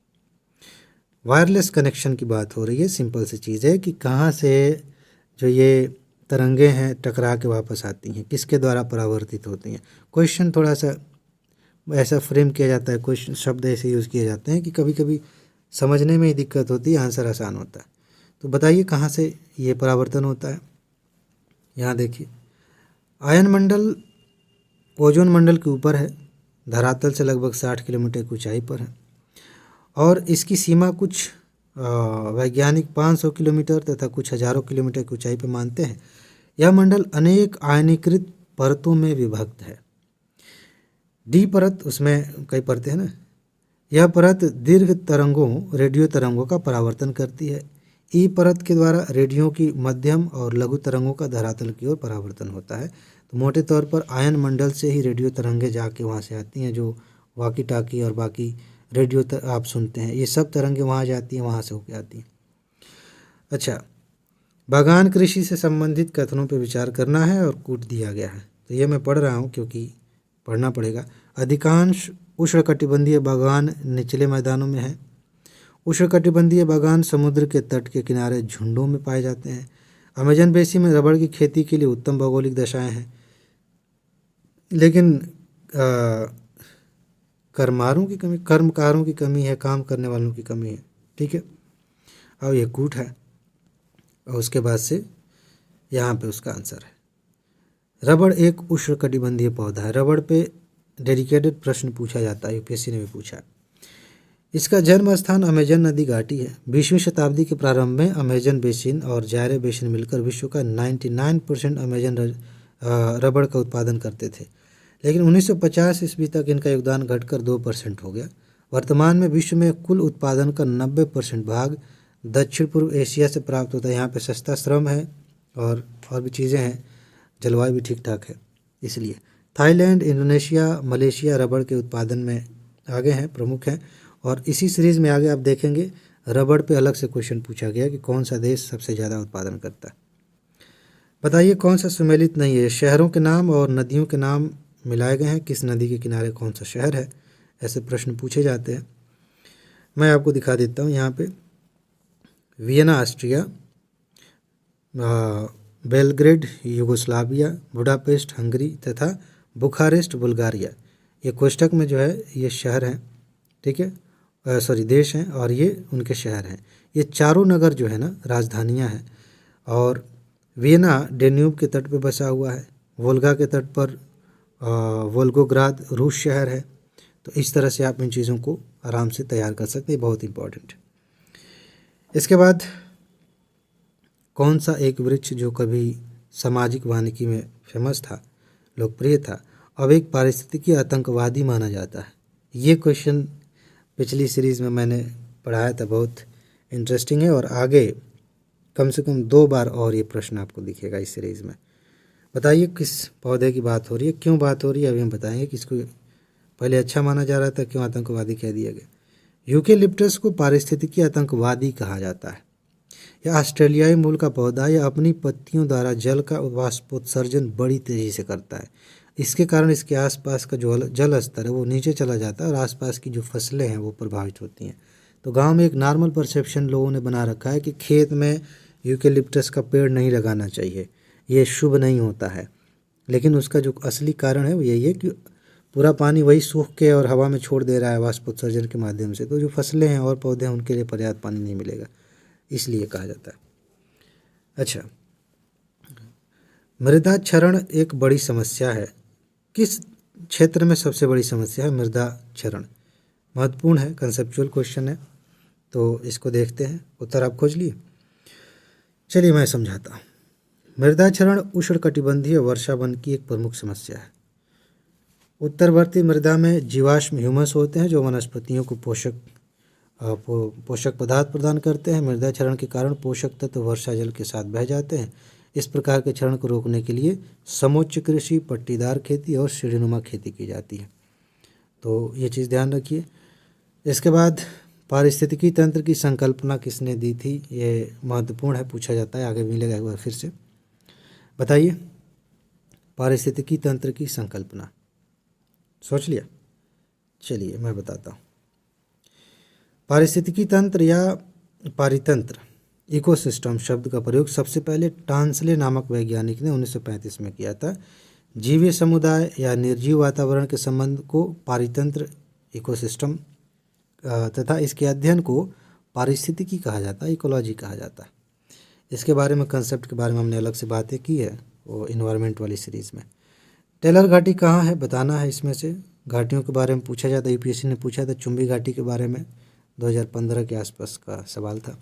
वायरलेस कनेक्शन की बात हो रही है, सिंपल सी चीज़ है कि कहाँ से जो ये तरंगे हैं टकरा के वापस आती हैं, किसके द्वारा परावर्तित होती हैं। क्वेश्चन थोड़ा सा ऐसा फ्रेम किया जाता है, क्वेश्चन शब्द ऐसे यूज़ किए जाते हैं कि कभी कभी समझने में ही दिक्कत होती है, आंसर आसान होता है। तो बताइए कहाँ से ये परावर्तन होता है। यहाँ देखिए, आयन मंडल ओजोन मंडल के ऊपर है, धरातल से लगभग 60 किलोमीटर की ऊंचाई पर है, और इसकी सीमा कुछ वैज्ञानिक 500 किलोमीटर तथा कुछ हजारों किलोमीटर की ऊंचाई पर मानते हैं। यह मंडल अनेक आयनीकृत परतों में विभक्त है। डी परत, उसमें कई परतें हैं ना, यह परत दीर्घ तरंगों, रेडियो तरंगों का परावर्तन करती है। ई परत के द्वारा रेडियो की मध्यम और लघु तरंगों का धरातल की ओर परावर्तन होता है। तो मोटे तौर पर आयन मंडल से ही रेडियो तरंगे जाके वहाँ से आती हैं, जो वाकी टाकी और बाकी रेडियो आप सुनते हैं, ये सब तरंगे वहाँ जाती हैं, वहाँ से होके आती हैं। अच्छा, बागान कृषि से संबंधित कथनों पर विचार करना है और कूट दिया गया है, तो ये मैं पढ़ रहा हूँ क्योंकि पढ़ना पड़ेगा। अधिकांश उष्णकटिबंधीय बागान निचले मैदानों में है। उष्णकटिबंधीय बागान समुद्र के तट के किनारे झुंडों में पाए जाते हैं। अमेजन बेसिन में रबड़ की खेती के लिए उत्तम भौगोलिक दशाएं हैं, लेकिन कर्मकारों की कमी है, काम करने वालों की कमी है। ठीक है, अब ये कूट है और उसके बाद से यहाँ पे उसका आंसर है। रबड़ एक उष्णकटिबंधीय पौधा है। रबड़ पे डेडिकेटेड प्रश्न पूछा जाता है, यूपीएससी ने भी पूछा। इसका जन्म स्थान अमेजन नदी घाटी है। 20वीं शताब्दी के प्रारंभ में अमेजन बेसिन और जायरे बेसिन मिलकर विश्व का 99% अमेजन रबड़ का उत्पादन करते थे, लेकिन 1950 ईस्वी तक इनका योगदान घटकर 2% हो गया। वर्तमान में विश्व में कुल उत्पादन का 90% भाग दक्षिण पूर्व एशिया से प्राप्त होता है। यहाँ पे सस्ता श्रम है और भी चीज़ें हैं, जलवायु भी ठीक ठाक है, इसलिए थाईलैंड, इंडोनेशिया, मलेशिया रबड़ के उत्पादन में आगे हैं, प्रमुख हैं। और इसी सीरीज़ में आगे आप देखेंगे रबड़ पे अलग से क्वेश्चन पूछा गया कि कौन सा देश सबसे ज़्यादा उत्पादन करता है। बताइए कौन सा सुमेलित नहीं है। शहरों के नाम और नदियों के नाम मिलाए गए हैं, किस नदी के किनारे कौन सा शहर है, ऐसे प्रश्न पूछे जाते हैं। मैं आपको दिखा देता हूँ यहाँ पे, Vienna Austria, Belgrade Yugoslavia, Budapest Hungary तथा बुखारेस्ट बुल्गारिया, ये कोष्टक में जो है ये शहर हैं। ठीक है, देश हैं और ये उनके शहर हैं। ये चारों नगर जो है ना राजधानियां हैं। और वियना डेन्यूब के तट पर बसा हुआ है। वोल्गा के तट पर वोल्गोग्राद रूस शहर है। तो इस तरह से आप इन चीज़ों को आराम से तैयार कर सकते हैं, बहुत इंपॉर्टेंट है। इसके बाद कौन सा एक वृक्ष जो कभी सामाजिक वानिकी में फेमस था, लोकप्रिय था, अब एक पारिस्थितिकी आतंकवादी माना जाता है? ये क्वेश्चन पिछली सीरीज़ में मैंने पढ़ाया था, बहुत इंटरेस्टिंग है। और आगे कम से कम 2 बार और ये प्रश्न आपको दिखेगा इस सीरीज़ में। बताइए किस पौधे की बात हो रही है, क्यों बात हो रही है, अभी हम बताएंगे। किसको पहले अच्छा माना जा रहा था, क्यों आतंकवादी कह दिया गया। यूकेलिप्टस को पारिस्थितिकी आतंकवादी कहा जाता है। यह ऑस्ट्रेलियाई मूल का पौधा, यह अपनी पत्तियों द्वारा जल का वाष्पोत्सर्जन बड़ी तेज़ी से करता है। इसके कारण इसके आसपास का जो जल स्तर है वो नीचे चला जाता है और आसपास की जो फसलें हैं वो प्रभावित होती हैं। तो गांव में एक नॉर्मल परसेप्शन लोगों ने बना रखा है कि खेत में यूकेलिप्टस का पेड़ नहीं लगाना चाहिए, ये शुभ नहीं होता है। लेकिन उसका जो असली कारण है वो यही है कि पूरा पानी वही सूख के और हवा में छोड़ दे रहा है वाष्पोत्सर्जन के माध्यम से। तो जो फसलें हैं और पौधे हैं उनके लिए पर्याप्त पानी नहीं मिलेगा, इसलिए कहा जाता है। अच्छा, मृदा क्षरण एक बड़ी समस्या है। किस क्षेत्र में सबसे बड़ी समस्या है मृदा क्षरण? महत्वपूर्ण है, कंसेप्चुअल क्वेश्चन है, तो इसको देखते हैं। उत्तर आप खोज लिए? चलिए मैं समझाता हूँ। मृदा क्षरण उष्णकटिबंधीय वर्षा वन की एक प्रमुख समस्या है। उत्तरवर्ती मृदा में जीवाश्म ह्यूमस होते हैं जो वनस्पतियों को पोषक पदार्थ प्रदान करते हैं। मृदा क्षरण के कारण पोषक तत्व वर्षा जल के साथ बह जाते हैं। इस प्रकार के क्षरण को रोकने के लिए समोच्च कृषि, पट्टीदार खेती और सीढ़ीनुमा खेती की जाती है। तो ये चीज़ ध्यान रखिए। इसके बाद पारिस्थितिकी तंत्र की संकल्पना किसने दी थी? ये महत्वपूर्ण है, पूछा जाता है, आगे मिलेगा एक बार फिर से। बताइए पारिस्थितिकी तंत्र की संकल्पना, सोच लिया? चलिए मैं बताता हूँ। पारिस्थितिकी तंत्र या पारितंत्र, इकोसिस्टम शब्द का प्रयोग सबसे पहले टांसले नामक वैज्ञानिक ने 1935 में किया था। जीवीय समुदाय या निर्जीव वातावरण के संबंध को पारितंत्र, इकोसिस्टम तथा इसके अध्ययन को पारिस्थितिकी कहा जाता है, इकोलॉजी कहा जाता है। इसके बारे में, कंसेप्ट के बारे में हमने अलग से बातें की है वो इन्वायरमेंट वाली सीरीज़ में। टेलर घाटी कहाँ है बताना है। इसमें से घाटियों के बारे में पूछा जाता है, यूपीएससी ने पूछा था चुंबी घाटी के बारे में, 2015 के आसपास का सवाल था।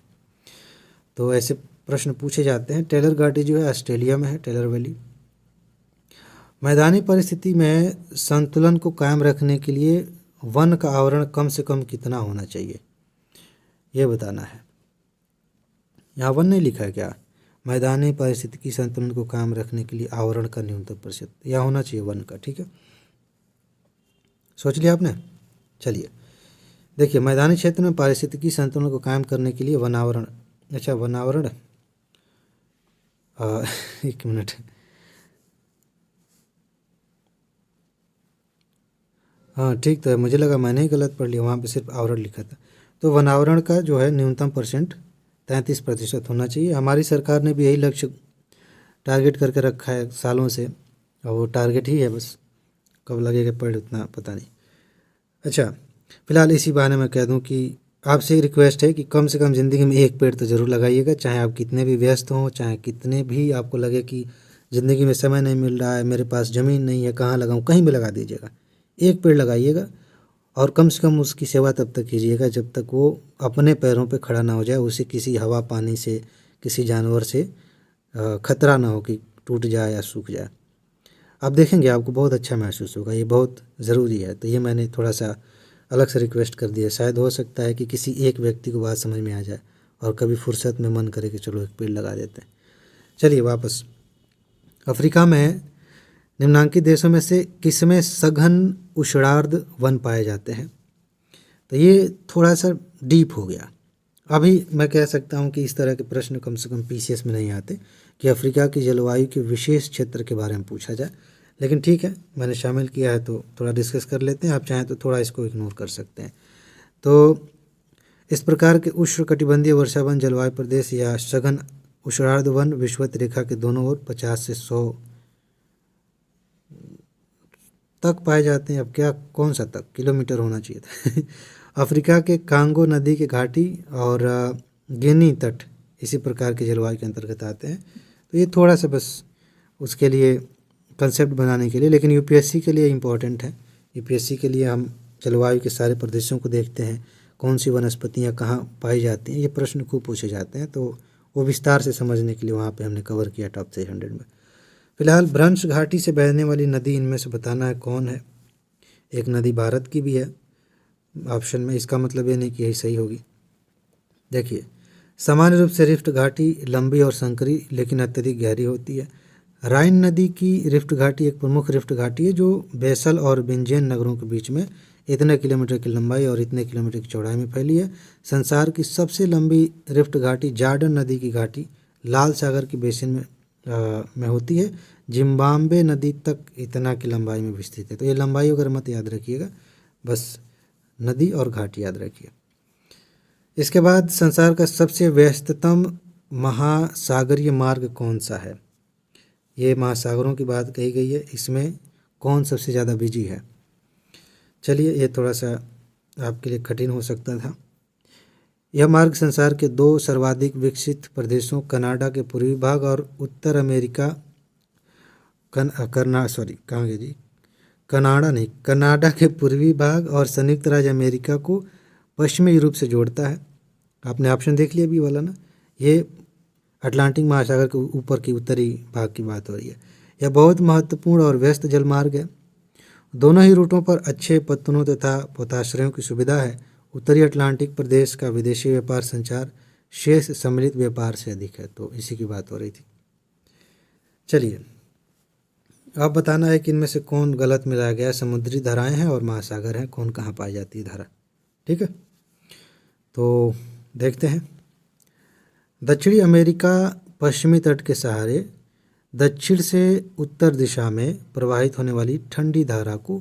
तो ऐसे प्रश्न पूछे जाते हैं। टेलर घाटी जो है ऑस्ट्रेलिया में है, टेलर वैली। मैदानी परिस्थिति में संतुलन को कायम रखने के लिए वन का आवरण कम से कम कितना होना चाहिए, ये बताना है। यहाँ वन नहीं लिखा है क्या? मैदानी परिस्थितिकी संतुलन को कायम रखने के लिए आवरण का न्यूनतम प्रतिशत यहाँ होना चाहिए वन का, ठीक है। सोच लिया आपने? चलिए देखिए, मैदानी क्षेत्र में पारिस्थितिकी संतुलन को कायम करने के लिए वनावरण, अच्छा वनावरण एक मिनट, हाँ ठीक, तो मुझे लगा मैंने ही गलत पढ़ लिया, वहाँ पे सिर्फ आवरण लिखा था। तो वनावरण का जो है न्यूनतम परसेंट 33% होना चाहिए। हमारी सरकार ने भी यही लक्ष्य टारगेट करके रखा है सालों से, और वो टारगेट ही है, बस कब लगेगा पेड़ उतना पता नहीं। अच्छा, फिलहाल इसी बहाने मैं कह दूं कि आपसे एक रिक्वेस्ट है कि कम से कम ज़िंदगी में एक पेड़ तो ज़रूर लगाइएगा, चाहे आप कितने भी व्यस्त हों, चाहे कितने भी आपको लगे कि ज़िंदगी में समय नहीं मिल रहा है, मेरे पास ज़मीन नहीं है, कहाँ लगाऊं, कहीं भी लगा दीजिएगा, एक पेड़ लगाइएगा। और कम से कम उसकी सेवा तब तक कीजिएगा जब तक वो अपने पैरों पे खड़ा ना हो जाए, उसे किसी हवा पानी से, किसी जानवर से खतरा ना हो कि टूट जाए या सूख जाए। आप देखेंगे आपको बहुत अच्छा महसूस होगा, ये बहुत ज़रूरी है। तो ये मैंने थोड़ा सा अलग से रिक्वेस्ट कर दिया, शायद हो सकता है कि किसी एक व्यक्ति को बात समझ में आ जाए और कभी फुर्सत में मन करे कि चलो एक पेड़ लगा देते हैं। चलिए वापस, अफ्रीका में निम्नांकित देशों में से किसमें सघन उष्णार्ध वन पाए जाते हैं? तो ये थोड़ा सा डीप हो गया। अभी मैं कह सकता हूँ कि इस तरह के प्रश्न कम से कम पीसीएस में नहीं आते कि अफ्रीका की जलवायु के विशेष क्षेत्र के बारे में पूछा जाए, लेकिन ठीक है मैंने शामिल किया है तो थोड़ा डिस्कस कर लेते हैं। आप चाहें तो थोड़ा इसको इग्नोर कर सकते हैं। तो इस प्रकार के उष्णकटिबंधीय वर्षावन जलवायु प्रदेश या सघन उष्णार्ध वन विषुवत रेखा के दोनों ओर 50 से 100 तक पाए जाते हैं। अब क्या, कौन सा तक, किलोमीटर होना चाहिए था अफ्रीका के कांगो नदी के घाटी और गिनी तट इसी प्रकार के जलवायु के अंतर्गत आते हैं। तो ये थोड़ा सा बस उसके लिए कंसेप्ट बनाने के लिए, लेकिन यूपीएससी के लिए इम्पोर्टेंट है। यूपीएससी के लिए हम जलवायु के सारे प्रदेशों को देखते हैं, कौन सी वनस्पतियाँ कहाँ पाई जाती हैं, ये प्रश्न खूब पूछे जाते हैं। तो वो विस्तार से समझने के लिए वहाँ पे हमने कवर किया टॉप 300 में। फिलहाल भ्रंश घाटी से बहने वाली नदी इनमें से बताना है कौन है। एक नदी भारत की भी है ऑप्शन में, इसका मतलब ये नहीं कि यही सही होगी। देखिए, सामान्य रूप से रिफ्ट घाटी लंबी और संकरी लेकिन अत्यधिक गहरी होती है। राइन नदी की रिफ्ट घाटी एक प्रमुख रिफ्ट घाटी है जो बेसल और बिंजेन नगरों के बीच में इतने किलोमीटर की लंबाई और इतने किलोमीटर की चौड़ाई में फैली है। संसार की सबसे लंबी रिफ्ट घाटी जॉर्डन नदी की घाटी लाल सागर की बेसिन में होती है। जिम्बाब्वे नदी तक इतना की लंबाई में विस्तृत है। तो ये लंबाई अगर मत याद रखिएगा, बस नदी और घाटी याद रखिए। इसके बाद संसार का सबसे व्यस्ततम महासागरीय मार्ग कौन सा है। ये महासागरों की बात कही गई है, इसमें कौन सबसे ज़्यादा बिजी है। चलिए, ये थोड़ा सा आपके लिए कठिन हो सकता था। यह मार्ग संसार के दो सर्वाधिक विकसित प्रदेशों कनाडा के पूर्वी भाग और उत्तर अमेरिका कनाडा के पूर्वी भाग और संयुक्त राज्य अमेरिका को पश्चिमी यूरोप से जोड़ता है। आपने ऑप्शन देख लिया भी वाला ना, ये अटलांटिक महासागर के ऊपर की उत्तरी भाग की बात हो रही है। यह बहुत महत्वपूर्ण और व्यस्त जलमार्ग है। दोनों ही रूटों पर अच्छे पत्तनों तथा पोताश्रयों की सुविधा है। उत्तरी अटलांटिक प्रदेश का विदेशी व्यापार संचार शेष सम्मिलित व्यापार से अधिक है। तो इसी की बात हो रही थी। चलिए, अब बताना है कि इनमें से कौन गलत मिलाया गया। समुद्री धाराएं हैं और महासागर हैं, कौन कहाँ पाई जाती है धारा। ठीक है, तो देखते हैं। दक्षिणी अमेरिका पश्चिमी तट के सहारे दक्षिण से उत्तर दिशा में प्रवाहित होने वाली ठंडी धारा को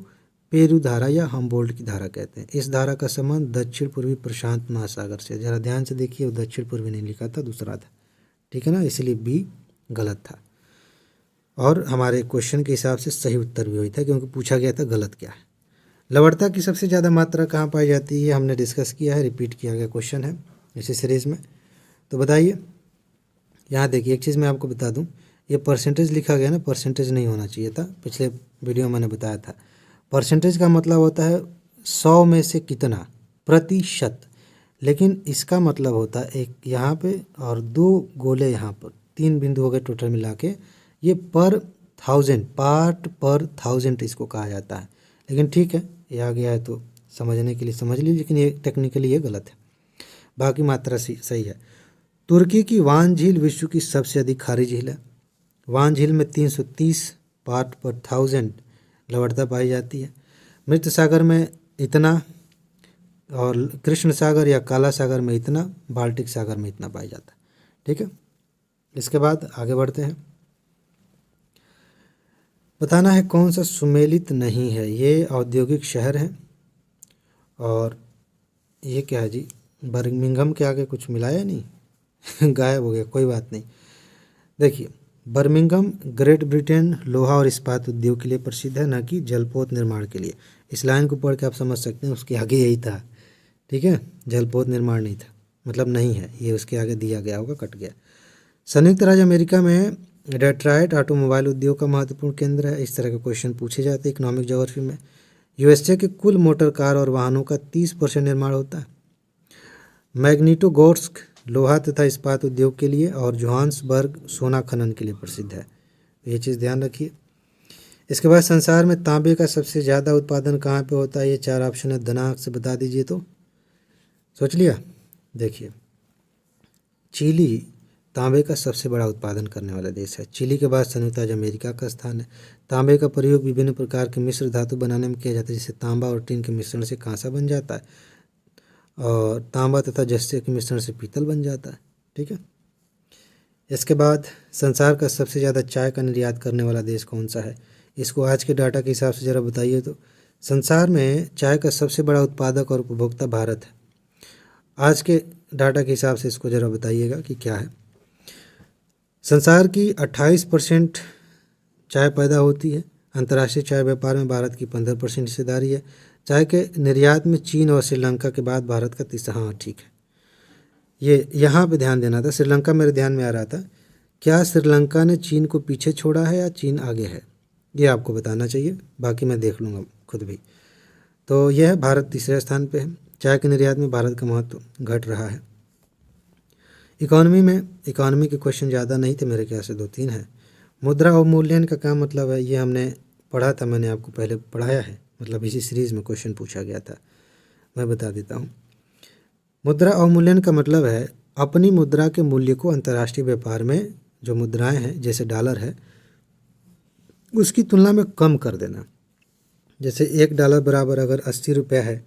पेरू धारा या हम्बोल्ट की धारा कहते हैं। इस धारा का संबंध दक्षिण पूर्वी प्रशांत महासागर से। जरा ध्यान से देखिए, वो दक्षिण पूर्वी नहीं लिखा था, दूसरा था। ठीक है ना, इसलिए बी गलत था। और हमारे क्वेश्चन के हिसाब से सही उत्तर भी वही था, क्योंकि पूछा गया था गलत क्या है। लवणता की सबसे ज़्यादा मात्रा कहाँ पाई जाती है, हमने डिस्कस किया है, रिपीट किया गया क्वेश्चन है इसी सीरीज़ में। तो बताइए, यहाँ देखिए, एक चीज़ मैं आपको बता दूँ, ये परसेंटेज लिखा गया ना, परसेंटेज नहीं होना चाहिए था। पिछले वीडियो में मैंने बताया था, परसेंटेज का मतलब होता है 100 में से कितना, प्रतिशत। लेकिन इसका मतलब होता है एक यहाँ पे और 2 गोले यहाँ पर, 3 बिंदु हो गए टोटल मिला के, ये पर 1000, पार्ट पर 1000 इसको कहा जाता है। लेकिन ठीक है, ये आ गया है तो समझने के लिए समझ लीजिए, लेकिन ये टेक्निकली ये गलत है। बाकी मात्रा सही है। तुर्की की वान झील विश्व की सबसे अधिक खारी झील है। वान झील में 330 पार्ट पर 1000 लवणता पाई जाती है। मृत सागर में इतना, और कृष्ण सागर या काला सागर में इतना, बाल्टिक सागर में इतना पाया जाता है। ठीक है, इसके बाद आगे बढ़ते हैं। बताना है कौन सा सुमेलित नहीं है। ये औद्योगिक शहर है। और ये क्या है जी, बर्मिंघम के आगे कुछ मिलाया नहीं गायब हो गया, कोई बात नहीं। देखिए, बर्मिंघम ग्रेट ब्रिटेन लोहा और इस्पात उद्योग के लिए प्रसिद्ध है, न कि जलपोत निर्माण के लिए। इस लाइन को पढ़ के आप समझ सकते हैं, उसके आगे यही था। ठीक है, जलपोत निर्माण नहीं था, मतलब नहीं है, ये उसके आगे दिया गया होगा, कट गया। संयुक्त राज्य अमेरिका में डेट्रॉयट ऑटोमोबाइल उद्योग का महत्वपूर्ण केंद्र है। इस तरह के क्वेश्चन पूछे जाते हैं इकोनॉमिक ज्योग्राफी में। यूएसए के कुल मोटर कार और वाहनों का 30% निर्माण होता है। मैग्नीटोगोर्स्क लोहा तथा इस्पात उद्योग के लिए और जोहान्सबर्ग सोना खनन के लिए प्रसिद्ध है। ये चीज़ ध्यान रखिए। इसके बाद संसार में तांबे का सबसे ज़्यादा उत्पादन कहाँ पे होता है। ये 4 ऑप्शन है, दिनांक से बता दीजिए तो सोच लिया। देखिए, चिली तांबे का सबसे बड़ा उत्पादन करने वाला देश है। चिली के बाद संयुक्त राज्य अमेरिका का स्थान है। तांबे का प्रयोग विभिन्न प्रकार के मिश्र धातु बनाने में किया जाता है, जिससे तांबा और टीन के मिश्रण से कांसा बन जाता है, और तांबा तथा जस्ते के मिश्रण से पीतल बन जाता है। ठीक है, इसके बाद संसार का सबसे ज़्यादा चाय का निर्यात करने वाला देश कौन सा है। इसको आज के डाटा के हिसाब से ज़रा बताइए। तो संसार में चाय का सबसे बड़ा उत्पादक और उपभोक्ता भारत है। आज के डाटा के हिसाब से इसको ज़रा बताइएगा कि क्या है। संसार की 28% चाय पैदा होती है, अंतर्राष्ट्रीय चाय व्यापार में भारत की 15% हिस्सेदारी है। चाय के निर्यात में चीन और श्रीलंका के बाद भारत का तीसरा, हाँ ठीक है, ये यहाँ पे ध्यान देना था। श्रीलंका मेरे ध्यान में आ रहा था, क्या श्रीलंका ने चीन को पीछे छोड़ा है या चीन आगे है, ये आपको बताना चाहिए, बाकी मैं देख लूँगा खुद भी। तो यह है, भारत तीसरे स्थान पे है। चाय के निर्यात में भारत का महत्व घट रहा है। इकोनॉमी के क्वेश्चन ज़्यादा नहीं थे मेरे ख्याल से, 2-3 है। मुद्रा अवमूल्यन का क्या मतलब है, ये हमने पढ़ा था, मैंने आपको पहले पढ़ाया है, मतलब इसी सीरीज़ में क्वेश्चन पूछा गया था, मैं बता देता हूँ। मुद्रा अवमूल्यन का मतलब है अपनी मुद्रा के मूल्य को अंतर्राष्ट्रीय व्यापार में जो मुद्राएं हैं जैसे डॉलर है उसकी तुलना में कम कर देना। जैसे $1 बराबर अगर 80 रुपया है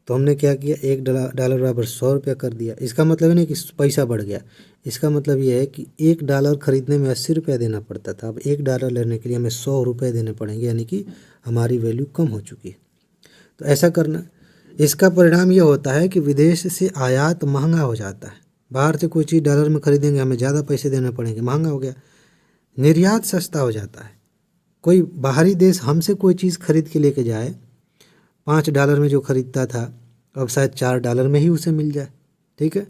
तो हमने क्या किया, $1 बराबर 100 रुपया कर दिया। इसका मतलब ही नहीं कि पैसा बढ़ गया, इसका मतलब ये है कि $1 खरीदने में 80 रुपया देना पड़ता था, अब $1 लेने के लिए हमें 100 रुपये देने पड़ेंगे, यानी कि हमारी वैल्यू कम हो चुकी है। तो ऐसा करना, इसका परिणाम ये होता है कि विदेश से आयात महंगा हो जाता है। बाहर से कोई चीज़ डॉलर में खरीदेंगे, हमें ज़्यादा पैसे देने पड़ेंगे, महंगा हो गया। निर्यात सस्ता हो जाता है, कोई बाहरी देश हमसे कोई चीज़ खरीद के लेके जाए, $5 में जो खरीदता था अब शायद $4 में ही उसे मिल जाए, ठीक है।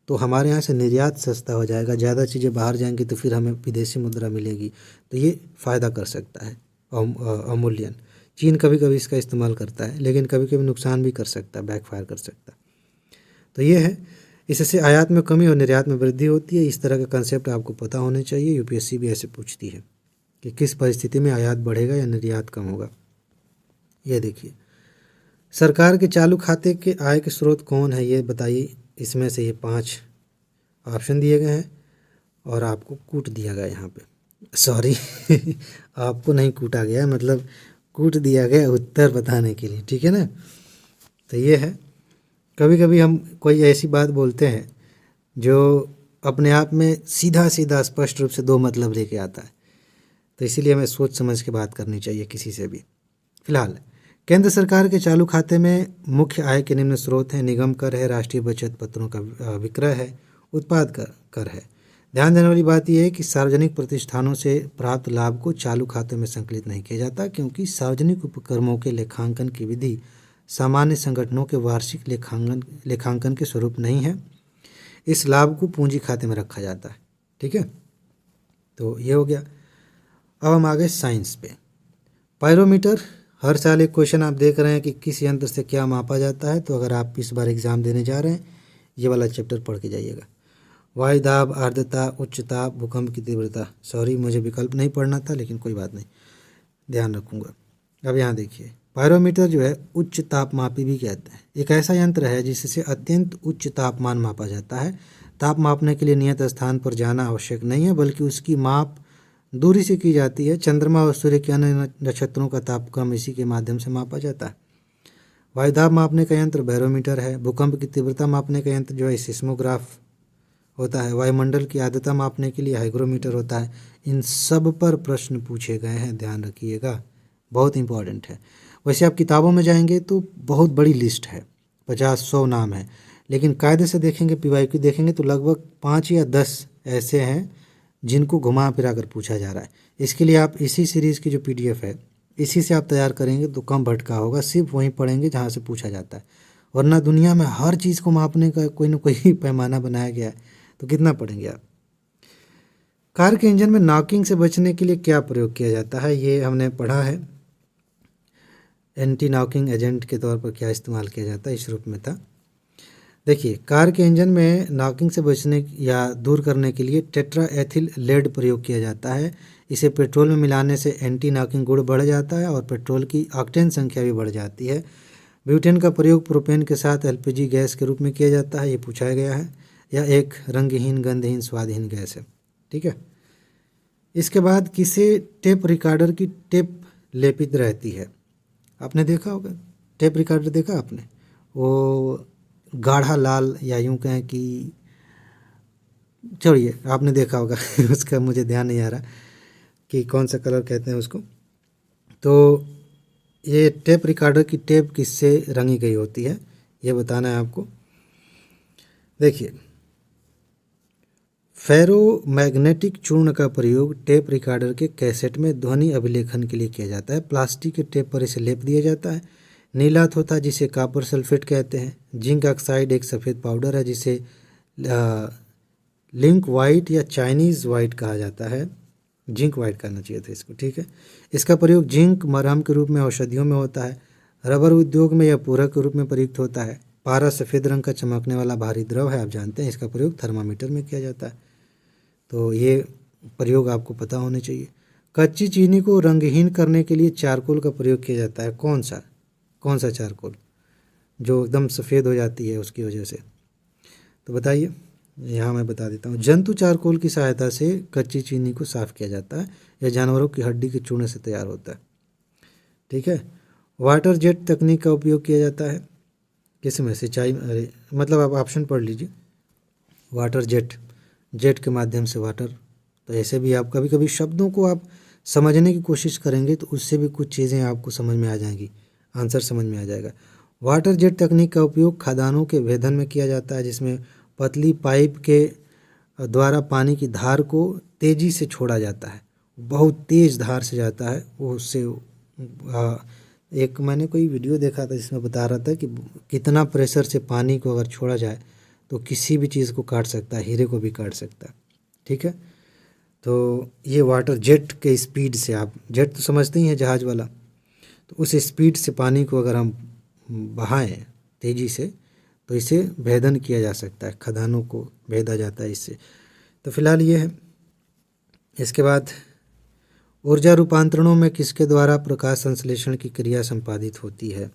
तो हमारे यहाँ से निर्यात सस्ता हो जाएगा, ज़्यादा चीज़ें बाहर जाएंगी तो फिर हमें विदेशी मुद्रा मिलेगी, तो ये फ़ायदा कर सकता है अवमूल्यन। चीन कभी कभी इसका इस्तेमाल करता है, लेकिन कभी कभी नुकसान भी कर सकता है, बैकफायर कर सकता है। तो ये है, इससे आयात में कमी और निर्यात में वृद्धि होती है। इस तरह का कंसेप्ट आपको पता होने चाहिए, यूपीएससी भी ऐसे पूछती है कि किस परिस्थिति में आयात बढ़ेगा या निर्यात कम होगा। ये देखिए, सरकार के चालू खाते के आय के स्रोत कौन है, ये बताइए। इसमें से ये 5 ऑप्शन दिए गए हैं और आपको कूट दिया गया यहाँ पे, सॉरी आपको नहीं कूटा गया, मतलब कूट दिया गया उत्तर बताने के लिए, ठीक है ना। तो ये है, कभी कभी हम कोई ऐसी बात बोलते हैं जो अपने आप में सीधा सीधा स्पष्ट रूप से 2 मतलब लेके आता है, तो इसीलिए हमें सोच समझ के बात करनी चाहिए किसी से भी। फिलहाल केंद्र सरकार के चालू खाते में मुख्य आय के निम्न स्रोत हैं, निगम कर है, राष्ट्रीय बचत पत्रों का विक्रय है, उत्पाद कर है। ध्यान देने वाली बात यह है कि सार्वजनिक प्रतिष्ठानों से प्राप्त लाभ को चालू खाते में संकलित नहीं किया जाता, क्योंकि सार्वजनिक उपक्रमों के लेखांकन की विधि सामान्य संगठनों के वार्षिक लेखांकन के स्वरूप नहीं है। इस लाभ को पूंजी खाते में रखा जाता है, ठीक है। तो ये हो गया। अब हम आ गए साइंस पे। पायरोमीटर, हर साल एक क्वेश्चन आप देख रहे हैं कि किस यंत्र से क्या मापा जाता है। तो अगर आप इस बार एग्ज़ाम देने जा रहे हैं, ये वाला चैप्टर पढ़ के जाइएगा। वायु दाब, आर्द्रता, उच्च ताप, भूकंप की तीव्रता। सॉरी, मुझे विकल्प नहीं पढ़ना था, लेकिन कोई बात नहीं, ध्यान रखूँगा। अब यहाँ देखिए, पायरोमीटर जो है उच्च तापमापी भी कहते हैं। एक ऐसा यंत्र है जिससे अत्यंत उच्च तापमान मापा जाता है। ताप मापने के लिए नियत स्थान पर जाना आवश्यक नहीं है, बल्कि उसकी माप दूरी से की जाती है। चंद्रमा और सूर्य के अन्य नक्षत्रों का तापक्रम इसी के माध्यम से मापा जाता है। वायुदाब मापने का यंत्र बैरोमीटर है। भूकंप की तीव्रता मापने का यंत्र जो है सिस्मोग्राफ होता है। वायुमंडल की आर्द्रता मापने के लिए हाइग्रोमीटर होता है। इन सब पर प्रश्न पूछे गए हैं, ध्यान रखिएगा, बहुत इंपॉर्टेंट है। वैसे आप किताबों में जाएंगे तो बहुत बड़ी लिस्ट है, 50-100 नाम है, लेकिन कायदे से देखेंगे, पीवाईक्यू देखेंगे तो लगभग 5 या 10 ऐसे हैं जिनको घुमा फिरा कर पूछा जा रहा है। इसके लिए आप इसी सीरीज़ की जो PDF है, इसी से आप तैयार करेंगे तो कम भटका होगा। सिर्फ वहीं पढ़ेंगे जहाँ से पूछा जाता है, वरना दुनिया में हर चीज़ को मापने का कोई ना कोई पैमाना बनाया गया है, तो कितना पढ़ेंगे आप। कार के इंजन में नॉकिंग से बचने के लिए क्या प्रयोग किया जाता है, ये हमने पढ़ा है। एंटी नॉकिंग एजेंट के तौर पर क्या इस्तेमाल किया जाता है, इस रूप में था। देखिए, कार के इंजन में नॉकिंग से बचने या दूर करने के लिए टेट्रा एथिल लेड प्रयोग किया जाता है। इसे पेट्रोल में मिलाने से एंटी नॉकिंग गुण बढ़ जाता है और पेट्रोल की ऑक्टेन संख्या भी बढ़ जाती है। ब्यूटेन का प्रयोग प्रोपेन के साथ LPG गैस के रूप में किया जाता है, ये पूछा गया है। यह एक रंगहीन, गंधहीन, स्वादहीन गैस है, ठीक है। इसके बाद किसे टेप रिकॉर्डर की टेप लेपित रहती है, आपने देखा होगा। टेप रिकॉर्डर देखा आपने, वो गाढ़ा लाल, या यूँ कहें कि, छोड़िए, आपने देखा होगा उसका मुझे ध्यान नहीं आ रहा कि कौन सा कलर कहते हैं उसको। तो ये टेप रिकॉर्डर की टेप किससे रंगी गई होती है, ये बताना है आपको। देखिए, फेरोमैग्नेटिक चूर्ण का प्रयोग टेप रिकॉर्डर के कैसेट में ध्वनि अभिलेखन के लिए किया जाता है। प्लास्टिक के टेप पर इसे लेप दिया जाता है। नीला थोथा जिसे कॉपर सल्फेट कहते हैं। जिंक ऑक्साइड एक सफ़ेद पाउडर है जिसे लिंक वाइट या चाइनीज़ वाइट कहा जाता है। जिंक वाइट कहना चाहिए था इसको, ठीक है। इसका प्रयोग जिंक मरहम के रूप में औषधियों में होता है। रबर उद्योग में यह पूरक के रूप में प्रयुक्त होता है। पारा सफ़ेद रंग का चमकने वाला भारी द्रव है, आप जानते हैं। इसका प्रयोग थर्मामीटर में किया जाता है। तो ये प्रयोग आपको पता होने चाहिए। कच्ची चीनी को रंगहीन करने के लिए चारकोल का प्रयोग किया जाता है। कौन सा चारकोल जो एकदम सफ़ेद हो जाती है उसकी वजह से? तो बताइए, यहाँ मैं बता देता हूँ। जंतु चारकोल की सहायता से कच्ची चीनी को साफ़ किया जाता है। यह जानवरों की हड्डी के चूर्ण से तैयार होता है, ठीक है। वाटर जेट तकनीक का उपयोग किया जाता है किसमें? सिंचाई, मतलब आप ऑप्शन पढ़ लीजिए। वाटर जेट के माध्यम से वाटर। तो ऐसे भी आप कभी कभी शब्दों को आप समझने की कोशिश करेंगे तो उससे भी कुछ चीज़ें आपको समझ में आ जाएंगी, आंसर समझ में आ जाएगा। वाटर जेट तकनीक का उपयोग खदानों के भेदन में किया जाता है, जिसमें पतली पाइप के द्वारा पानी की धार को तेज़ी से छोड़ा जाता है। बहुत तेज़ धार से जाता है वो, उससे एक मैंने कोई वीडियो देखा था जिसमें बता रहा था कि कितना प्रेशर से पानी को अगर छोड़ा जाए तो किसी भी चीज़ को काट सकता है, हीरे को भी काट सकता है, ठीक है। तो ये वाटर जेट के स्पीड से, आप जेट तो समझते ही हैं, जहाज़ वाला, तो उस स्पीड से पानी को अगर हम बहाएं तेज़ी से तो इसे भेदन किया जा सकता है, खदानों को भेदा जाता है इससे। तो फिलहाल ये है। इसके बाद ऊर्जा रूपांतरणों में किसके द्वारा प्रकाश संश्लेषण की क्रिया संपादित होती है?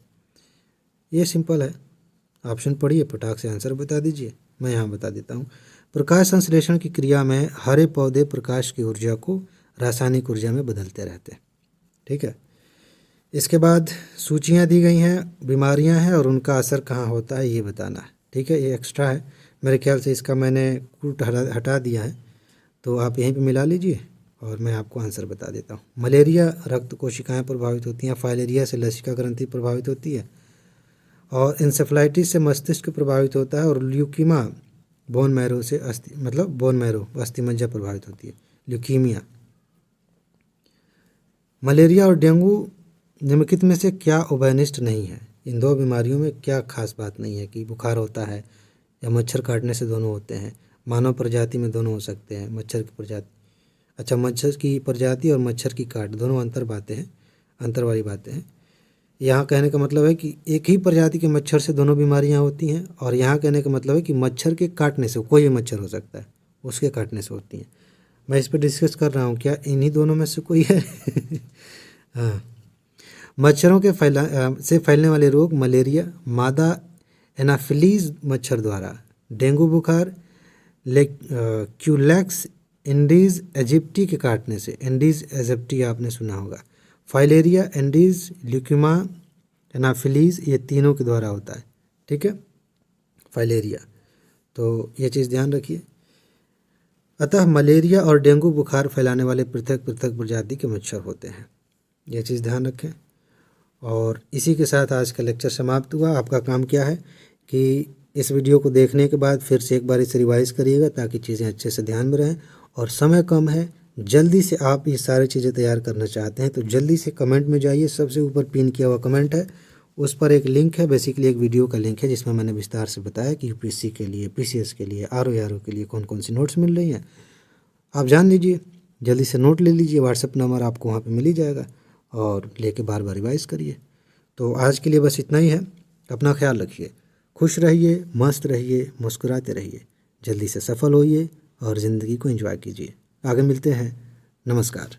ये सिंपल है, ऑप्शन पढ़िए, पटाख से आंसर बता दीजिए। मैं यहाँ बता देता हूँ। प्रकाश संश्लेषण की क्रिया में हरे पौधे प्रकाश की ऊर्जा को रासायनिक ऊर्जा में बदलते रहते हैं, ठीक है। इसके बाद सूचियाँ दी गई हैं, बीमारियाँ हैं और उनका असर कहाँ होता है ये बताना है, ठीक है। ये एक्स्ट्रा है, मेरे ख्याल से इसका मैंने कूट हटा दिया है, तो आप यहीं पे मिला लीजिए और मैं आपको आंसर बता देता हूँ। मलेरिया रक्त कोशिकाएं प्रभावित होती हैं। फाइलेरिया से लसिका ग्रंथि प्रभावित होती है और इंसेफ्लाइटिस से मस्तिष्क प्रभावित होता है और ल्यूकीमा बोन मैरो से अस्थि मज्जा प्रभावित होती है, ल्यूकीमिया। मलेरिया और डेंगू निम्नलिखित में से क्या उभयनिष्ठ नहीं है? इन दो बीमारियों में क्या खास बात नहीं है कि बुखार होता है या मच्छर काटने से दोनों होते हैं? मानव प्रजाति में दोनों हो सकते हैं, मच्छर की प्रजाति, अच्छा मच्छर की प्रजाति और मच्छर की काट दोनों अंतर वाली बातें हैं। यहाँ कहने का मतलब है कि एक ही प्रजाति के मच्छर से दोनों बीमारियाँ होती हैं, और यहाँ कहने का मतलब है कि मच्छर के काटने से, कोई भी मच्छर हो सकता है, उसके काटने से होती हैं। मैं इस पर डिस्कस कर रहा हूँ, क्या इन्हीं दोनों में से कोई है? हाँ। मच्छरों के से फैलने वाले रोग: मलेरिया मादा एनाफिलीज मच्छर द्वारा, डेंगू बुखार क्यूलेक्स एंडीज एजिप्टी के काटने से, एंडीज एजिप्टी आपने सुना होगा। फाइलेरिया, एंडीज, ल्यूकीमा, एनाफिलीज, ये तीनों के द्वारा होता है, ठीक है, फाइलेरिया। तो ये चीज़ ध्यान रखिए। अतः मलेरिया और डेंगू बुखार फैलाने वाले पृथक पृथक प्रजाति के मच्छर होते हैं, ये चीज़ ध्यान रखें। और इसी के साथ आज का लेक्चर समाप्त हुआ। आपका काम क्या है कि इस वीडियो को देखने के बाद फिर से एक बार इसे रिवाइज़ करिएगा ताकि चीज़ें अच्छे से ध्यान में रहें। और समय कम है, जल्दी से आप ये सारी चीज़ें तैयार करना चाहते हैं तो जल्दी से कमेंट में जाइए। सबसे ऊपर पिन किया हुआ कमेंट है, उस पर एक लिंक है, बेसिकली एक वीडियो का लिंक है जिसमें मैंने विस्तार से बताया कि यूपीएससी के लिए, पीसीएस के लिए, आरओ के लिए कौन कौन सी नोट्स मिल रही हैं। आप जान लीजिए, जल्दी से नोट ले लीजिए, व्हाट्सएप नंबर आपको वहाँ पे मिल ही जाएगा और लेके बार बार रिवाइज करिए। तो आज के लिए बस इतना ही है। अपना ख्याल रखिए, खुश रहिए, मस्त रहिए, मुस्कुराते रहिए, जल्दी से सफल होइए और ज़िंदगी को एंजॉय कीजिए। आगे मिलते हैं, नमस्कार।